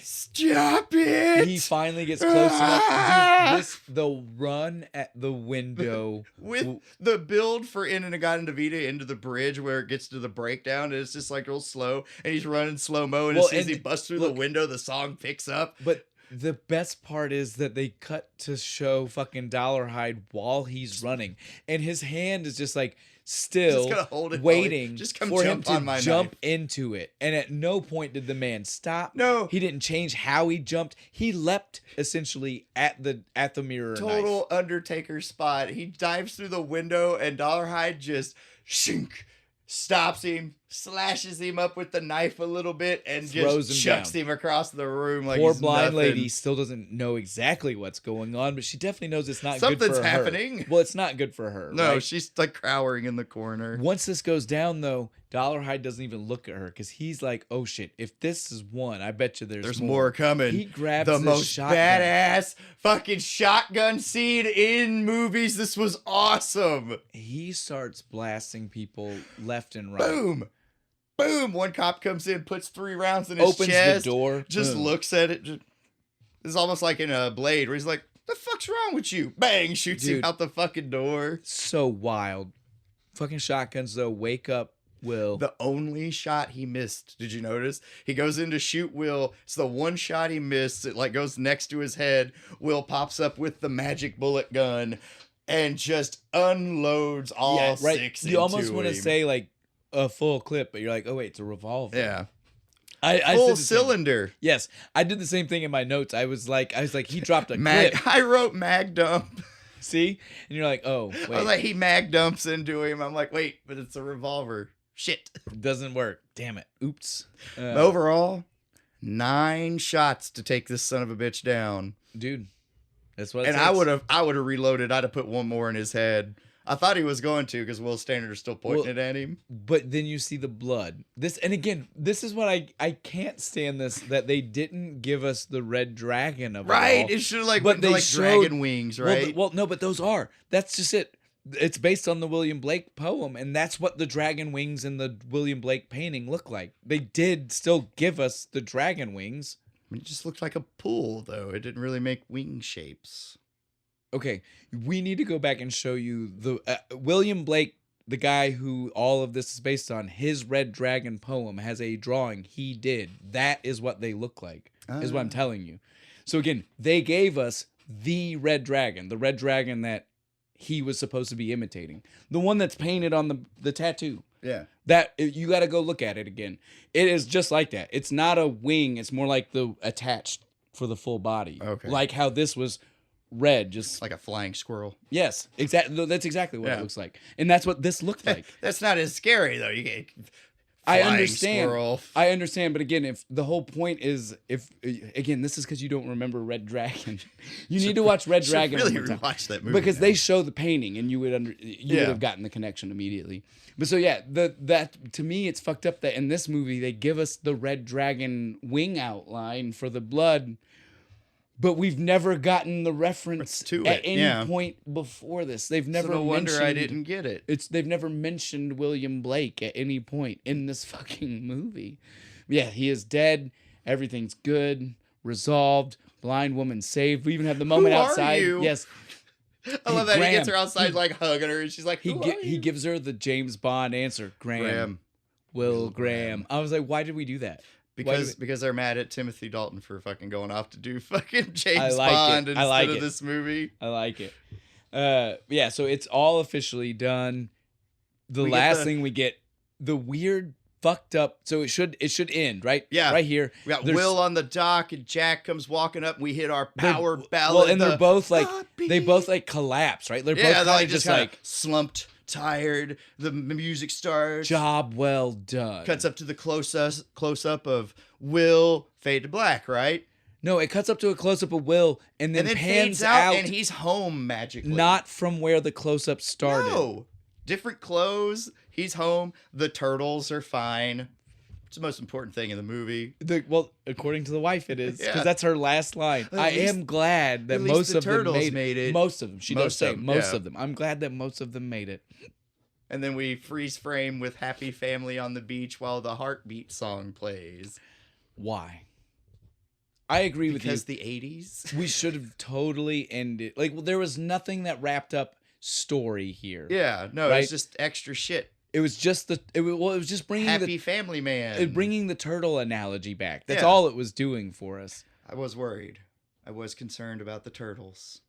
Stop it! He finally gets close enough. The run at the window with the build for In-A-Gadda-Da-Vida into the bridge where it gets to the breakdown, and it's just like real slow, and he's running slow mo, and as soon as he busts through the window, the song picks up. But the best part is that they cut to show fucking Dollarhide while he's running, and his hand is just like still just hold it waiting for him to jump knife. into it. And at no point did the man stop. No, he didn't change how he jumped. He leapt essentially at the mirror. Total knife. Undertaker spot. He dives through the window, and Dollarhide just stops him, slashes him up with the knife a little bit, and throws just chucks him across the room like Poor he's blind nothing. lady still doesn't know exactly what's going on, but she definitely knows it's not Something's good for her. happening. Well, it's not good for her. No, right? she's like cowering in the corner. Once this goes down, though, Dollarhide doesn't even look at her because he's like, "Oh shit! If this is one, I bet you there's more coming." He grabs the this most shotgun. badass fucking shotgun scene in movies. This was awesome. He starts blasting people left and right. Boom. Boom! One cop comes in, puts 3 rounds in his Opens chest, the door, just looks at it. It's almost like in a Blade, where he's like, "The fuck's wrong with you?" Bang! Shoots him out the fucking door. So wild. Fucking shotguns though. Wake up, Will. The only shot he missed. Did you notice? He goes in to shoot Will. It's the one shot he missed. It goes next to his head. Will pops up with the magic bullet gun and just unloads all 6 You almost want to say a full clip, but you're like, oh wait, it's a revolver. Yeah. I full cylinder. Yes, I did the same thing in my notes. I was like, he dropped a clip. I wrote mag dump. See, and you're like, oh wait, I was like, he mag dumps into him. I'm like, wait, but it's a revolver. Shit, it doesn't work. Damn it. Oops. Overall, 9 shots to take this son of a bitch down, dude. That's what. And I would have reloaded. I'd have put one more in his head. I thought he was going to because Will Standard is still pointing it at him. But then you see the blood. This is what I can't stand this, that they didn't give us the red dragon of right. It all. It should have went to dragon wings, right? Well, no, but those are. That's just it. It's based on the William Blake poem, and that's what the dragon wings in the William Blake painting look like. They did still give us the dragon wings. It just looked like a pool, though. It didn't really make wing shapes. Okay, we need to go back and show you the William Blake, the guy who all of this is based on. His Red Dragon poem has a drawing he did. That is what they look like, is what I'm telling you. So again, they gave us the red dragon that he was supposed to be imitating. The one that's painted on the tattoo. Yeah. That, you got to go look at it again. It is just like that. It's not a wing. It's more like the attached for the full body. Okay. Like how this was red, just like a flying squirrel. Yes, exactly. That's exactly what it looks like, and that's what this looked like. That's not as scary though. You get. I understand. Squirrel. I understand, but again, if the whole point is, this is because you don't remember Red Dragon. You need to watch Red Dragon. Really watch that movie because they show the painting, and you would have gotten the connection immediately. But so yeah, that to me, it's fucked up that in this movie they give us the Red Dragon wing outline for the blood. But we've never gotten the reference to at it, any point before this. They've never so no wonder mentioned, I didn't get it. They've never mentioned William Blake at any point in this fucking movie. Yeah, he is dead. Everything's good, resolved. Blind woman saved. We even have the moment outside. You? Yes. I love that he gets her outside, like hugging her, and she's like, he gives her the James Bond answer. Graham. Will Graham. I was like, why did we do that? Because they're mad at Timothy Dalton for fucking going off to do fucking James Bond instead of this movie. I like it. Yeah, so it's all officially done. The last thing we get, the weird fucked up, so it should end, right? Yeah. Right here. We got Will on the dock and Jack comes walking up and we hit our power ballad. Well, and they're both like they both like collapse, right? They're both like just like slumped, tired. The music starts. Job well done. Cuts up to the close up of Will, fade to black, right? No, it cuts up to a close up of Will and then pans out and he's home magically. Not from where the close up started. No. Different clothes. He's home. The turtles are fine. It's the most important thing in the movie. Well, according to the wife, it is because that's her last line. I am glad that most of them made it. Most of them. She does say most of them. I'm glad that most of them made it. And then we freeze frame with happy family on the beach while the heartbeat song plays. Why? I agree with you. Because the 80s. We should have totally ended. There was nothing that wrapped up story here. Yeah, no, right? It's just extra shit. It was just it was just bringing happy family man, bringing the turtle analogy back. That's all it was doing for us. I was worried. I was concerned about the turtles.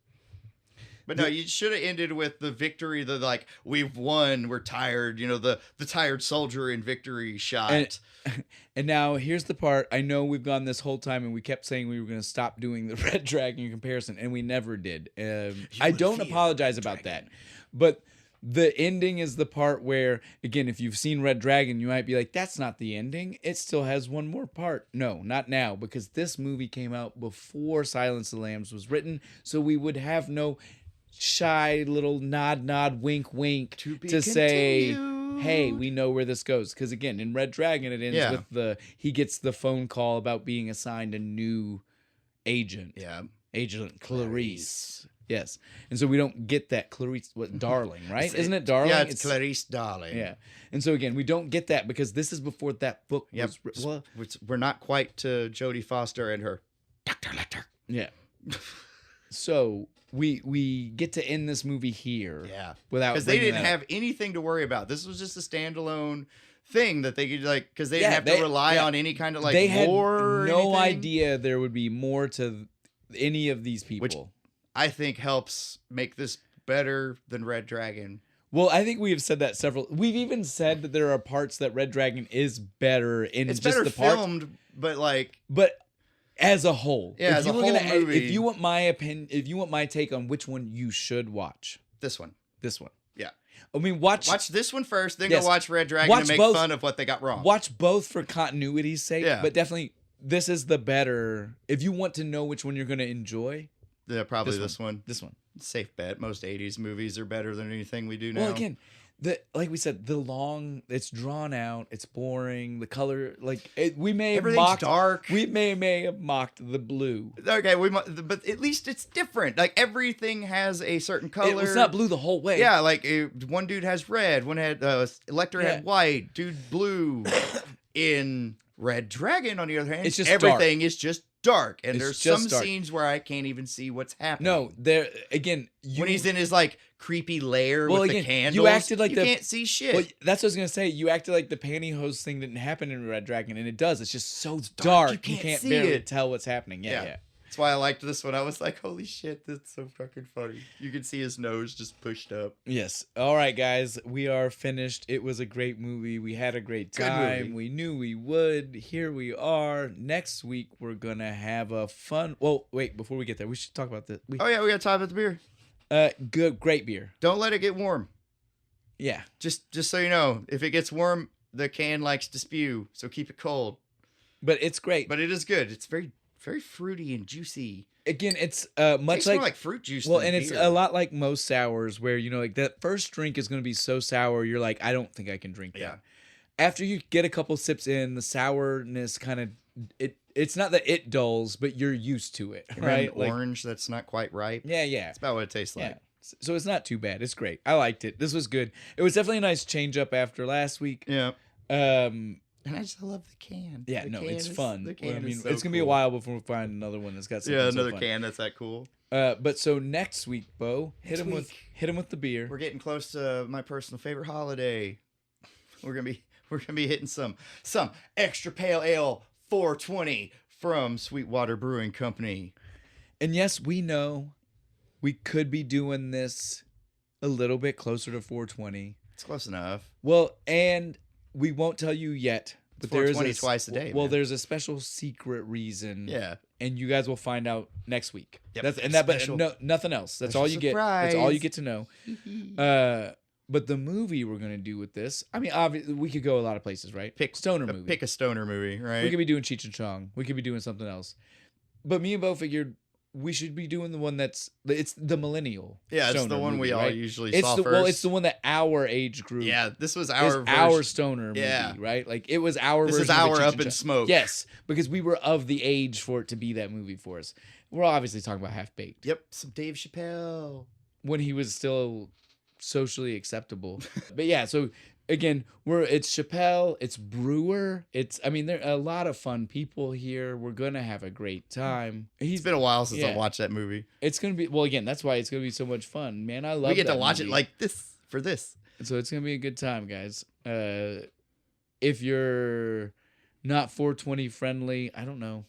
But no, you should have ended with the victory. The like, we've won. We're tired. You know, the tired soldier in victory shot. And now here's the part. I know we've gone this whole time, and we kept saying we were going to stop doing the Red Dragon comparison, and we never did. I don't apologize about that, but the ending is the part where, again, if you've seen Red Dragon, you might be like, that's not the ending. It still has one more part. No, not now, because this movie came out before Silence of the Lambs was written, so we would have no shy little nod, wink to say, hey, we know where this goes. Because again, in Red Dragon, it ends with he gets the phone call about being assigned a new agent. Yeah. Agent Clarice. Yes. And so we don't get that Clarice, Darling, right? Isn't it Darling? Yeah, it's Clarice Darling. Yeah. And so again, we don't get that because this is before that book was written. Well, we're not quite to Jodie Foster and her Dr. Lecter. Yeah. So we get to end this movie here. Yeah. Because they didn't have anything to worry about. This was just a standalone thing that they could because they didn't have to rely on any kind of they lore. Had no idea there would be more to any of these people. Which I think helps make this better than Red Dragon. Well, I think we have said that we've even said that there are parts that Red Dragon is better in it's just better the parts. Filmed, but as a whole. Yeah, as a whole movie. If you want my opinion, if you want my take on which one you should watch. This one. Yeah. I mean, watch this one first, then go watch Red Dragon and make fun of what they got wrong. Watch both for continuity's sake, but definitely this is the better. If you want to know which one you're going to enjoy. Yeah, probably this one. This one. Safe bet. Most 80s movies are better than anything we do now. Well, again, like we said, it's drawn out, it's boring, the color, we may have mocked dark. We may have mocked the blue. Okay, but at least it's different. Like everything has a certain color. It's not blue the whole way. Yeah, one dude has red, one had Lecter had white, dude blue. In Red Dragon, on the other hand, it's just everything dark. Is just dark, and it's there's some dark. Scenes where I can't even see what's happening. No, there again. When he's in his creepy lair with the candles, you acted like you can't see shit. Well, that's what I was gonna say. You acted like the pantyhose thing didn't happen in Red Dragon, and it does. It's just so dark. You can't barely tell what's happening. Yeah. That's why I liked this one. I was like, holy shit, that's so fucking funny. You can see his nose just pushed up. Yes. All right, guys. We are finished. It was a great movie. We had a great time. We knew we would. Here we are. Next week, we're going to have a fun... Well, wait. Before we get there, we should talk about this. We got to talk about the beer. Great beer. Don't let it get warm. Yeah. Just so you know, if it gets warm, the can likes to spew. So keep it cold. But it's great. But it is good. It's very fruity and juicy. Again, it's much more like fruit juice. Well, and it's a lot like most sours, where that first drink is going to be so sour, you're like, I don't think I can drink that. Yeah. After you get a couple sips in, the sourness kind of it's not that it dulls, but you're used to it, right? Like orange that's not quite ripe. Yeah. That's about what it tastes like. So it's not too bad. It's great. I liked it. This was good. It was definitely a nice change up after last week. Yeah. And I just love the can. Yeah, it's fun. The can it's so gonna be a while before we find another one that's got something another fun. can that's that cool. But so next week, Bo, hit him with the beer. We're getting close to my personal favorite holiday. We're gonna be hitting some extra pale ale 420 from Sweetwater Brewing Company. And yes, we know we could be doing this a little bit closer to 420. It's close enough. Well, and we won't tell you yet, but there is twice a day. Well, there's a special secret reason. Yeah. And you guys will find out next week. Yep. But nothing else. That's all you get. That's all you get to know. But the movie we're gonna do with this, I mean, obviously we could go a lot of places, right? Pick a stoner movie, right? We could be doing Cheech and Chong. We could be doing something else. But me and Bo figured we should be doing the one it's the millennial. Yeah, it's the one movie, we all usually saw first. Well, it's the one that our age group. Yeah, this was our stoner movie, right? Like it was our version. This is our Up in Smoke. Yes, because we were of the age for it to be that movie for us. We're obviously talking about Half Baked. Yep, some Dave Chappelle when he was still socially acceptable. But yeah, so again, it's Chappelle, it's Brewer, there are a lot of fun people here. We're gonna have a great time. It's been a while since I watched that movie. It's gonna be that's why it's gonna be so much fun, man. I love. We get to watch it like this for this, so it's gonna be a good time, guys. If you're not 420 friendly, I don't know.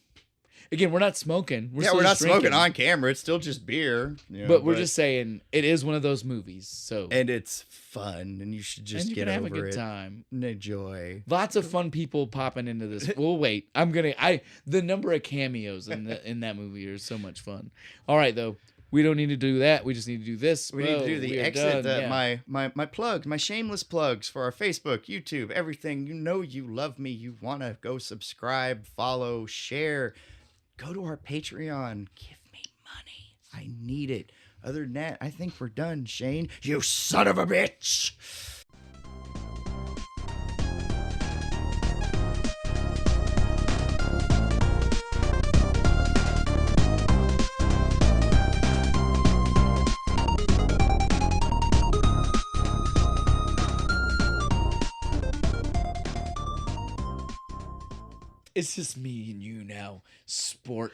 Again, we're not smoking. We're not smoking on camera. It's still just beer. But we're just saying it is one of those movies. So and it's fun, and you should just get over it. And you can have a good time. And enjoy. Lots of fun people popping into this. We'll wait. The number of cameos in that movie are so much fun. All right, though. We don't need to do that. We just need to do this. We need to do the exit. My plugs, my shameless plugs for our Facebook, YouTube, everything. You love me. You want to go subscribe, follow, share. Go to our Patreon. Give me money. I need it. Other than that, I think we're done, Shane. You son of a bitch! It's just me and you now, sport.